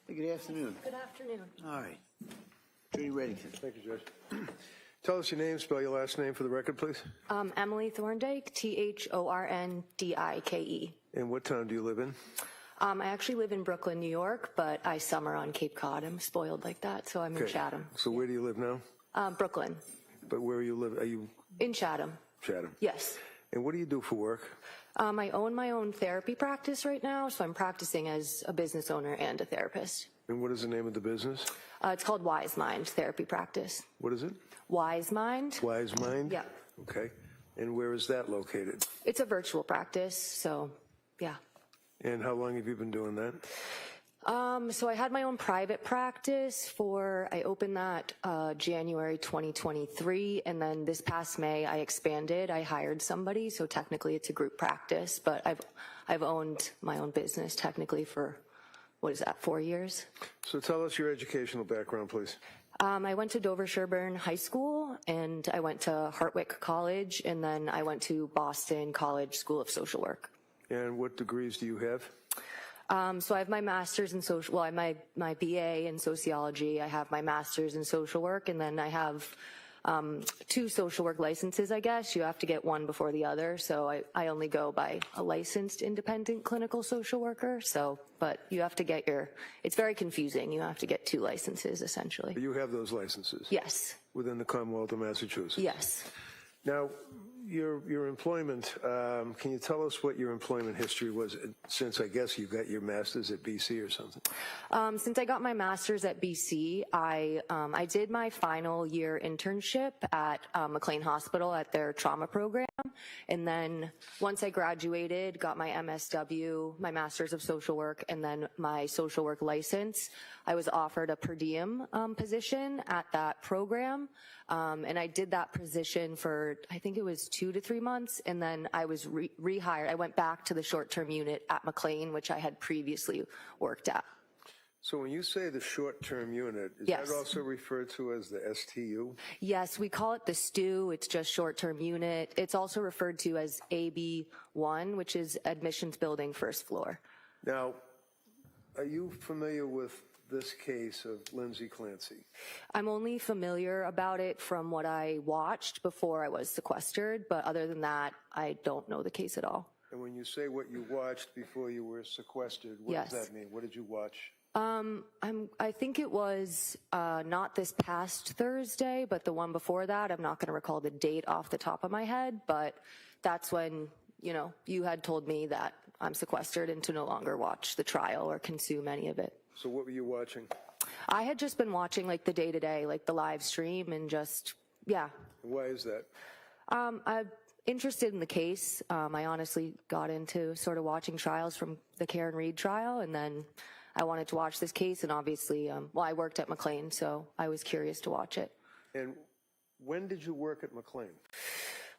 Speaker 3: Hey, good afternoon.
Speaker 8: Good afternoon.
Speaker 3: All right. Attorney Reddington.
Speaker 4: Thank you, Judge. Tell us your name, spell your last name for the record, please.
Speaker 8: Emily Thorndike, Thorndike.
Speaker 4: And what town do you live in?
Speaker 8: I actually live in Brooklyn, New York, but I summer on Cape Cod. I'm spoiled like that, so I'm in Chatham.
Speaker 4: So where do you live now?
Speaker 8: Brooklyn.
Speaker 4: But where you live, are you
Speaker 8: In Chatham.
Speaker 4: Chatham?
Speaker 8: Yes.
Speaker 4: And what do you do for work?
Speaker 8: I own my own therapy practice right now, so I'm practicing as a business owner and a therapist.
Speaker 4: And what is the name of the business?
Speaker 8: It's called Wise Mind Therapy Practice.
Speaker 4: What is it?
Speaker 8: Wise Mind.
Speaker 4: Wise Mind?
Speaker 8: Yeah.
Speaker 4: Okay. And where is that located?
Speaker 8: It's a virtual practice, so yeah.
Speaker 4: And how long have you been doing that?
Speaker 8: So I had my own private practice I opened that January 2023, and then this past May I expanded. I hired somebody, so technically it's a group practice, but I've owned my own business technically for, 4 years?
Speaker 4: So tell us your educational background, please.
Speaker 8: I went to Dover Sherburne High School, and I went to Hartwick College, and then I went to Boston College School of Social Work.
Speaker 4: And what degrees do you have?
Speaker 8: So I have my master's in social, well, I have my BA in sociology. I have my master's in social work, and then I have 2 social work licenses, I guess. You have to get one before the other. So I only go by a licensed independent clinical social worker. So, but you have to get it's very confusing. You have to get 2 licenses essentially.
Speaker 4: You have those licenses?
Speaker 8: Yes.
Speaker 4: Within the Commonwealth of Massachusetts?
Speaker 8: Yes.
Speaker 4: Now, your employment, can you tell us what your employment history was since I guess you got your master's at BC or something?
Speaker 8: Since I got my master's at BC, I did my final year internship at McLean Hospital at their trauma program. And then once I graduated, got my MSW, my master's of social work, and then my social work license, I was offered a per diem position at that program. And I did that position for, I think it was 2 to 3 months. And then I was rehired. I went back to the short-term unit at McLean, which I had previously worked at.
Speaker 4: So when you say the short-term unit, is
Speaker 8: Yes.
Speaker 4: that also referred to as the STU?
Speaker 8: Yes, we call it the STU. It's just short-term unit. It's also referred to as AB1, which is admissions building first floor.
Speaker 4: Now, Are you familiar with this case of Lindsay Clancy?
Speaker 8: I'm only familiar about it from what I watched before I was sequestered, but other than that, I don't know the case at all.
Speaker 4: And when you say what you watched before you were sequestered, what
Speaker 8: Yes.
Speaker 4: does that mean? What did you watch?
Speaker 8: I think it was not this past Thursday, but the one before that. I'm not going to recall the date off the top of my head, but that's when, you know, you had told me that I'm sequestered and to no longer watch the trial or consume any of it.
Speaker 4: So what were you watching?
Speaker 8: I had just been watching like the day-to-day, like the live stream and just, yeah.
Speaker 4: Why is that?
Speaker 8: I'm interested in the case. I honestly got into sort of watching trials from the Karen Reed trial, and then I wanted to watch this case, and obviously, well, I worked at McLean, so I was curious to watch it.
Speaker 4: And when did you work at McLean?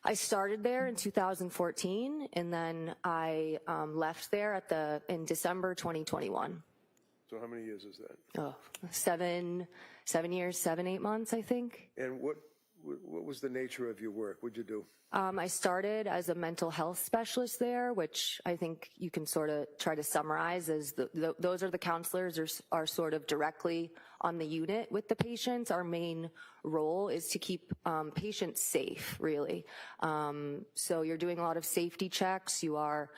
Speaker 8: I started there in 2014, and then I left there in December 2021.
Speaker 4: So how many years is that?
Speaker 8: Oh, 7 years, 8 months, I think.
Speaker 4: And what was the nature of your work? What'd you do?
Speaker 8: I started as a mental health specialist there, which I think you can sort of try to summarize as those are the counselors are sort of directly on the unit with the patients. Our main role is to keep patients safe, really. So you're doing a lot of safety checks. You are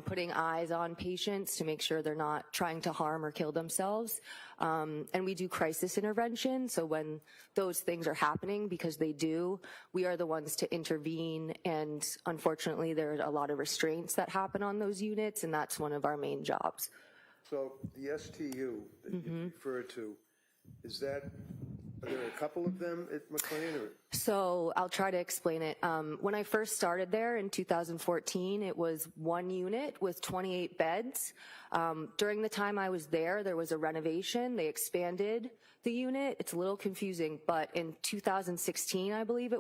Speaker 8: putting eyes on patients to make sure they're not trying to harm or kill themselves. And we do crisis intervention. So when those things are happening, because they do, we are the ones to intervene. And unfortunately, there are a lot of restraints that happen on those units, and that's one of our main jobs.
Speaker 4: So the STU that you refer to, are there a couple of them at McLean? Or?
Speaker 8: So I'll try to explain it. When I first started there in 2014, it was one unit with 28 beds. During the time I was there was a renovation. They expanded the unit. It's a little confusing, but in 2016, I believe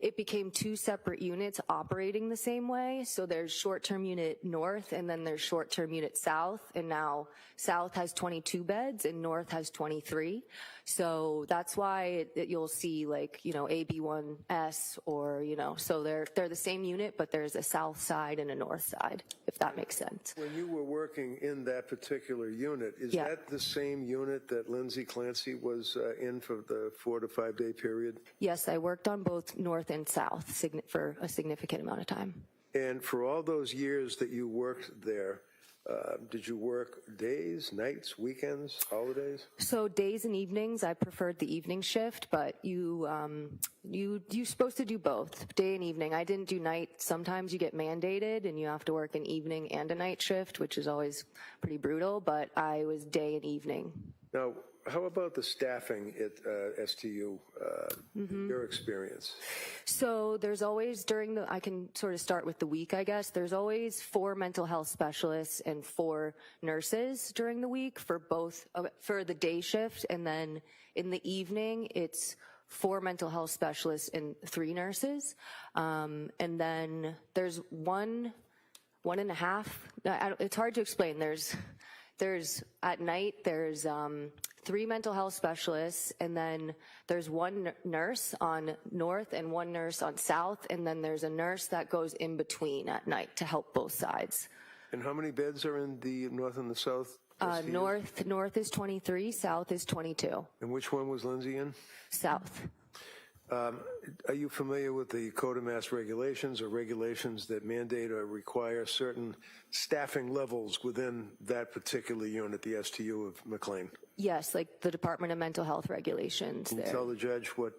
Speaker 8: it became two separate units operating the same way. So there's short-term unit north, and then there's short-term unit south, and now south has 22 beds and north has 23. So that's why you'll see like, you know, AB1S or, you know, so they're the same unit, but there's a south side and a north side, if that makes sense.
Speaker 4: When you were working in that particular unit, is
Speaker 8: Yeah.
Speaker 4: that the same unit that Lindsay Clancy was in for the 4 to 5 day period?
Speaker 8: Yes, I worked on both north and south for a significant amount of time.
Speaker 4: And for all those years that you worked there, did you work days, nights, weekends, holidays?
Speaker 8: So days and evenings, I preferred the evening shift, but you're supposed to do both, day and evening. I didn't do night. Sometimes you get mandated and you have to work an evening and a night shift, which is always pretty brutal, but I was day and evening.
Speaker 4: Now, how about the staffing at STU, your experience?
Speaker 8: So there's always I can sort of start with the week, I guess. There's always 4 mental health specialists and 4 nurses during the week for the day shift. And then in the evening, it's 4 mental health specialists and 3 nurses. And then there's one and a half. It's hard to explain. There's at night, there's 3 mental health specialists, and then there's 1 nurse on north and 1 nurse on south, and then there's a nurse that goes in between at night to help both sides.
Speaker 4: And how many beds are in the north and the south?
Speaker 8: North is 23, south is 22.
Speaker 4: And which one was Lindsay in?
Speaker 8: South.
Speaker 4: Are you familiar with the Code of Mass Regulations or regulations that mandate or require certain staffing levels within that particular unit, the STU of McLean?
Speaker 8: Yes, like the Department of Mental Health regulations
Speaker 4: Can you
Speaker 8: there.
Speaker 4: tell the judge what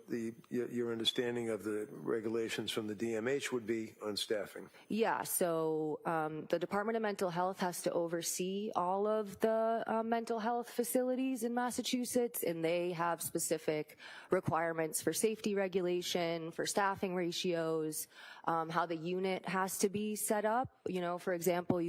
Speaker 4: your understanding of the regulations from the DMH would be on staffing?
Speaker 8: Yeah, so the Department of Mental Health has to oversee all of the mental health facilities in Massachusetts, and they have specific requirements for safety regulation, for staffing ratios, how the unit has to be set up. You know, for example,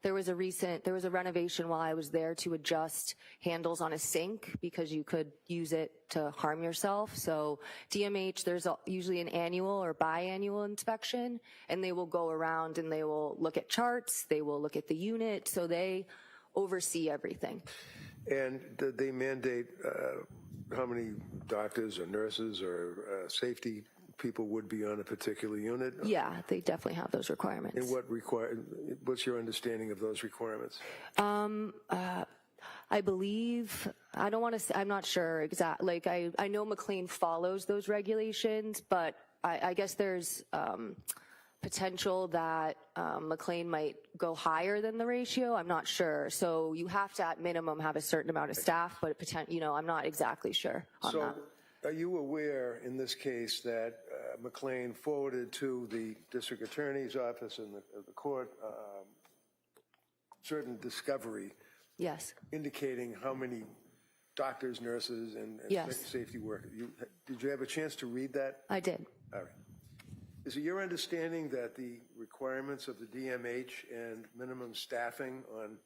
Speaker 8: there was a renovation while I was there to adjust handles on a sink because you could use it to harm yourself. So DMH, there's usually an annual or biannual inspection, and they will go around and they will look at charts, they will look at the unit, so they oversee everything.
Speaker 4: And they mandate how many doctors or nurses or safety people would be on a particular unit?
Speaker 8: Yeah, they definitely have those requirements.
Speaker 4: And what's your understanding of those requirements?
Speaker 8: I believe, I don't want to say, I'm not sure exactly. Like, I know McLean follows those regulations, but I guess there's potential that McLean might go higher than the ratio. I'm not sure. So you have to, at minimum, have a certain amount of staff, but I'm not exactly sure on that.
Speaker 4: Are you aware in this case that McLean forwarded to the district attorney's office and the court certain discovery?
Speaker 8: Yes.
Speaker 4: Indicating how many doctors, nurses, and
Speaker 8: Yes.
Speaker 4: safety workers. Did you have a chance to read that?
Speaker 8: I did.
Speaker 4: All right. Is it your understanding that the requirements of the DMH and minimum staffing on,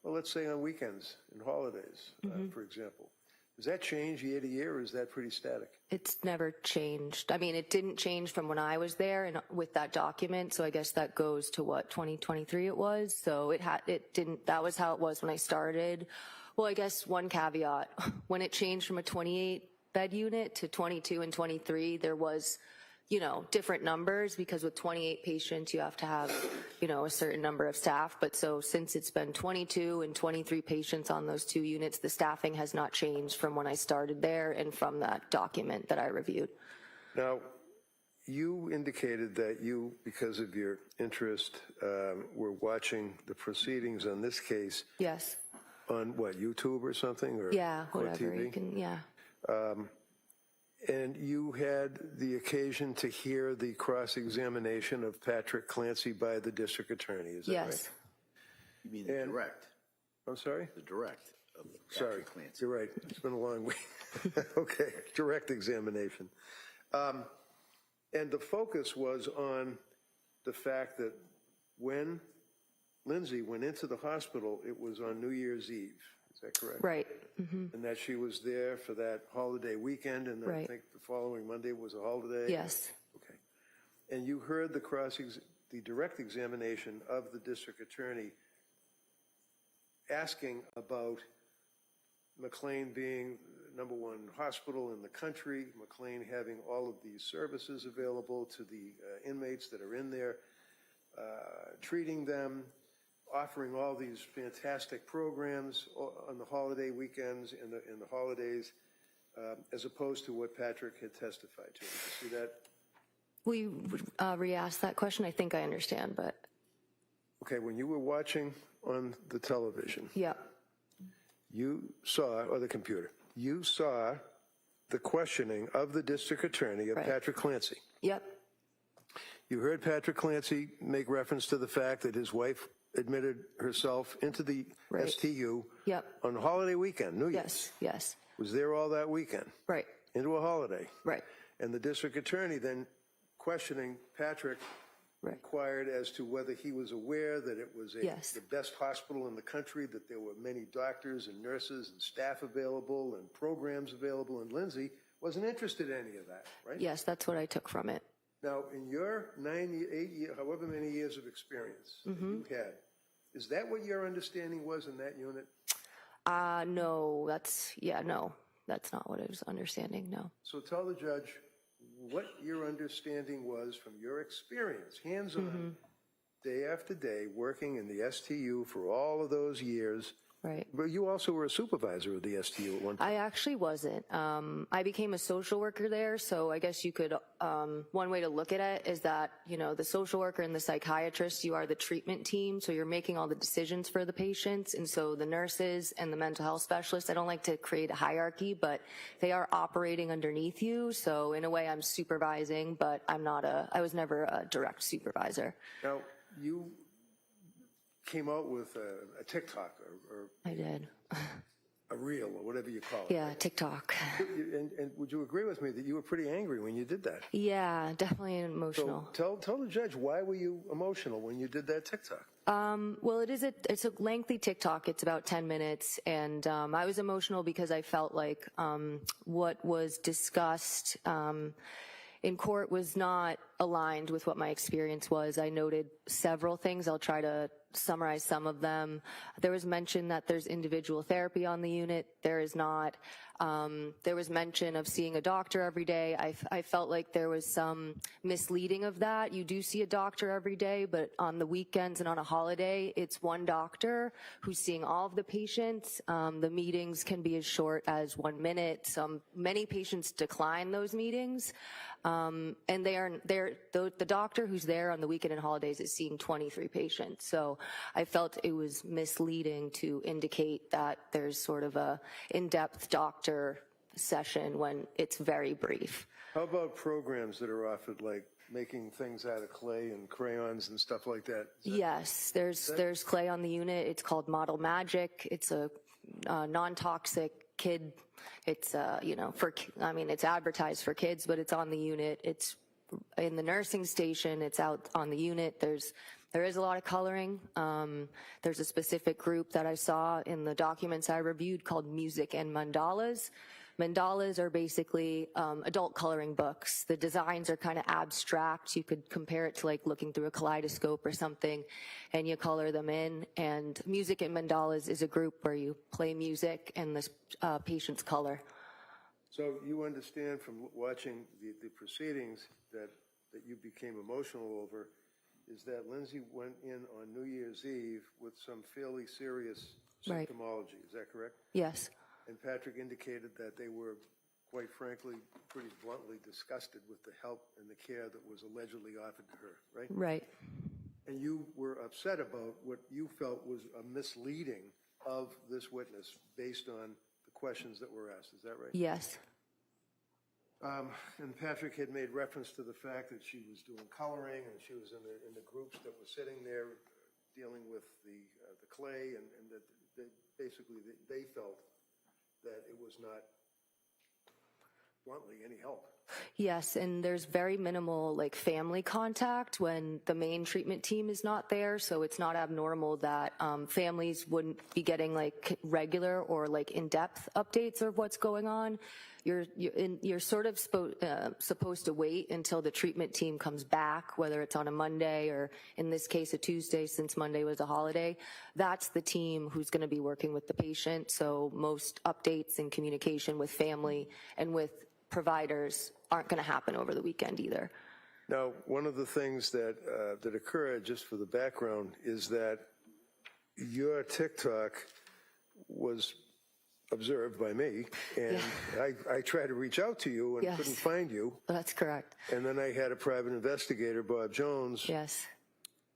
Speaker 4: well, let's say on weekends and holidays, for example, does that change year to year, or is that pretty static?
Speaker 8: It's never changed. I mean, it didn't change from when I was there and with that document. So I guess that goes to what, 2023 it was. So it didn't, that was how it was when I started. Well, I guess one caveat, when it changed from a 28 bed unit to 22 and 23, there was, different numbers, because with 28 patients, you have to have, a certain number of staff. But so since it's been 22 and 23 patients on those two units, the staffing has not changed from when I started there and from that document that I reviewed.
Speaker 4: Now, you indicated that you, because of your interest, were watching the proceedings on this case.
Speaker 8: Yes.
Speaker 4: On what, YouTube or something? Or
Speaker 8: Yeah, whatever.
Speaker 4: TV?
Speaker 8: You can, yeah.
Speaker 4: And you had the occasion to hear the cross-examination of Patrick Clancy by the district attorney, is that right?
Speaker 8: Yes.
Speaker 3: You mean the direct?
Speaker 4: I'm sorry?
Speaker 3: The direct of
Speaker 4: Sorry,
Speaker 3: Patrick Clancy.
Speaker 4: you're right. It's been a long week. Okay, direct examination. And the focus was on the fact that when Lindsay went into the hospital, it was on New Year's Eve. Is that correct?
Speaker 8: Right.
Speaker 4: And that she was there for that holiday weekend, and I
Speaker 8: Right.
Speaker 4: think the following Monday was a holiday?
Speaker 8: Yes.
Speaker 4: Okay. And you heard the direct examination of the district attorney asking about McLean being number one hospital in the country, McLean having all of these services available to the inmates that are in there, treating them, offering all these fantastic programs on the holiday weekends and the holidays, as opposed to what Patrick had testified to. Did you see that?
Speaker 8: We re-asked that question. I think I understand, but.
Speaker 4: Okay, when you were watching on the television,
Speaker 8: Yeah.
Speaker 4: you saw, or the computer, you saw the questioning of the district attorney of
Speaker 8: Right.
Speaker 4: Patrick Clancy.
Speaker 8: Yep.
Speaker 4: You heard Patrick Clancy make reference to the fact that his wife admitted herself into the
Speaker 8: Right.
Speaker 4: STU
Speaker 8: Yep.
Speaker 4: on a holiday weekend, New Year's.
Speaker 8: Yes. Yes.
Speaker 4: Was there all that weekend,
Speaker 8: Right.
Speaker 4: into a holiday.
Speaker 8: Right.
Speaker 4: And the district attorney then questioning Patrick
Speaker 8: Right.
Speaker 4: inquired as to whether he was aware that it was
Speaker 8: Yes.
Speaker 4: the best hospital in the country, that there were many doctors and nurses and staff available and programs available, and Lindsay wasn't interested in any of that, right?
Speaker 8: Yes, that's what I took from it.
Speaker 4: Now, in your 8 years, however many years of experience that you had, is that what your understanding was in that unit?
Speaker 8: No, that's not what I was understanding, no.
Speaker 4: So tell the judge what your understanding was from your experience, hands-on, day after day, working in the STU for all of those years.
Speaker 8: Right.
Speaker 4: But you also were a supervisor of the STU at one time.
Speaker 8: I actually wasn't. I became a social worker there, so I guess you could, one way to look at it is that, the social worker and the psychiatrist, you are the treatment team, so you're making all the decisions for the patients, and so the nurses and the mental health specialists, I don't like to create a hierarchy, but they are operating underneath you, so in a way I'm supervising, but I was never a direct supervisor.
Speaker 4: Now, you came out with a TikTok or
Speaker 8: I did.
Speaker 4: a reel or whatever you call it.
Speaker 8: Yeah, TikTok.
Speaker 4: And would you agree with me that you were pretty angry when you did that?
Speaker 8: Yeah, definitely emotional.
Speaker 4: So tell the judge, why were you emotional when you did that TikTok?
Speaker 8: Well, it's a lengthy TikTok. It's about 10 minutes. And I was emotional because I felt like what was discussed in court was not aligned with what my experience was. I noted several things. I'll try to summarize some of them. There was mention that there's individual therapy on the unit. There is not. There was mention of seeing a doctor every day. I felt like there was some misleading of that. You do see a doctor every day, but on the weekends and on a holiday, it's one doctor who's seeing all of the patients. The meetings can be as short as 1 minute. Many patients decline those meetings. And the doctor who's there on the weekend and holidays is seeing 23 patients. So I felt it was misleading to indicate that there's sort of a in-depth doctor session when it's very brief.
Speaker 4: How about programs that are offered, like making things out of clay and crayons and stuff like that?
Speaker 8: Yes, there's clay on the unit. It's called Model Magic. It's a non-toxic kid. It's it's advertised for kids, but it's on the unit. It's in the nursing station. It's out on the unit. There is a lot of coloring. There's a specific group that I saw in the documents I reviewed called Music and Mandalas. Mandalas are basically adult coloring books. The designs are kind of abstract. You could compare it to like looking through a kaleidoscope or something, and you color them in. And Music and Mandalas is a group where you play music and the patients color.
Speaker 4: So you understand from watching the proceedings that you became emotional over is that Lindsay went in on New Year's Eve with some fairly serious
Speaker 8: Right.
Speaker 4: symptomology. Is that correct?
Speaker 8: Yes.
Speaker 4: And Patrick indicated that they were, quite frankly, pretty bluntly disgusted with the help and the care that was allegedly offered to her, right?
Speaker 8: Right.
Speaker 4: And you were upset about what you felt was a misleading of this witness based on the questions that were asked. Is that right?
Speaker 8: Yes.
Speaker 4: And Patrick had made reference to the fact that she was doing coloring and she was in the groups that were sitting there dealing with the clay, and that they felt that it was not, bluntly, any help.
Speaker 8: Yes, and there's very minimal like family contact when the main treatment team is not there, so it's not abnormal that families wouldn't be getting like regular or like in-depth updates of what's going on. You're sort of supposed to wait until the treatment team comes back, whether it's on a Monday or in this case a Tuesday, since Monday was a holiday. That's the team who's going to be working with the patient, so most updates and communication with family and with providers aren't going to happen over the weekend either.
Speaker 4: Now, one of the things that occurred, just for the background, is that your TikTok was observed by me, and I tried to reach out to you and
Speaker 8: Yes.
Speaker 4: couldn't find you.
Speaker 8: That's correct.
Speaker 4: And then I had a private investigator, Bob Jones,
Speaker 8: Yes.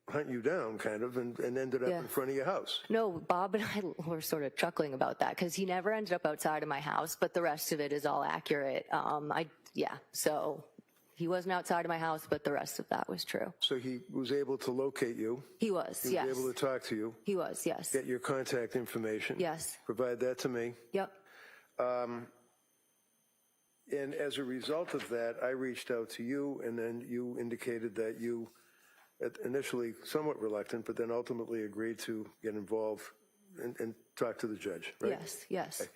Speaker 4: hunt you down, kind of, and ended up
Speaker 8: Yeah.
Speaker 4: in front of your house.
Speaker 8: No, Bob and I were sort of chuckling about that because he never ended up outside of my house, but the rest of it is all accurate. So he wasn't outside of my house, but the rest of that was true.
Speaker 4: So he was able to locate you.
Speaker 8: He was,
Speaker 4: He
Speaker 8: yes.
Speaker 4: was able to talk to you,
Speaker 8: He was, yes.
Speaker 4: get your contact information.
Speaker 8: Yes.
Speaker 4: Provide that to me.
Speaker 8: Yep.
Speaker 4: And as a result of that, I reached out to you, and then you indicated that you, initially somewhat reluctant, but then ultimately agreed to get involved and talk to the judge, right?
Speaker 8: Yes, yes.
Speaker 4: Okay.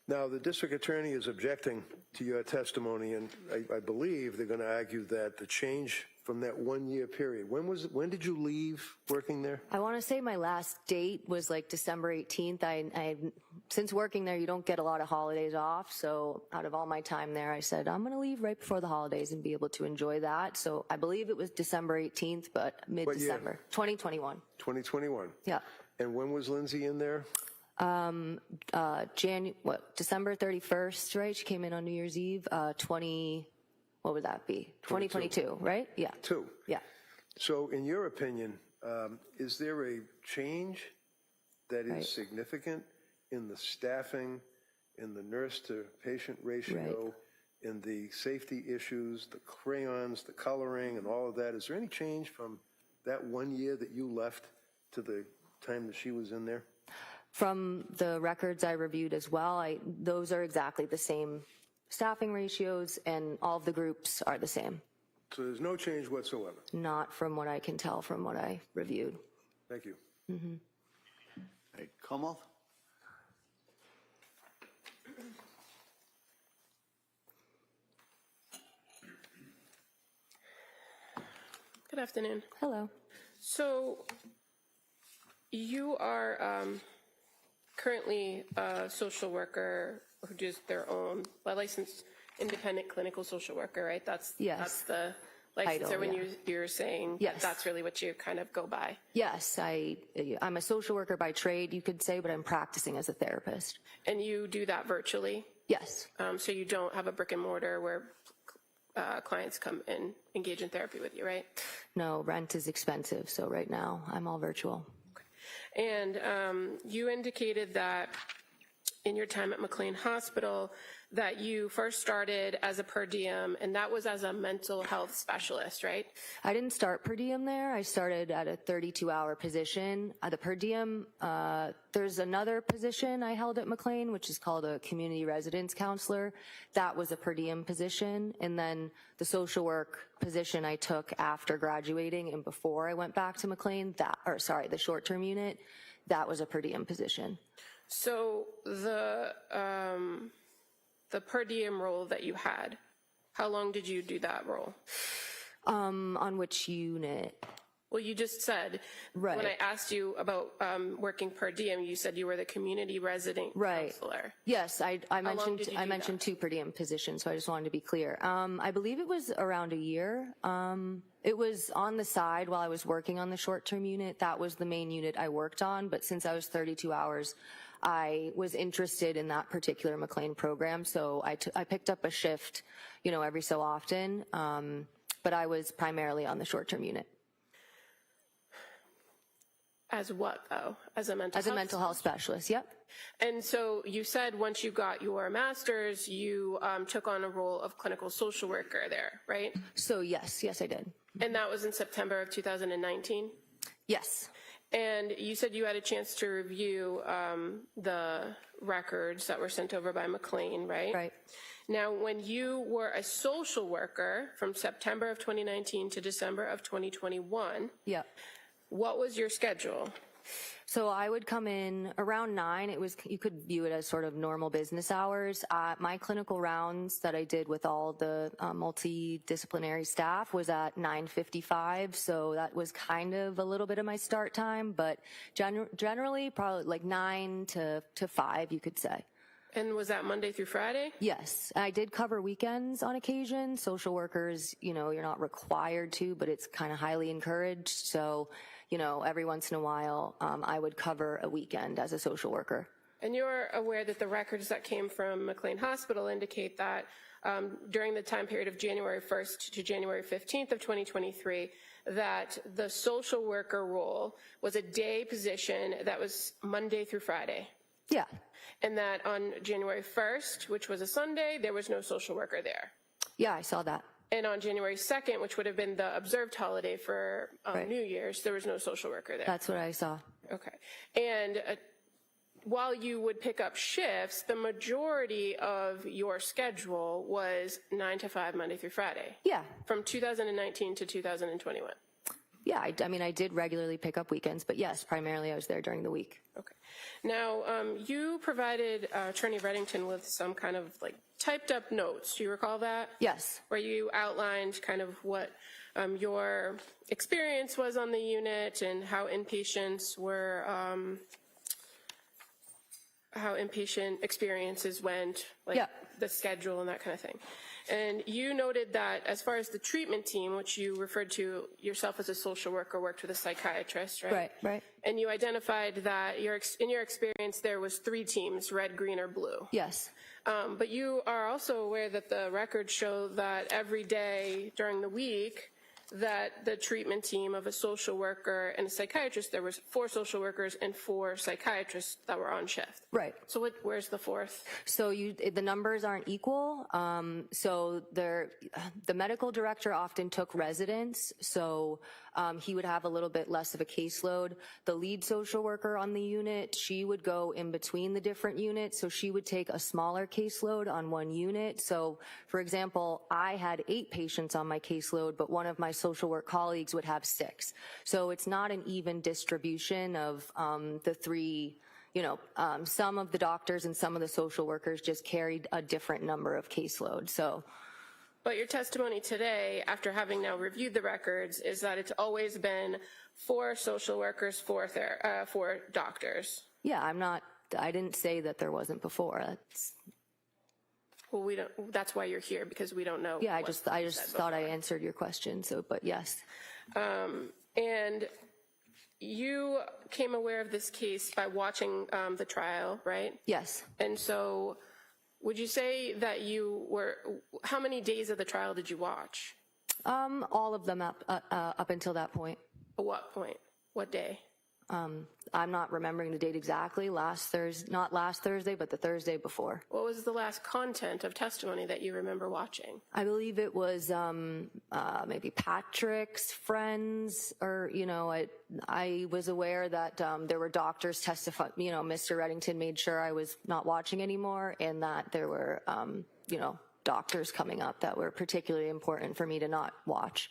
Speaker 4: Now, the district attorney is objecting to your testimony, and I believe they're going to argue that the change from that 1 year period, when did you leave working there?
Speaker 8: I want to say my last date was like December 18th. Since working there, you don't get a lot of holidays off. So out of all my time there, I said, I'm going to leave right before the holidays and be able to enjoy that. So I believe it was December 18th, but mid-December. 2021.
Speaker 4: 2021.
Speaker 8: Yeah.
Speaker 4: And when was Lindsay in there?
Speaker 8: December 31st, right? She came in on New Year's Eve, what would that be? 2022, right? Yeah.
Speaker 4: Two.
Speaker 8: Yeah.
Speaker 4: So in your opinion, is there a change that is
Speaker 8: Right.
Speaker 4: significant in the staffing, in the nurse-to-patient ratio, in the safety issues, the crayons, the coloring, and all of that? Is there any change from that 1 year that you left to the time that she was in there?
Speaker 8: From the records I reviewed as well, those are exactly the same staffing ratios, and all of the groups are the same.
Speaker 4: So there's no change whatsoever.
Speaker 8: Not from what I can tell from what I reviewed.
Speaker 4: Thank you.
Speaker 3: All right, Commonwealth?
Speaker 5: Good afternoon.
Speaker 8: Hello.
Speaker 5: So you are currently a social worker who does their own, a licensed independent clinical social worker, right? That's the license.
Speaker 8: Title,
Speaker 5: When
Speaker 8: yeah.
Speaker 5: you're saying
Speaker 8: Yes.
Speaker 5: that's really what you kind of go by.
Speaker 8: Yes, I'm a social worker by trade, you could say, but I'm practicing as a therapist.
Speaker 5: And you do that virtually?
Speaker 8: Yes.
Speaker 5: So you don't have a brick and mortar where clients come and engage in therapy with you, right?
Speaker 8: No, rent is expensive, so right now I'm all virtual.
Speaker 5: And you indicated that in your time at McLean Hospital that you first started as a per diem, and that was as a mental health specialist, right?
Speaker 8: I didn't start per diem there. I started at a 32-hour position. The per diem, there's another position I held at McLean, which is called a community residence counselor. That was a per diem position. And then the social work position I took after graduating and before I went back to McLean, the short-term unit, that was a per diem position.
Speaker 5: So the per diem role that you had, how long did you do that role?
Speaker 8: On which unit?
Speaker 5: Well, you just said,
Speaker 8: Right.
Speaker 5: when I asked you about working per diem, you said you were the community resident counselor.
Speaker 8: Yes, I
Speaker 5: long did you do
Speaker 8: mentioned
Speaker 5: that?
Speaker 8: 2 per diem positions, so I just wanted to be clear. I believe it was around a year. It was on the side while I was working on the short-term unit. That was the main unit I worked on, but since I was 32 hours, I was interested in that particular McLean program, so I picked up a shift, every so often, but I was primarily on the short-term unit.
Speaker 5: As what, though? As a mental
Speaker 8: As a mental health specialist, yep.
Speaker 5: And so you said once you got your master's, you took on a role of clinical social worker there, right?
Speaker 8: So yes, I did.
Speaker 5: And that was in September of 2019?
Speaker 8: Yes.
Speaker 5: And you said you had a chance to review the records that were sent over by McLean, right?
Speaker 8: Right.
Speaker 5: Now, when you were a social worker from September of 2019 to December of 2021,
Speaker 8: Yep.
Speaker 5: what was your schedule?
Speaker 8: So I would come in around 9. You could view it as sort of normal business hours. My clinical rounds that I did with all the multidisciplinary staff was at 9:55. So that was kind of a little bit of my start time, but generally probably like 9 to 5, you could say.
Speaker 5: And was that Monday through Friday?
Speaker 8: Yes, I did cover weekends on occasion. Social workers, you're not required to, but it's kind of highly encouraged. So, every once in a while, I would cover a weekend as a social worker.
Speaker 5: And you're aware that the records that came from McLean Hospital indicate that during the time period of January 1st to January 15th of 2023, that the social worker role was a day position that was Monday through Friday.
Speaker 8: Yeah.
Speaker 5: And that on January 1st, which was a Sunday, there was no social worker there.
Speaker 8: Yeah, I saw that.
Speaker 5: And on January 2nd, which would have been the observed holiday for
Speaker 8: Right.
Speaker 5: New Year's, there was no social worker there.
Speaker 8: That's what I saw.
Speaker 5: Okay. And while you would pick up shifts, the majority of your schedule was 9 to 5, Monday through Friday.
Speaker 8: Yeah.
Speaker 5: From 2019 to 2021.
Speaker 8: Yeah, I did regularly pick up weekends, but yes, primarily I was there during the week.
Speaker 5: Okay. Now, you provided Attorney Reddington with some kind of like typed up notes. Do you recall that?
Speaker 8: Yes.
Speaker 5: Where you outlined kind of what your experience was on the unit and how inpatients were, how inpatient experiences went, like the schedule and that kind of thing. And you noted that as far as the treatment team, which you referred to yourself as a social worker, worked with a psychiatrist, right?
Speaker 8: Right.
Speaker 5: And you identified that in your experience there was 3 teams, red, green, or blue.
Speaker 8: Yes.
Speaker 5: But you are also aware that the records show that every day during the week that the treatment team of a social worker and a psychiatrist, there was 4 social workers and 4 psychiatrists that were on shift.
Speaker 8: Right.
Speaker 5: So where's the 4th?
Speaker 8: So the numbers aren't equal. So the medical director often took residents, so he would have a little bit less of a caseload. The lead social worker on the unit, she would go in between the different units, so she would take a smaller caseload on one unit. So, for example, I had 8 patients on my caseload, but one of my social work colleagues would have 6. So it's not an even distribution of the 3. Some of the doctors and some of the social workers just carried a different number of caseloads. So,
Speaker 5: But your testimony today, after having now reviewed the records, is that it's always been 4 social workers, 4 doctors.
Speaker 8: Yeah, I didn't say that there wasn't before.
Speaker 5: Well, we don't. That's why you're here, because we don't know.
Speaker 8: Yeah, I
Speaker 5: what
Speaker 8: just
Speaker 5: you said
Speaker 8: thought I
Speaker 5: before.
Speaker 8: answered your question. So, but yes.
Speaker 5: And you came aware of this case by watching the trial, right?
Speaker 8: Yes.
Speaker 5: And so, would you say that how many days of the trial did you watch?
Speaker 8: All of them up until that point.
Speaker 5: At what point? What day?
Speaker 8: I'm not remembering the date exactly. Not last Thursday, but the Thursday before.
Speaker 5: What was the last content of testimony that you remember watching?
Speaker 8: I believe it was maybe Patrick's friends, or I was aware that there were doctors testify. Mr. Reddington made sure I was not watching anymore, and that there were doctors coming up that were particularly important for me to not watch.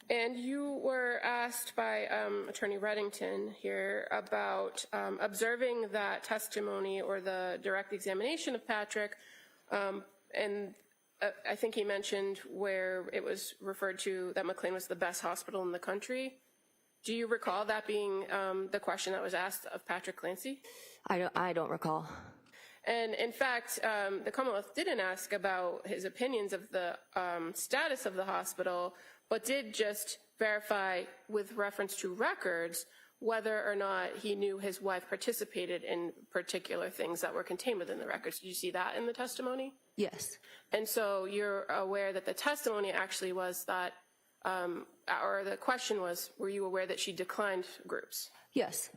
Speaker 5: And you were asked by Attorney Reddington here about observing that testimony or the direct examination of Patrick, and I think he mentioned where it was referred to that McLean was the best hospital in the country. Do you recall that being the question that was asked of Patrick Clancy?
Speaker 8: I don't recall.
Speaker 5: And in fact, the Commonwealth didn't ask about his opinions of the status of the hospital, but did just verify with reference to records whether or not he knew his wife participated in particular things that were contained within the records. Did you see that in the testimony?
Speaker 8: Yes.
Speaker 5: And so you're aware that the testimony actually was that, or the question was, were you aware that she declined groups?
Speaker 8: Yes.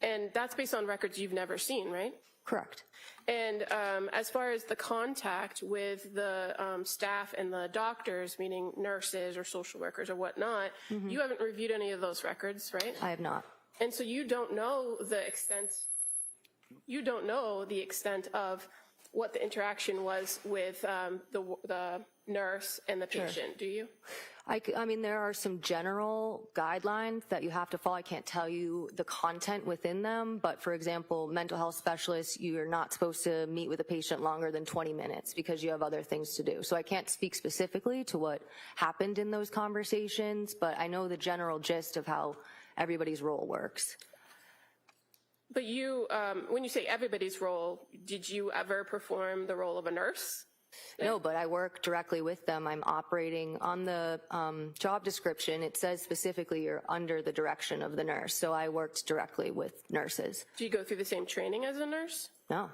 Speaker 5: And that's based on records you've never seen, right?
Speaker 8: Correct.
Speaker 5: And as far as the contact with the staff and the doctors, meaning nurses or social workers or whatnot, you haven't reviewed any of those records, right?
Speaker 8: I have not.
Speaker 5: And so you don't know the extent of what the interaction was with the nurse and the patient, do you?
Speaker 8: I mean, there are some general guidelines that you have to follow. I can't tell you the content within them, but for example, mental health specialists, you're not supposed to meet with a patient longer than 20 minutes because you have other things to do. So I can't speak specifically to what happened in those conversations, but I know the general gist of how everybody's role works.
Speaker 5: But you, when you say everybody's role, did you ever perform the role of a nurse?
Speaker 8: No, but I work directly with them. I'm operating on the job description. It says specifically you're under the direction of the nurse. So I worked directly with nurses.
Speaker 5: Do you go through the same training as a nurse?
Speaker 8: No.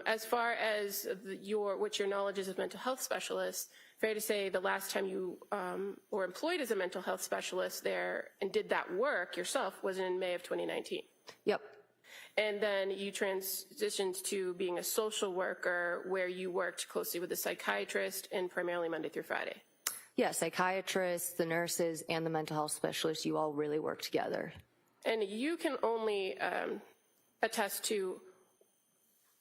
Speaker 5: As far as what your knowledge is of mental health specialists, fair to say the last time you were employed as a mental health specialist there and did that work yourself was in May of 2019.
Speaker 8: Yep.
Speaker 5: And then you transitioned to being a social worker where you worked closely with the psychiatrist and primarily Monday through Friday.
Speaker 8: Yeah, psychiatrists, the nurses, and the mental health specialists, you all really work together.
Speaker 5: And you can only attest to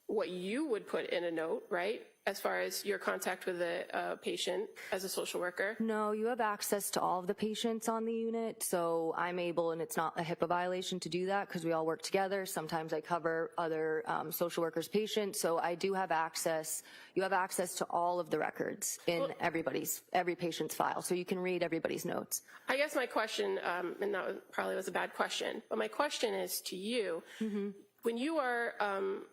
Speaker 5: what you would put in a note, right? As far as your contact with a patient as a social worker?
Speaker 8: No, you have access to all of the patients on the unit, so I'm able, and it's not a HIPAA violation to do that because we all work together. Sometimes I cover other social workers' patients, so I do have access. You have access to all of the records in every patient's file, so you can read everybody's notes.
Speaker 5: I guess my question, and that probably was a bad question, but my question is to you. When you are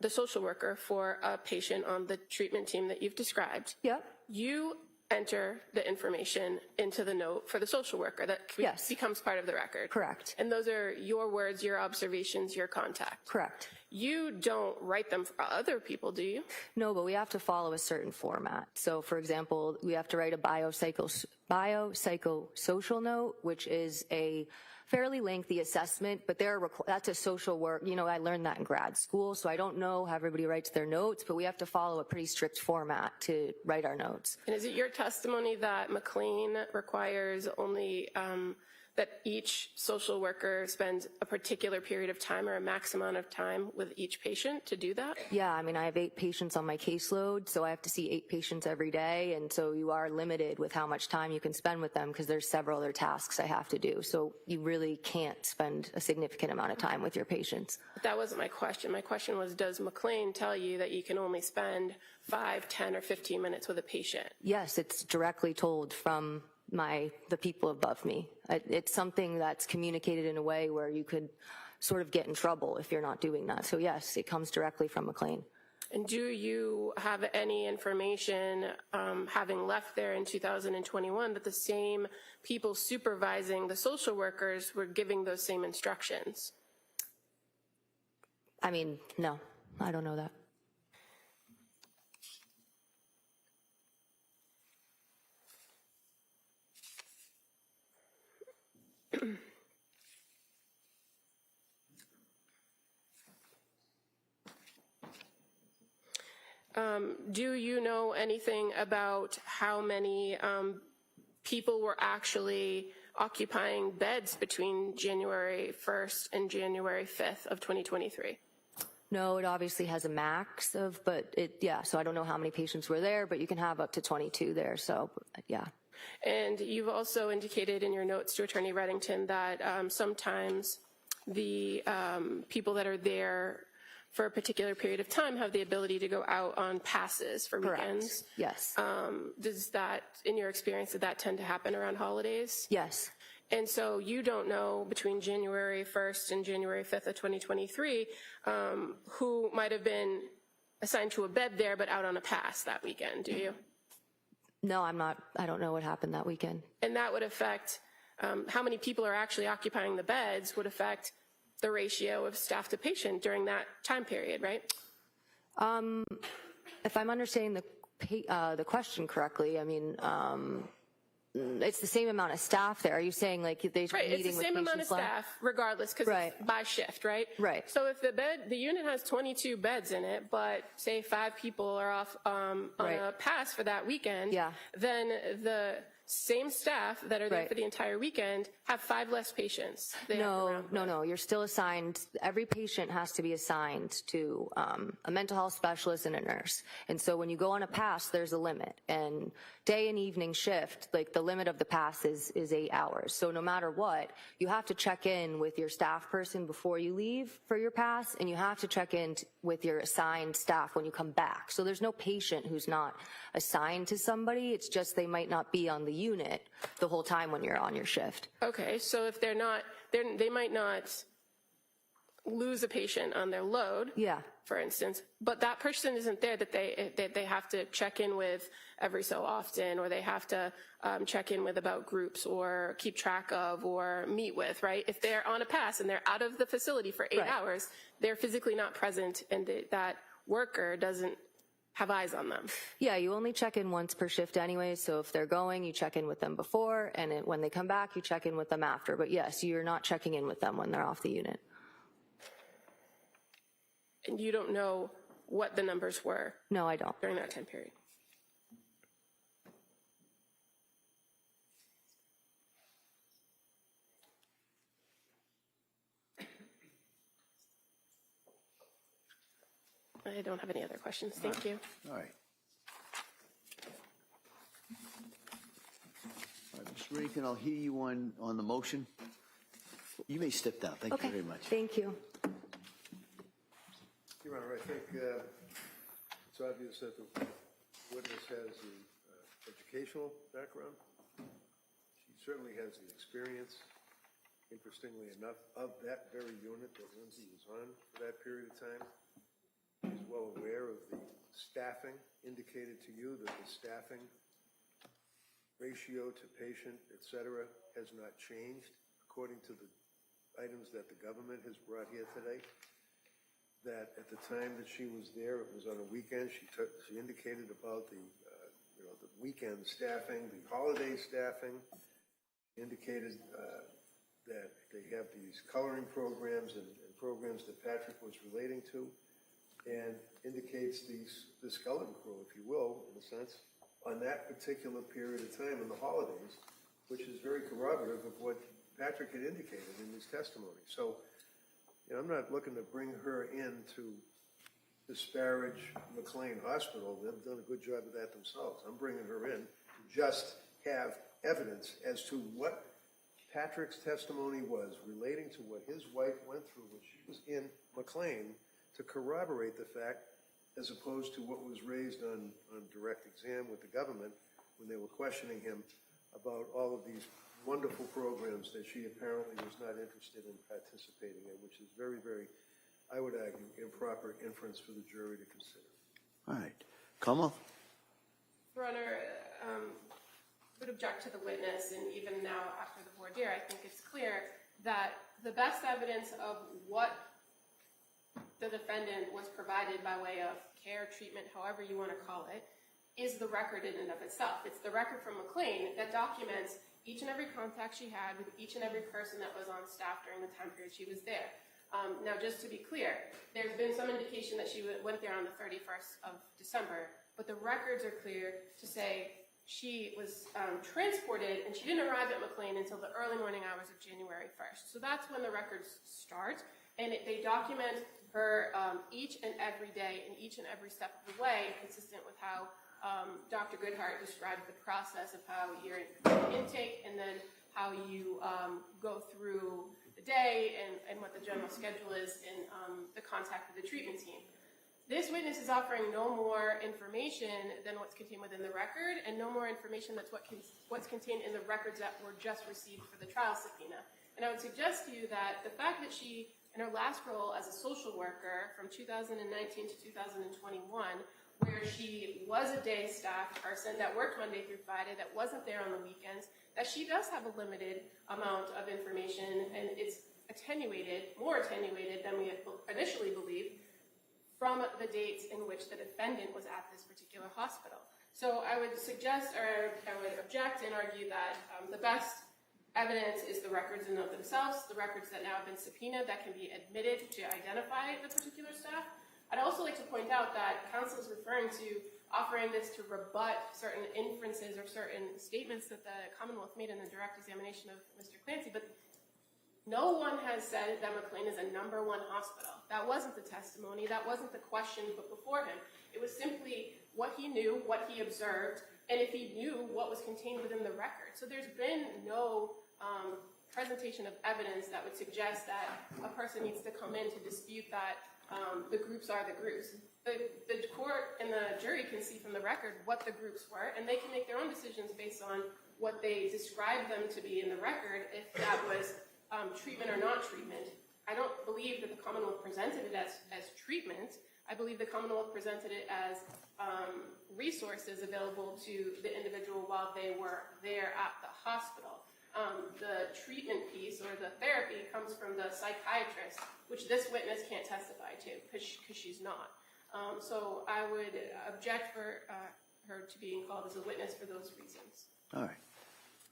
Speaker 5: the social worker for a patient on the treatment team that you've described,
Speaker 8: Yep.
Speaker 5: you enter the information into the note for the social worker that
Speaker 8: Yes.
Speaker 5: becomes part of the record.
Speaker 8: Correct.
Speaker 5: And those are your words, your observations, your contact.
Speaker 8: Correct.
Speaker 5: You don't write them for other people, do you?
Speaker 8: No, but we have to follow a certain format. So, for example, we have to write a biopsychosocial note, which is a fairly lengthy assessment, but that's a social work. I learned that in grad school, so I don't know how everybody writes their notes, but we have to follow a pretty strict format to write our notes.
Speaker 5: And is it your testimony that McLean requires only that each social worker spends a particular period of time or a max amount of time with each patient to do that?
Speaker 8: Yeah, I mean, I have 8 patients on my caseload, so I have to see 8 patients every day, and so you are limited with how much time you can spend with them because there's several other tasks I have to do. So you really can't spend a significant amount of time with your patients.
Speaker 5: But that wasn't my question. My question was, does McLean tell you that you can only spend 5, 10, or 15 minutes with a patient?
Speaker 8: Yes, it's directly told from the people above me. It's something that's communicated in a way where you could sort of get in trouble if you're not doing that. So yes, it comes directly from McLean.
Speaker 5: And do you have any information, having left there in 2021, that the same people supervising the social workers were giving those same instructions?
Speaker 8: I mean, no, I don't know that.
Speaker 5: Do you know anything about how many people were actually occupying beds between January 1st and January 5th of 2023?
Speaker 8: No, it obviously has a max of, so I don't know how many patients were there, but you can have up to 22 there, so yeah.
Speaker 5: And you've also indicated in your notes to Attorney Reddington that sometimes the people that are there for a particular period of time have the ability to go out on passes for weekends.
Speaker 8: Correct. Yes.
Speaker 5: Does that, in your experience, did that tend to happen around holidays?
Speaker 8: Yes.
Speaker 5: And so you don't know between January 1st and January 5th of 2023 who might have been assigned to a bed there but out on a pass that weekend, do you?
Speaker 8: No, I don't know what happened that weekend.
Speaker 5: And that would affect how many people are actually occupying the beds would affect the ratio of staff to patient during that time period, right?
Speaker 8: If I'm understanding the question correctly, I mean, it's the same amount of staff there. Are you saying like they
Speaker 5: right,
Speaker 8: meeting
Speaker 5: it's the same amount of staff regardless because
Speaker 8: right.
Speaker 5: it's by shift, right?
Speaker 8: Right.
Speaker 5: So if the unit has 22 beds in it, but say 5 people are off on
Speaker 8: right.
Speaker 5: a pass for that weekend,
Speaker 8: yeah.
Speaker 5: then the same staff that are there
Speaker 8: right.
Speaker 5: for the entire weekend have 5 less patients.
Speaker 8: No. You're still assigned. Every patient has to be assigned to a mental health specialist and a nurse. And so when you go on a pass, there's a limit. And day and evening shift, like the limit of the pass is 8 hours. So no matter what, you have to check in with your staff person before you leave for your pass, and you have to check in with your assigned staff when you come back. So there's no patient who's not assigned to somebody. It's just they might not be on the unit the whole time when you're on your shift.
Speaker 5: Okay, so if they're not, they might not lose a patient on their load,
Speaker 8: yeah,
Speaker 5: for instance, but that person isn't there that they have to check in with every so often, or they have to check in with about groups or keep track of or meet with, right? If they're on a pass and they're out of the facility for 8
Speaker 8: right.
Speaker 5: hours, they're physically not present, and that worker doesn't have eyes on them.
Speaker 8: Yeah, you only check in once per shift anyway, so if they're going, you check in with them before, and when they come back, you check in with them after. But yes, you're not checking in with them when they're off the unit.
Speaker 5: And you don't know what the numbers were?
Speaker 8: No, I don't.
Speaker 5: During that time period? I don't have any other questions. Thank you.
Speaker 3: All right. All right, Mr. Rankin, I'll hear you on the motion. You may step down. Thank you very much.
Speaker 8: Thank you.
Speaker 4: Your Honor, I think it's obvious that the witness has the educational background. She certainly has the experience, interestingly enough, of that very unit that Lindsay was on for that period of time. She's well aware of the staffing, indicated to you that the staffing ratio to patient, et cetera, has not changed according to the items that the government has brought here today. That at the time that she was there, it was on a weekend. She indicated about the weekend staffing, the holiday staffing. She indicated that they have these coloring programs and programs that Patrick was relating to, and indicates the skeleton crew, if you will, in a sense, on that particular period of time in the holidays, which is very corroborative of what Patrick had indicated in his testimony. So, you know, I'm not looking to bring her in to disparage McLean Hospital. They've done a good job of that themselves. I'm bringing her in to just have evidence as to what Patrick's testimony was relating to what his wife went through when she was in McLean, to corroborate the fact, as opposed to what was raised on direct exam with the government when they were questioning him about all of these wonderful programs that she apparently was not interested in participating in, which is very, very, I would argue, improper inference for the jury to consider.
Speaker 3: All right. Kamal?
Speaker 5: Your Honor, would object to the witness, and even now after the voir dire, I think it's clear that the best evidence of what the defendant was provided by way of care, treatment, however you want to call it, is the record in and of itself. It's the record from McLean that documents each and every contact she had with each and every person that was on staff during the time period she was there. Now, just to be clear, there's been some indication that she went there on the 31st of December, but the records are clear to say she was transported, and she didn't arrive at McLean until the early morning hours of January 1st. So that's when the records start, and they document her each and every day and each and every step of the way, consistent with how Dr. Goodhart described the process of how you're intake and then how you go through the day and what the general schedule is in the contact with the treatment team. This witness is offering no more information than what's contained within the record, and no more information that's what's contained in the records that were just received for the trial subpoena. And I would suggest to you that the fact that she, in her last role as a social worker from 2019 to 2021, where she was a day staff person that worked Monday through Friday, that wasn't there on the weekends, that she does have a limited amount of information, and it's attenuated, more attenuated than we initially believed, from the dates in which the defendant was at this particular hospital. So I would suggest, or I would object and argue that the best evidence is the records in and of themselves, the records that now have been subpoenaed that can be admitted to identify the particular staff. I'd also like to point out that counsel is referring to offering this to rebut certain inferences or certain statements that the Commonwealth made in the direct examination of Mr. Clancy, but no one has said that McLean is a #1 hospital. That wasn't the testimony. That wasn't the question put before him. It was simply what he knew, what he observed, and if he knew what was contained within the record. So there's been no presentation of evidence that would suggest that a person needs to come in to dispute that the groups are the groups. The court and the jury can see from the record what the groups were, and they can make their own decisions based on what they described them to be in the record, if that was treatment or not treatment. I don't believe that the Commonwealth presented it as treatment. I believe the Commonwealth presented it as resources available to the individual while they were there at the hospital. The treatment piece or the therapy comes from the psychiatrist, which this witness can't testify to because she's not. So I would object for her to being called as a witness for those reasons.
Speaker 3: All right.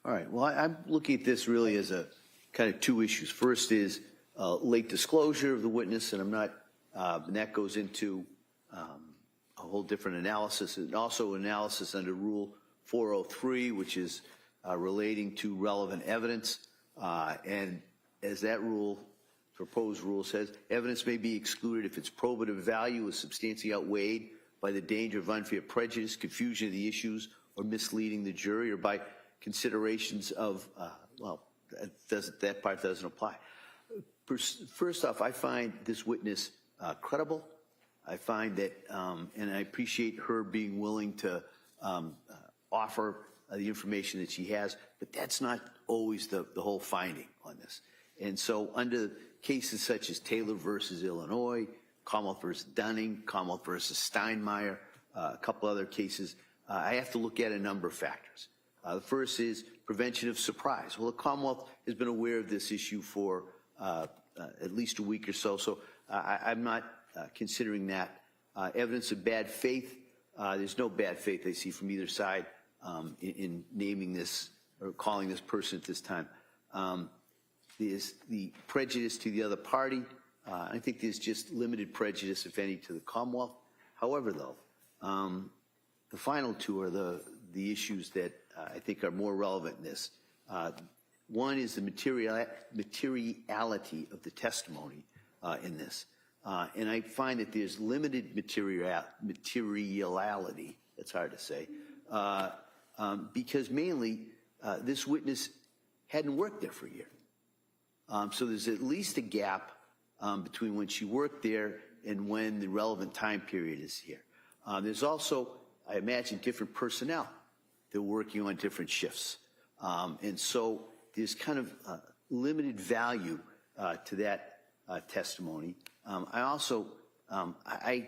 Speaker 3: All right. Well, I'm looking at this really as a kind of two issues. First is late disclosure of the witness, and I'm not, and that goes into a whole different analysis, and also analysis under Rule 403, which is relating to relevant evidence. And as that rule, proposed rule says, evidence may be excluded if its probative value is substantially outweighed by the danger of unfair prejudice, confusion of the issues, or misleading the jury, or by considerations of, well, that part doesn't apply. First off, I find this witness credible. I find that, and I appreciate her being willing to offer the information that she has, but that's not always the whole finding on this. And so under cases such as Taylor versus Illinois, Commonwealth versus Dunning, Commonwealth versus Steinmeier, a couple other cases, I have to look at a number of factors. The first is prevention of surprise. Well, the Commonwealth has been aware of this issue for at least a week or so, so I'm not considering that. Evidence of bad faith, there's no bad faith I see from either side in naming this or calling this person at this time. There's the prejudice to the other party. I think there's just limited prejudice, if any, to the Commonwealth. However, though, the final two are the issues that I think are more relevant in this. One is the materiality of the testimony in this. And I find that there's limited materiality, that's hard to say, because mainly this witness hadn't worked there for a year. So there's at least a gap between when she worked there and when the relevant time period is here. There's also, I imagine, different personnel. They're working on different shifts. And so there's kind of limited value to that testimony. I also, I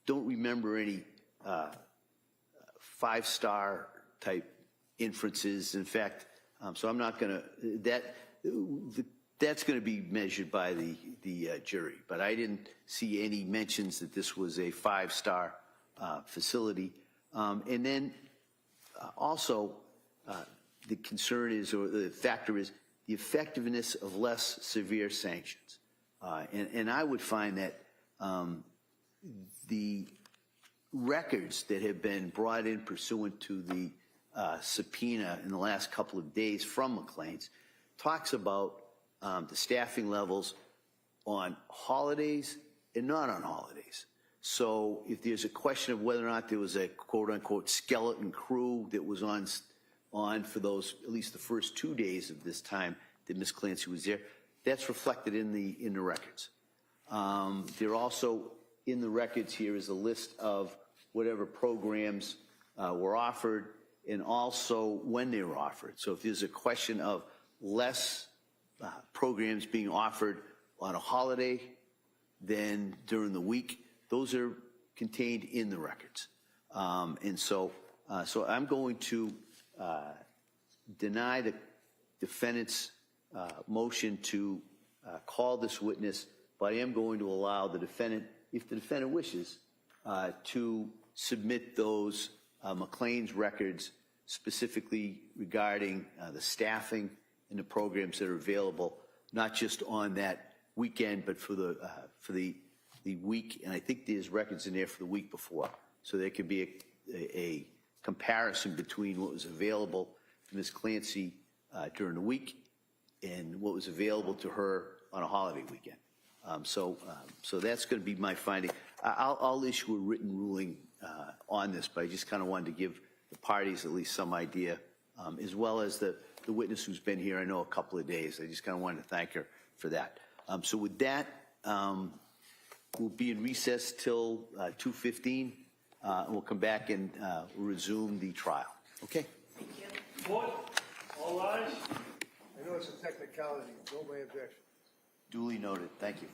Speaker 3: don't remember any five-star type inferences. In fact, so I'm not going to, that's going to be measured by the jury. But I didn't see any mentions that this was a five-star facility. And then also, the concern is, or the factor is, the effectiveness of less severe sanctions. And I would find that the records that have been brought in pursuant to the subpoena in the last couple of days from McLean's talks about the staffing levels on holidays and not on holidays. So if there's a question of whether or not there was a quote-unquote skeleton crew that was on for those, at least the first 2 days of this time that Ms. Clancy was there, that's reflected in the records. There also, in the records here, is a list of whatever programs were offered and also when they were offered. So if there's a question of less programs being offered on a holiday than during the week, those are contained in the records. And so I'm going to deny the defendant's motion to call this witness, but I am going to allow the defendant, if the defendant wishes, to submit those McLean's records specifically regarding the staffing and the programs that are available, not just on that weekend, but for the week. And I think there's records in there for the week before, so there could be a comparison between what was available to Ms. Clancy during the week and what was available to her on a holiday weekend. So that's going to be my finding. I'll issue a written ruling on this, but I just kind of wanted to give the parties at least some idea, as well as the witness who's been here, I know, a couple of days. I just kind of wanted to thank her for that. So with that, we'll be in recess till 2:15, and we'll come back and resume the trial. Okay?
Speaker 7: Court, all rise.
Speaker 4: I know it's a technicality, no my objection.
Speaker 3: Duly noted. Thank you.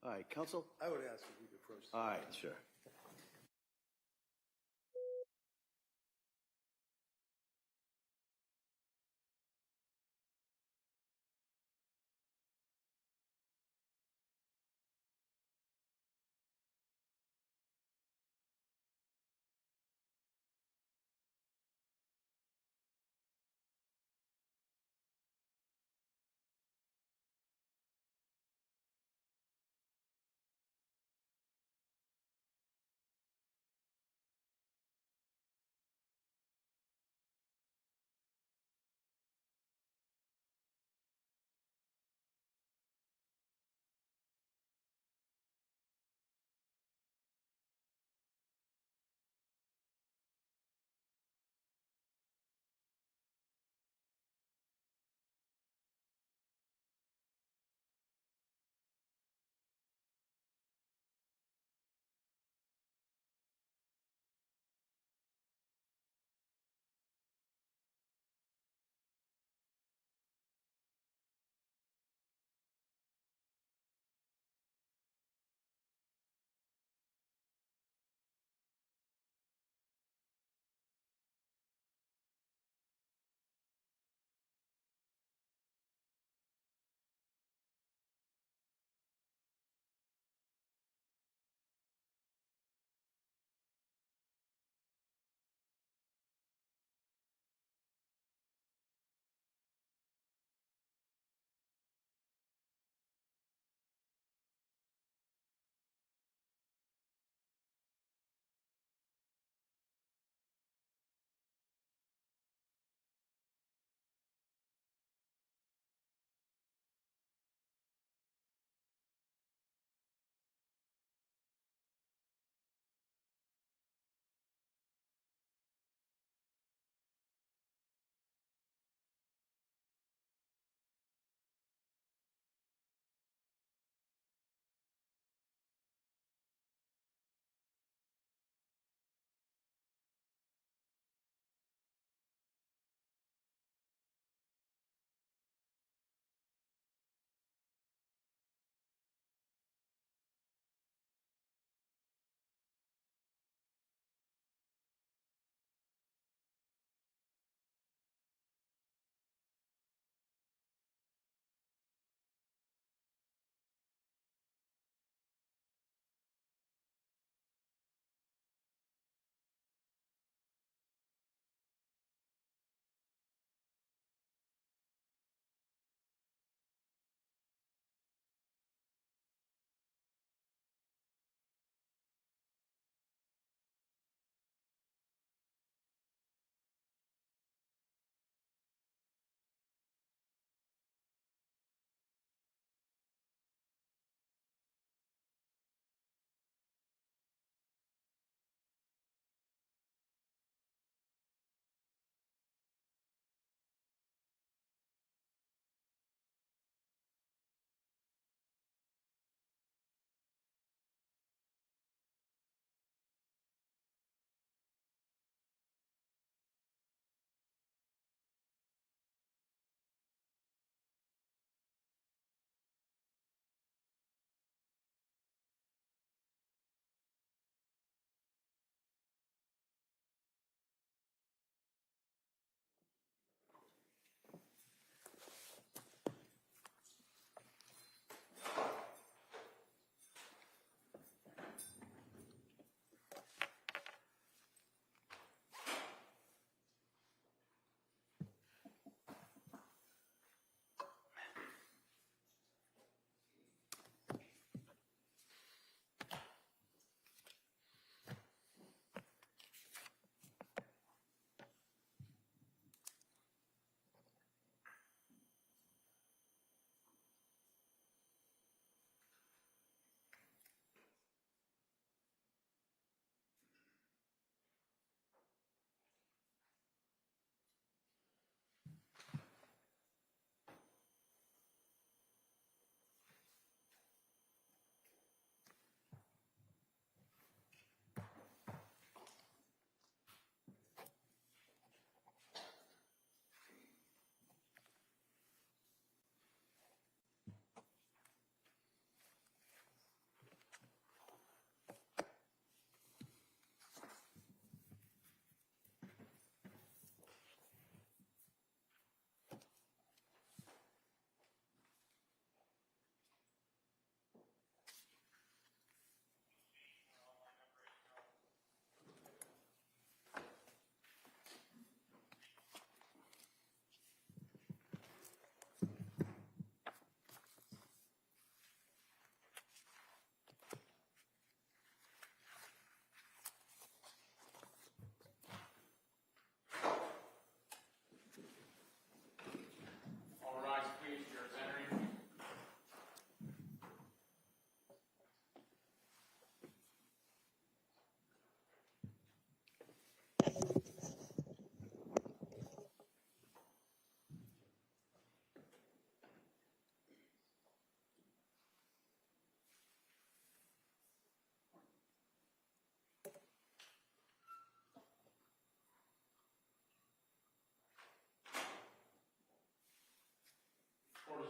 Speaker 3: All right, counsel?
Speaker 4: I would ask if we could proceed.
Speaker 3: All right, sure.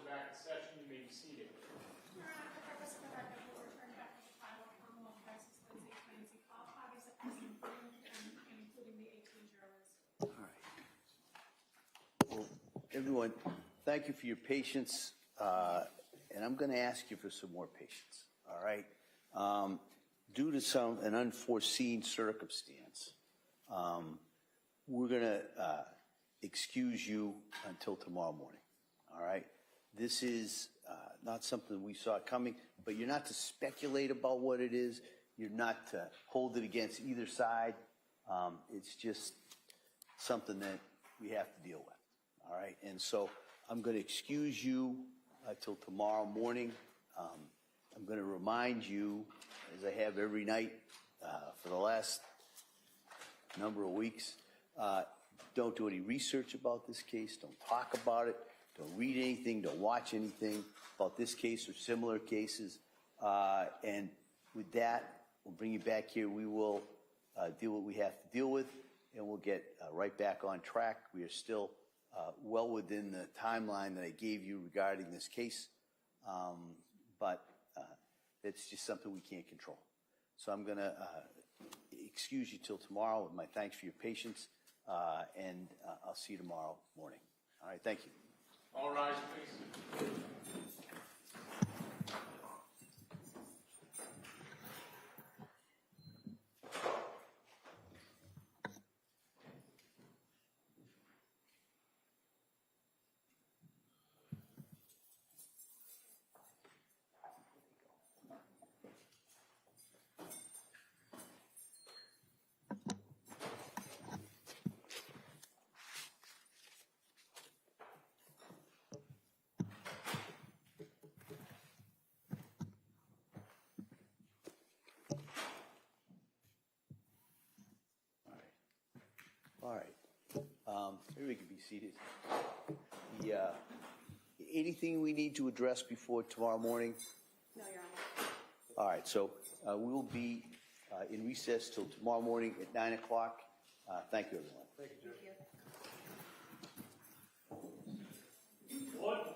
Speaker 6: is back in session. You may be seated.
Speaker 2: Your Honor, for purpose of the record, we'll return back to the file of Commonwealth versus Lindsay Clancy. All parties are present, including the 18 jurors.
Speaker 3: All right. Well, everyone, thank you for your patience, and I'm going to ask you for some more patience, all right? Due to an unforeseen circumstance, we're going to excuse you until tomorrow morning, all right? This is not something we saw coming, but you're not to speculate about what it is. You're not to hold it against either side. It's just something that we have to deal with, all right? And so I'm going to excuse you till tomorrow morning. I'm going to remind you, as I have every night for the last number of weeks, don't do any research about this case. Don't talk about it. Don't read anything. Don't watch anything about this case or similar cases. And with that, we'll bring you back here. We will deal what we have to deal with, and we'll get right back on track. We are still well within the timeline that I gave you regarding this case, but it's just something we can't control. So I'm going to excuse you till tomorrow with my thanks for your patience, and I'll see you tomorrow morning. All right, thank you.
Speaker 6: All rise, please.
Speaker 3: All right. Everybody can be seated. Anything we need to address before tomorrow morning?
Speaker 2: No, Your Honor.
Speaker 3: All right, so we will be in recess till tomorrow morning at 9 o'clock. Thank you, everyone.
Speaker 7: Thank you, Judge. What?